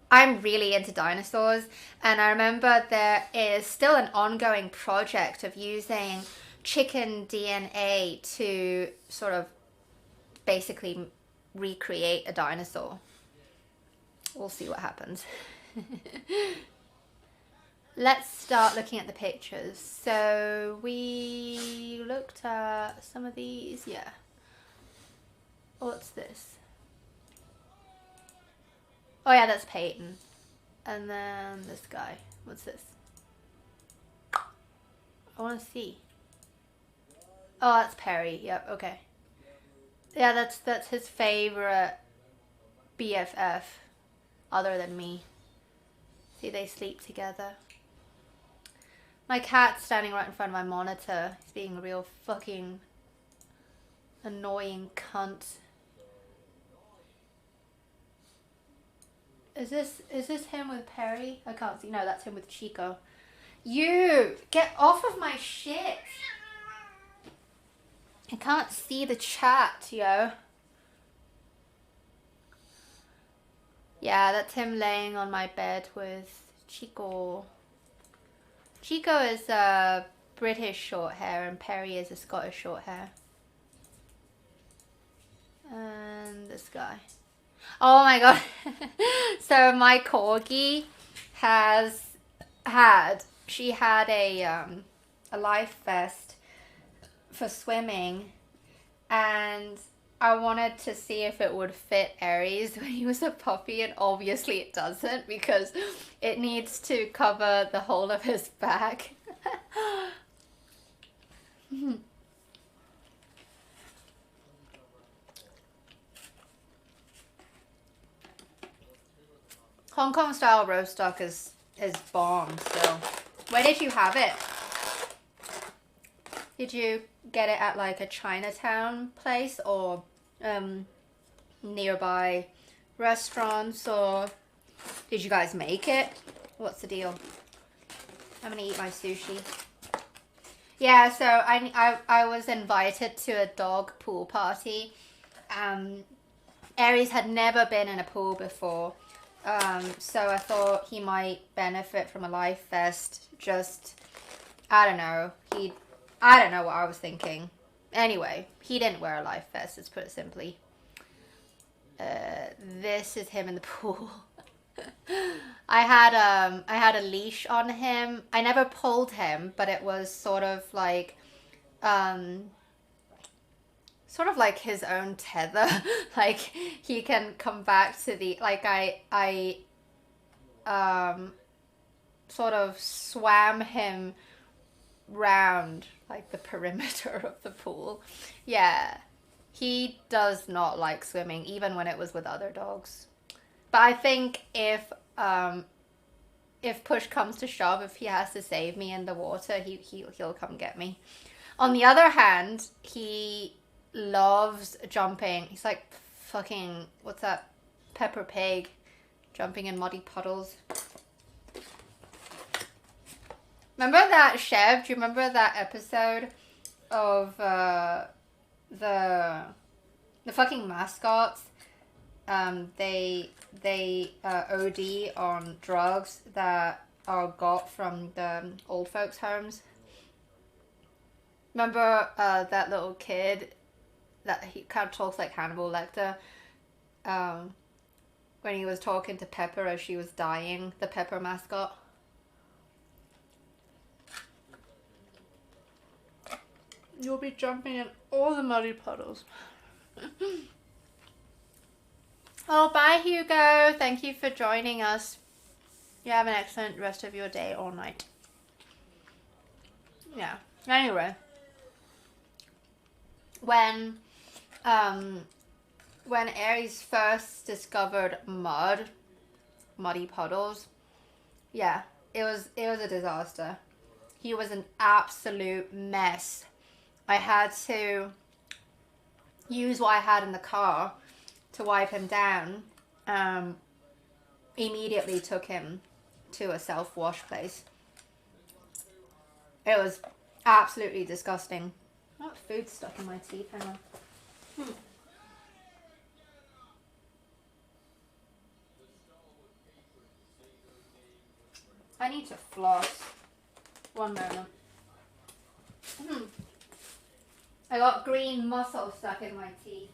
I'm really into dinosaurs, and I remember there is still an ongoing project of using chicken DNA to sort of basically recreate a dinosaur. We'll see what happens. Let's start looking at the pictures. So we looked at some of these, yeah. What's this? Oh yeah, that's Peyton. And then this guy. What's this? I want to see. Oh, that's Perry. Yep, okay. Yeah, that's his favorite BFF other than me. See, they sleep together. My cat's standing right in front of my monitor. He's being a real fucking annoying cunt. Is this him with Perry? I can't see. No, that's him with Chico. You get off of my shit. I can't see the chat, yo. Yeah, that's him laying on my bed with Chico. Chico is a British short hair and Perry is a Scottish short hair. And this guy. Oh my god. So my corgi she had a life vest for swimming, and I wanted to see if it would fit Aerys when he was a puppy, and obviously it doesn't because it needs to cover the whole of his back. Hong Kong style roast duck is bomb still. Where did you have it? Did you get it at like a Chinatown place or nearby restaurants, or did you guys make it? What's the deal? I'm gonna eat my sushi. Yeah, so I was invited to a dog pool party. Aerys had never been in a pool before. So I thought he might benefit from a life vest. Just, I don't know. I don't know what I was thinking. Anyway, he didn't wear a life vest, let's put it simply. This is him in the pool. I had a leash on him. I never pulled him, but it was sort of like his own tether. Like he can come back to the, like I sort of swam him round like the perimeter of the pool. Yeah, he does not like swimming even when it was with other dogs. But I think if push comes to shove, if he has to save me in the water, he'll come get me. On the other hand, he loves jumping. He's like fucking, what's that, Pepper Pig, jumping in muddy puddles. Remember that, Chev? Do you remember that episode of the fucking mascots? They OD on drugs that are got from the old folks' homes. Remember that little kid that he kind of talks like Hannibal Lecter? When he was talking to Pepper as she was dying, the Pepper mascot. You'll be jumping in all the muddy puddles. Oh, bye Hugo. Thank you for joining us. You have an excellent rest of your day or night. Yeah. Anyway. When Aerys first discovered muddy puddles, yeah, it was a disaster. He was an absolute mess. I had to use what I had in the car to wipe him down. Immediately took him to a self-wash place. It was absolutely disgusting. What food stuck in my teeth? Hang on. I need to floss. One moment. I got green mussel stuck in my teeth.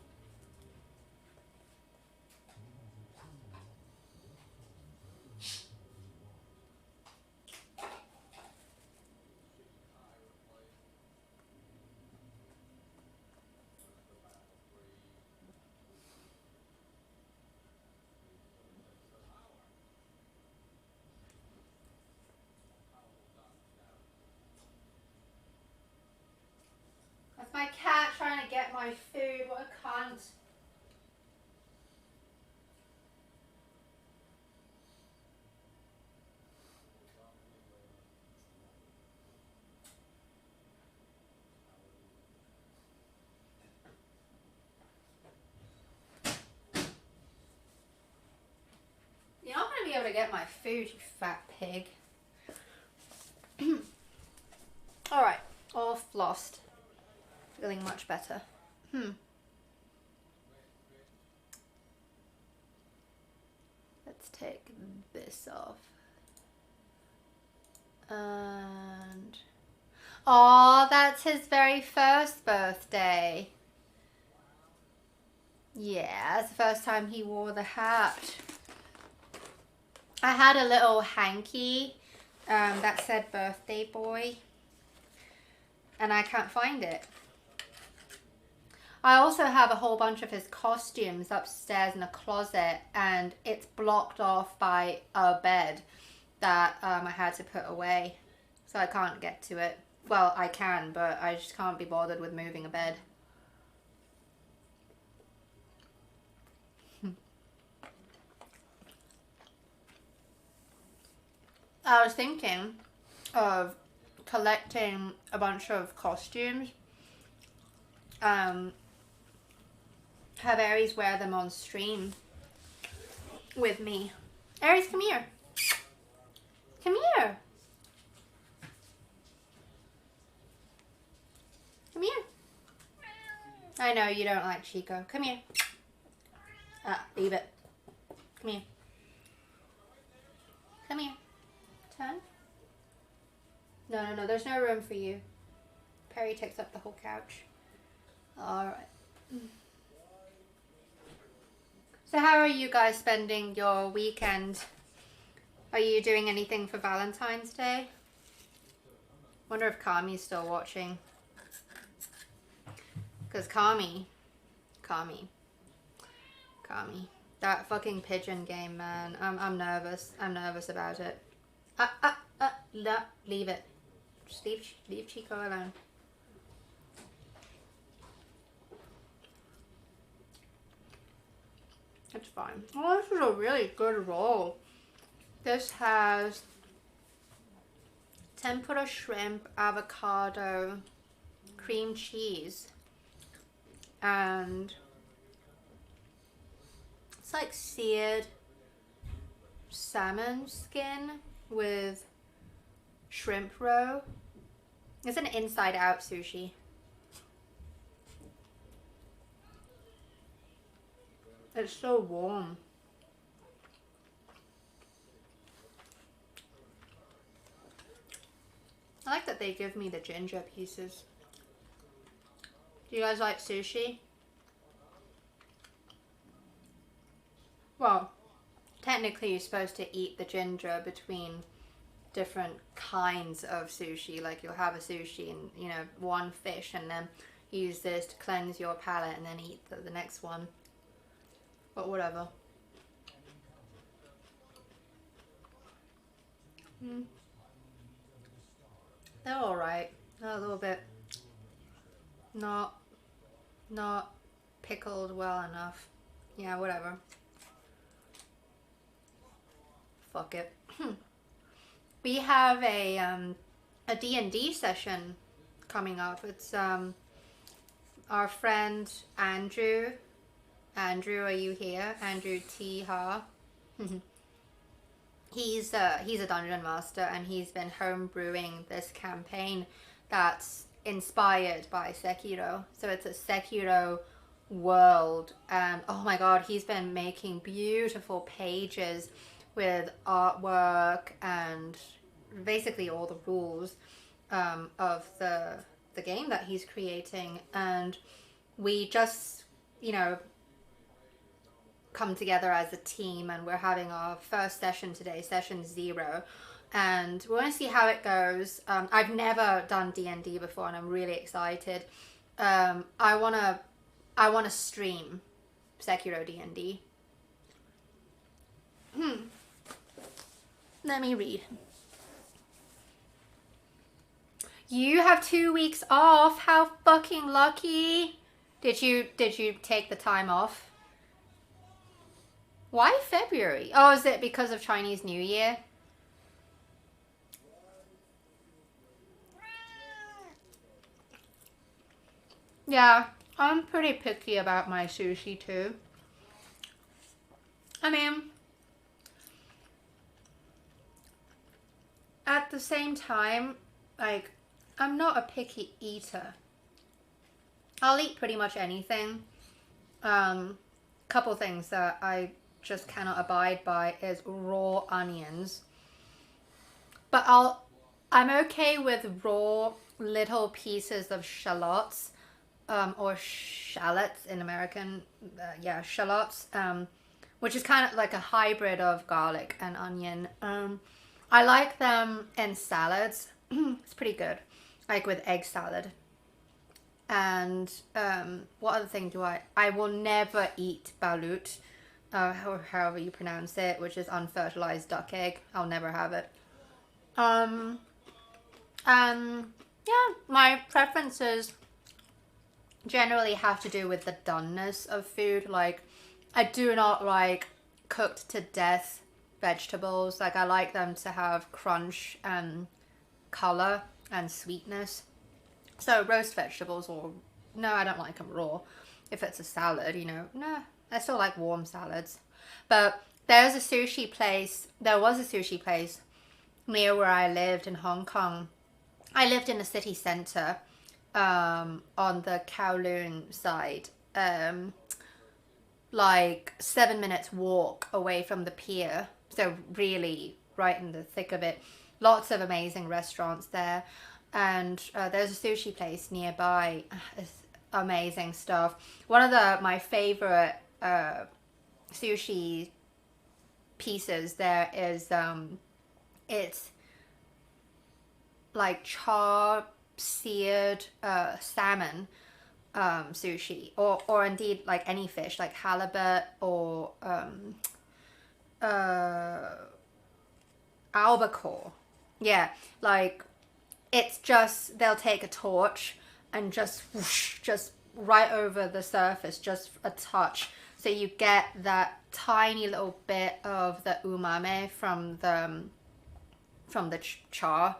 That's my cat trying to get my food. What a cunt. You're not going to be able to get my food, you fat pig. Alright, all flossed. Feeling much better. Let's take this off. And... oh, that's his very first birthday. Yeah, it's the first time he wore the hat. I had a little hanky that said birthday boy. And I can't find it. I also have a whole bunch of his costumes upstairs in a closet, and it's blocked off by a bed that I had to put away. So I can't get to it. Well, I can, but I just can't be bothered with moving a bed. I was thinking of collecting a bunch of costumes. Have Aerys wear them on stream with me. Aerys, come here. Come here. Come here. I know you don't like Chico. Come here. Leave it. Come here. Come here. Turn. No, there's no room for you. Perry takes up the whole couch. Alright. So how are you guys spending your weekend? Are you doing anything for Valentine's Day? Wonder if Kami's still watching. Because Kami, that fucking pigeon game, man. I'm nervous. I'm nervous about it. No, leave it. Just leave Chico alone. It's fine. Oh, this is a really good roll. This has tempura shrimp, avocado, cream cheese, and it's like seared salmon skin with shrimp roe. It's an inside out sushi. It's so warm. I like that they give me the ginger pieces. Do you guys like sushi? Well, technically you're supposed to eat the ginger between different kinds of sushi. Like you'll have a sushi and, you know, one fish, and then use this to cleanse your palate and then eat the next one. But whatever. They're alright. They're a little bit not pickled well enough. Yeah, whatever. Fuck it. We have a D&D session coming up. It's our friend Andrew. Andrew, are you here? Andrew T. Ha. he's a dungeon master, and he's been homebrewing this campaign that's inspired by Sekiro. So it's a Sekiro world, and oh my god, he's been making beautiful pages with artwork and basically all the rules of the game that he's creating. And we just, you know, come together as a team, and we're having our first session today, session 0, and we're going to see how it goes. I've never done D&D before, and I'm really excited. I want to stream Sekiro D&D. Let me read. You have 2 weeks off. How fucking lucky. Did you take the time off? Why February? Oh, is it because of Chinese New Year? Yeah, I'm pretty picky about my sushi too. I mean, at the same time, like, I'm not a picky eater. I'll eat pretty much anything. Couple things that I just cannot abide by is raw onions. But I'm okay with raw little pieces of shallots, or shallots in American, yeah, shallots, which is kind of like a hybrid of garlic and onion. I like them in salads. It's pretty good, like with egg salad. And what other thing do I will never eat balut, or however you pronounce it, which is unfertilized duck egg. I'll never have it. Yeah, my preferences generally have to do with the doneness of food. Like, I do not like cooked to death vegetables. Like, I like them to have crunch and color and sweetness. So roast vegetables, or no, I don't like them raw. If it's a salad, you know, nah, I still like warm salads. But there was a sushi place near where I lived in Hong Kong. I lived in a city centre, on the Kowloon side, like 7 minutes walk away from the pier. So really right in the thick of it. Lots of amazing restaurants there. And there's a sushi place nearby. It's amazing stuff. One of my favorite sushi pieces there is it's like char seared salmon sushi, or indeed like any fish, like halibut or albacore. Yeah, like, it's just, they'll take a torch and just whoosh, just right over the surface, just a touch. So you get that tiny little bit of the umami from the char,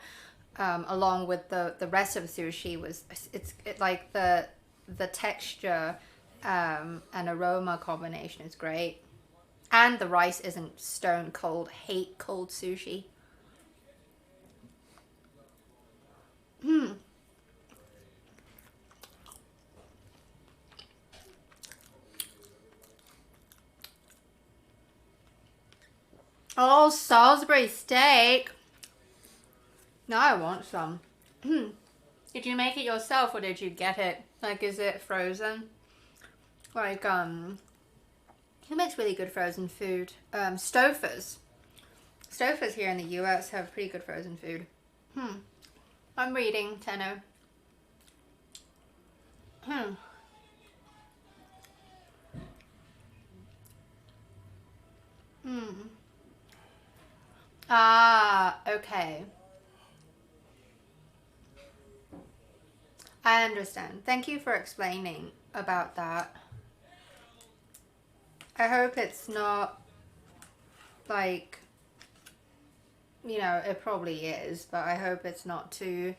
along with the rest of the sushi. It's like the texture and aroma combination is great. And the rice isn't stone cold. Hate cold sushi. Oh, Salisbury steak. Now I want some. Did you make it yourself, or did you get it? Like, is it frozen? Like, who makes really good frozen food? Stouffer's. Stouffer's here in the US have pretty good frozen food. I'm reading, Tenno. Ah, okay. I understand. Thank you for explaining about that. I hope it's not, like, you know, it probably is, but I hope it's not too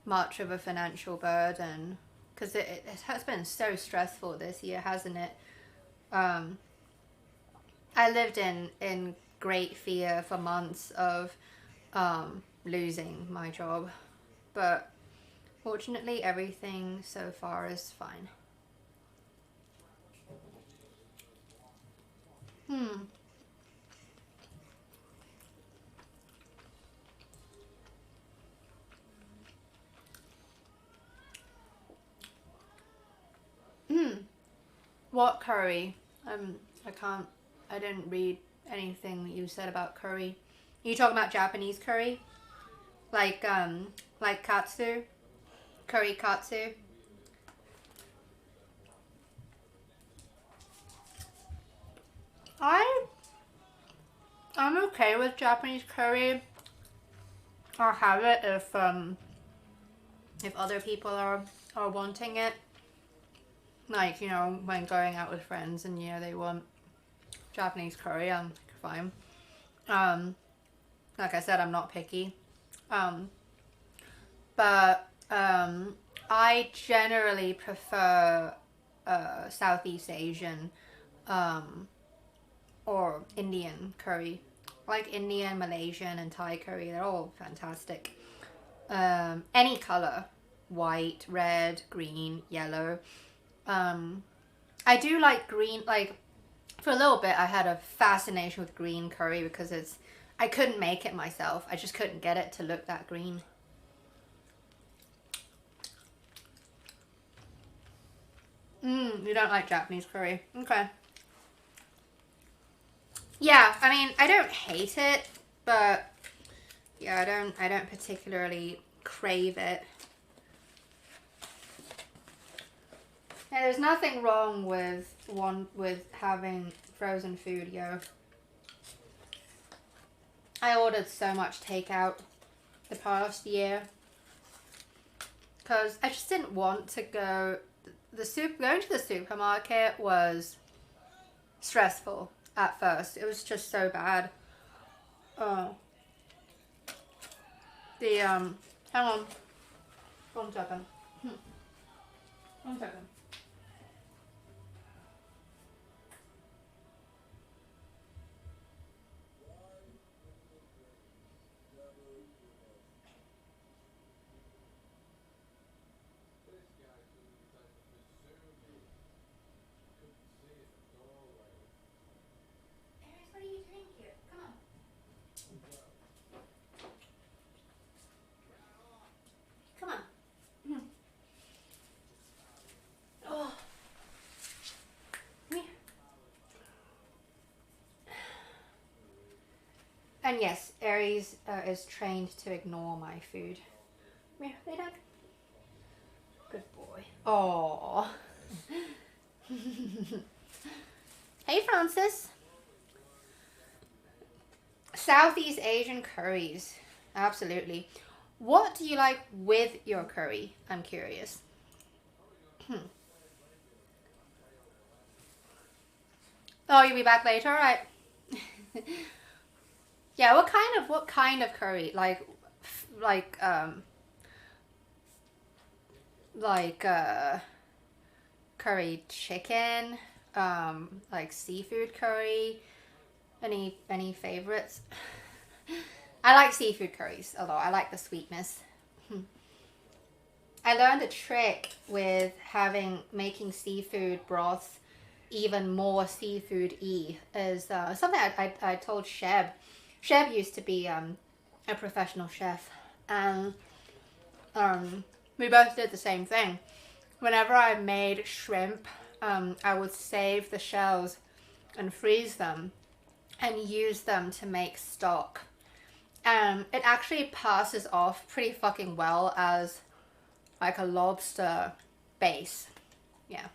much of a financial burden, because it has been so stressful this year, hasn't it? I lived in great fear for months of losing my job, but fortunately everything so far is fine. What curry? I didn't read anything that you said about curry. Are you talking about Japanese curry? Like katsu? Curry katsu? I'm okay with Japanese curry. I'll have it if other people are wanting it. Like, you know, when going out with friends and, you know, they want Japanese curry, I'm fine. Like I said, I'm not picky. But I generally prefer Southeast Asian or Indian curry. Like Indian, Malaysian and Thai curry, they're all fantastic. Any color, white, red, green, yellow. I do like green, like for a little bit I had a fascination with green curry because I couldn't make it myself. I just couldn't get it to look that green. You don't like Japanese curry? Okay. Yeah, I mean, I don't hate it, but yeah, I don't particularly crave it. Yeah, there's nothing wrong with having frozen food, yo. I ordered so much takeout the past year because I just didn't want to go. Going to the supermarket was stressful at first. It was just so bad. Oh. Hang on. 1 second. 1 second. Aerys, what are you doing here? Come on. Come on. Oh. Come here. And yes, Aerys is trained to ignore my food. Come here, lay down. Good boy. Aww. Hey, Francis. Southeast Asian curries. Absolutely. What do you like with your curry? I'm curious. Oh, you'll be back later? All right. Yeah, what kind of curry? Like curry chicken, like seafood curry. Any favorites? I like seafood curries a lot. I like the sweetness. I learned a trick with making seafood broth even more seafood-y is something I told Sheb. Sheb used to be a professional chef, and we both did the same thing. Whenever I made shrimp, I would save the shells and freeze them and use them to make stock. It actually passes off pretty fucking well as like a lobster base. Yeah.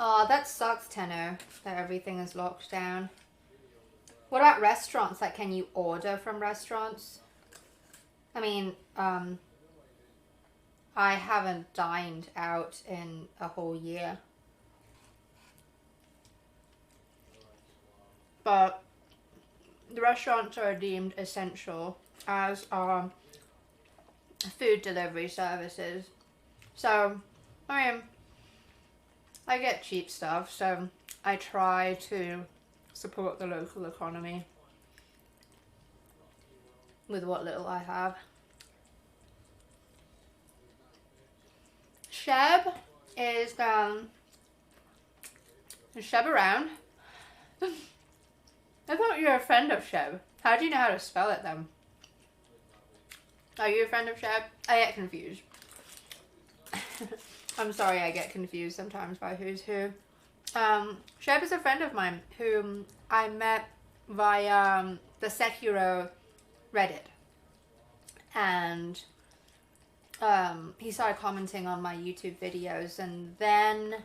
Oh, that sucks, Tenno, that everything is locked down. What about restaurants? Like, can you order from restaurants? I mean, I haven't dined out in a whole year. But the restaurants are deemed essential, as are food delivery services. So, I mean, I get cheap stuff, so I try to support the local economy with what little I have. Sheb is Sheb around? I thought you were a friend of Sheb. How do you know how to spell it then? Are you a friend of Sheb? I get confused. I'm sorry, I get confused sometimes by who's who. Sheb is a friend of mine whom I met via the Sekiro Reddit. And he started commenting on my YouTube videos, and then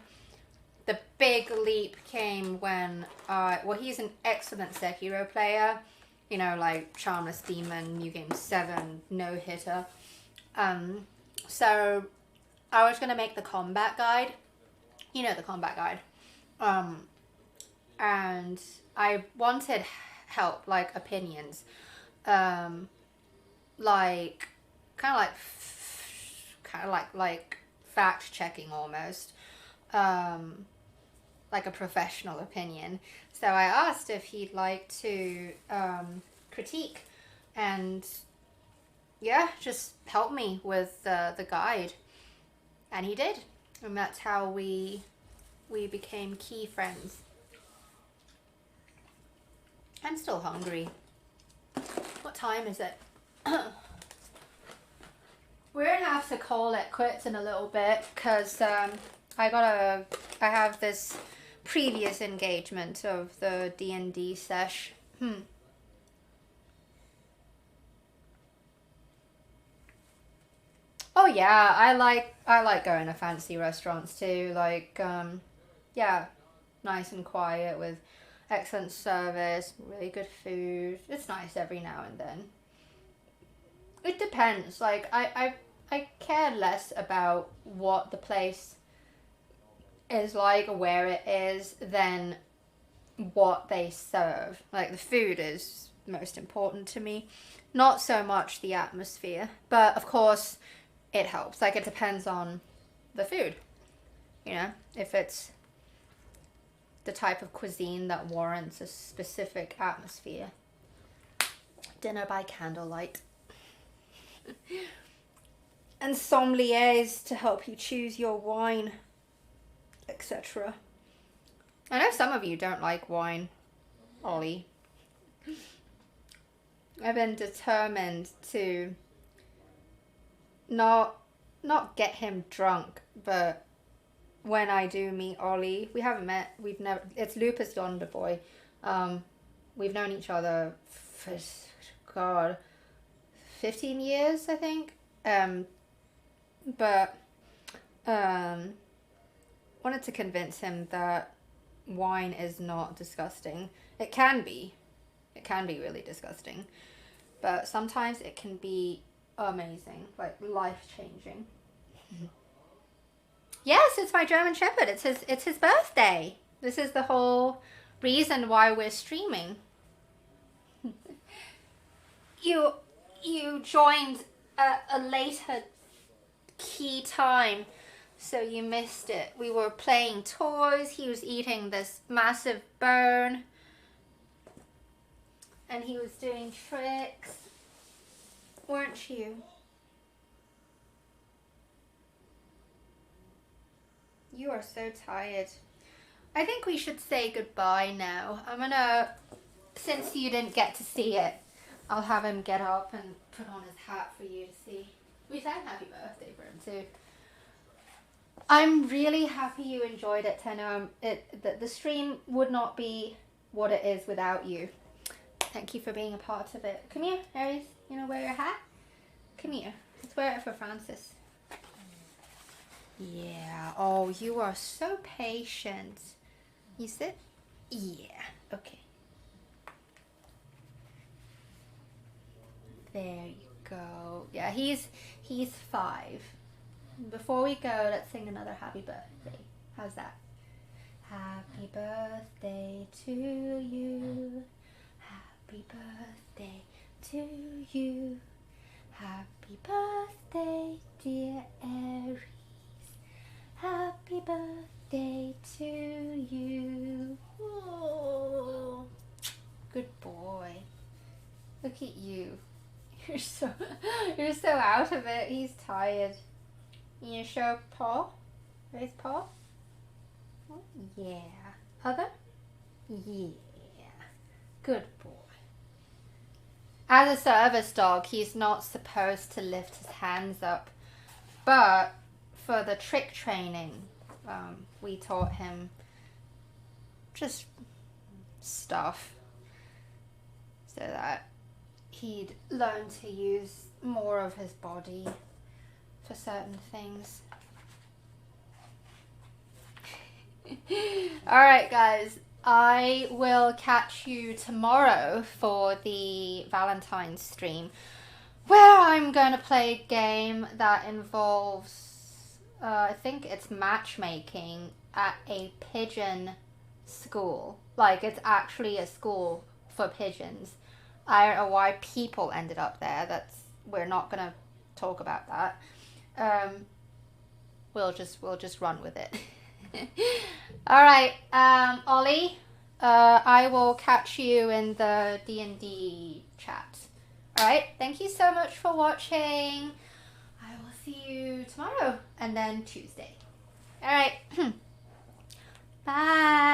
the big leap came when, well, he's an excellent Sekiro player, you know, like Charmless Demon, New Game 7, no-hitter. So I was going to make the combat guide, you know, the combat guide, and I wanted help, like opinions, like, kind of like fact checking almost, like a professional opinion. So I asked if he'd like to critique and yeah, just help me with the guide, and he did, and that's how we became key friends. I'm still hungry. What time is it? We're gonna have to call it quits in a little bit because I have this previous engagement of the D&D sesh. Oh yeah, I like going to fancy restaurants too. Like yeah, nice and quiet with excellent service, really good food. It's nice every now and then. It depends. Like I care less about what the place is like or where it is than what they serve. Like the food is most important to me, not so much the atmosphere, but of course it helps. Like it depends on the food, you know, if it's the type of cuisine that warrants a specific atmosphere. Dinner by candlelight. And sommeliers to help you choose your wine, etc. I know some of you don't like wine, Ollie. I've been determined to not get him drunk, but when I do meet Ollie, we haven't met, it's Lupus Yonder Boy. We've known each other for, God, 15 years, I think. But wanted to convince him that wine is not disgusting. It can be really disgusting, but sometimes it can be amazing, like life-changing. Yes, it's my German Shepherd. It's his birthday. This is the whole reason why we're streaming. You joined a later key time, so you missed it. We were playing toys. He was eating this massive bone, and he was doing tricks, weren't you? You are so tired. I think we should say goodbye now. I'm gonna, since you didn't get to see it, I'll have him get up and put on his hat for you to see. We sang happy birthday for him too. I'm really happy you enjoyed it, Tenno. The stream would not be what it is without you. Thank you for being a part of it. Come here, Aerys. You know, wear your hat? Come here. Let's wear it for Francis. Yeah. Oh, you are so patient. You sit? Yeah. Okay. There you go. Yeah, he's 5. Before we go, let's sing another happy birthday. How's that? Happy birthday to you. Happy birthday to you. Happy birthday, dear Aerys. Happy birthday to you. Oh, good boy. Look at you. You're so out of it. He's tired. You show paw? Raise paw? Oh, yeah. Other? Yeah. Good boy. As a service dog, he's not supposed to lift his hands up, but for the trick training, we taught him just stuff so that he'd learn to use more of his body for certain things. Alright guys, I will catch you tomorrow for the Valentine's stream, where I'm going to play a game that involves, I think it's matchmaking at a pigeon school. Like, it's actually a school for pigeons. I don't know why people ended up there. We're not going to talk about that. We'll just run with it. Alright, Ollie, I will catch you in the D&D chat. Alright, thank you so much for watching. I will see you tomorrow and then Tuesday. Alright, bye.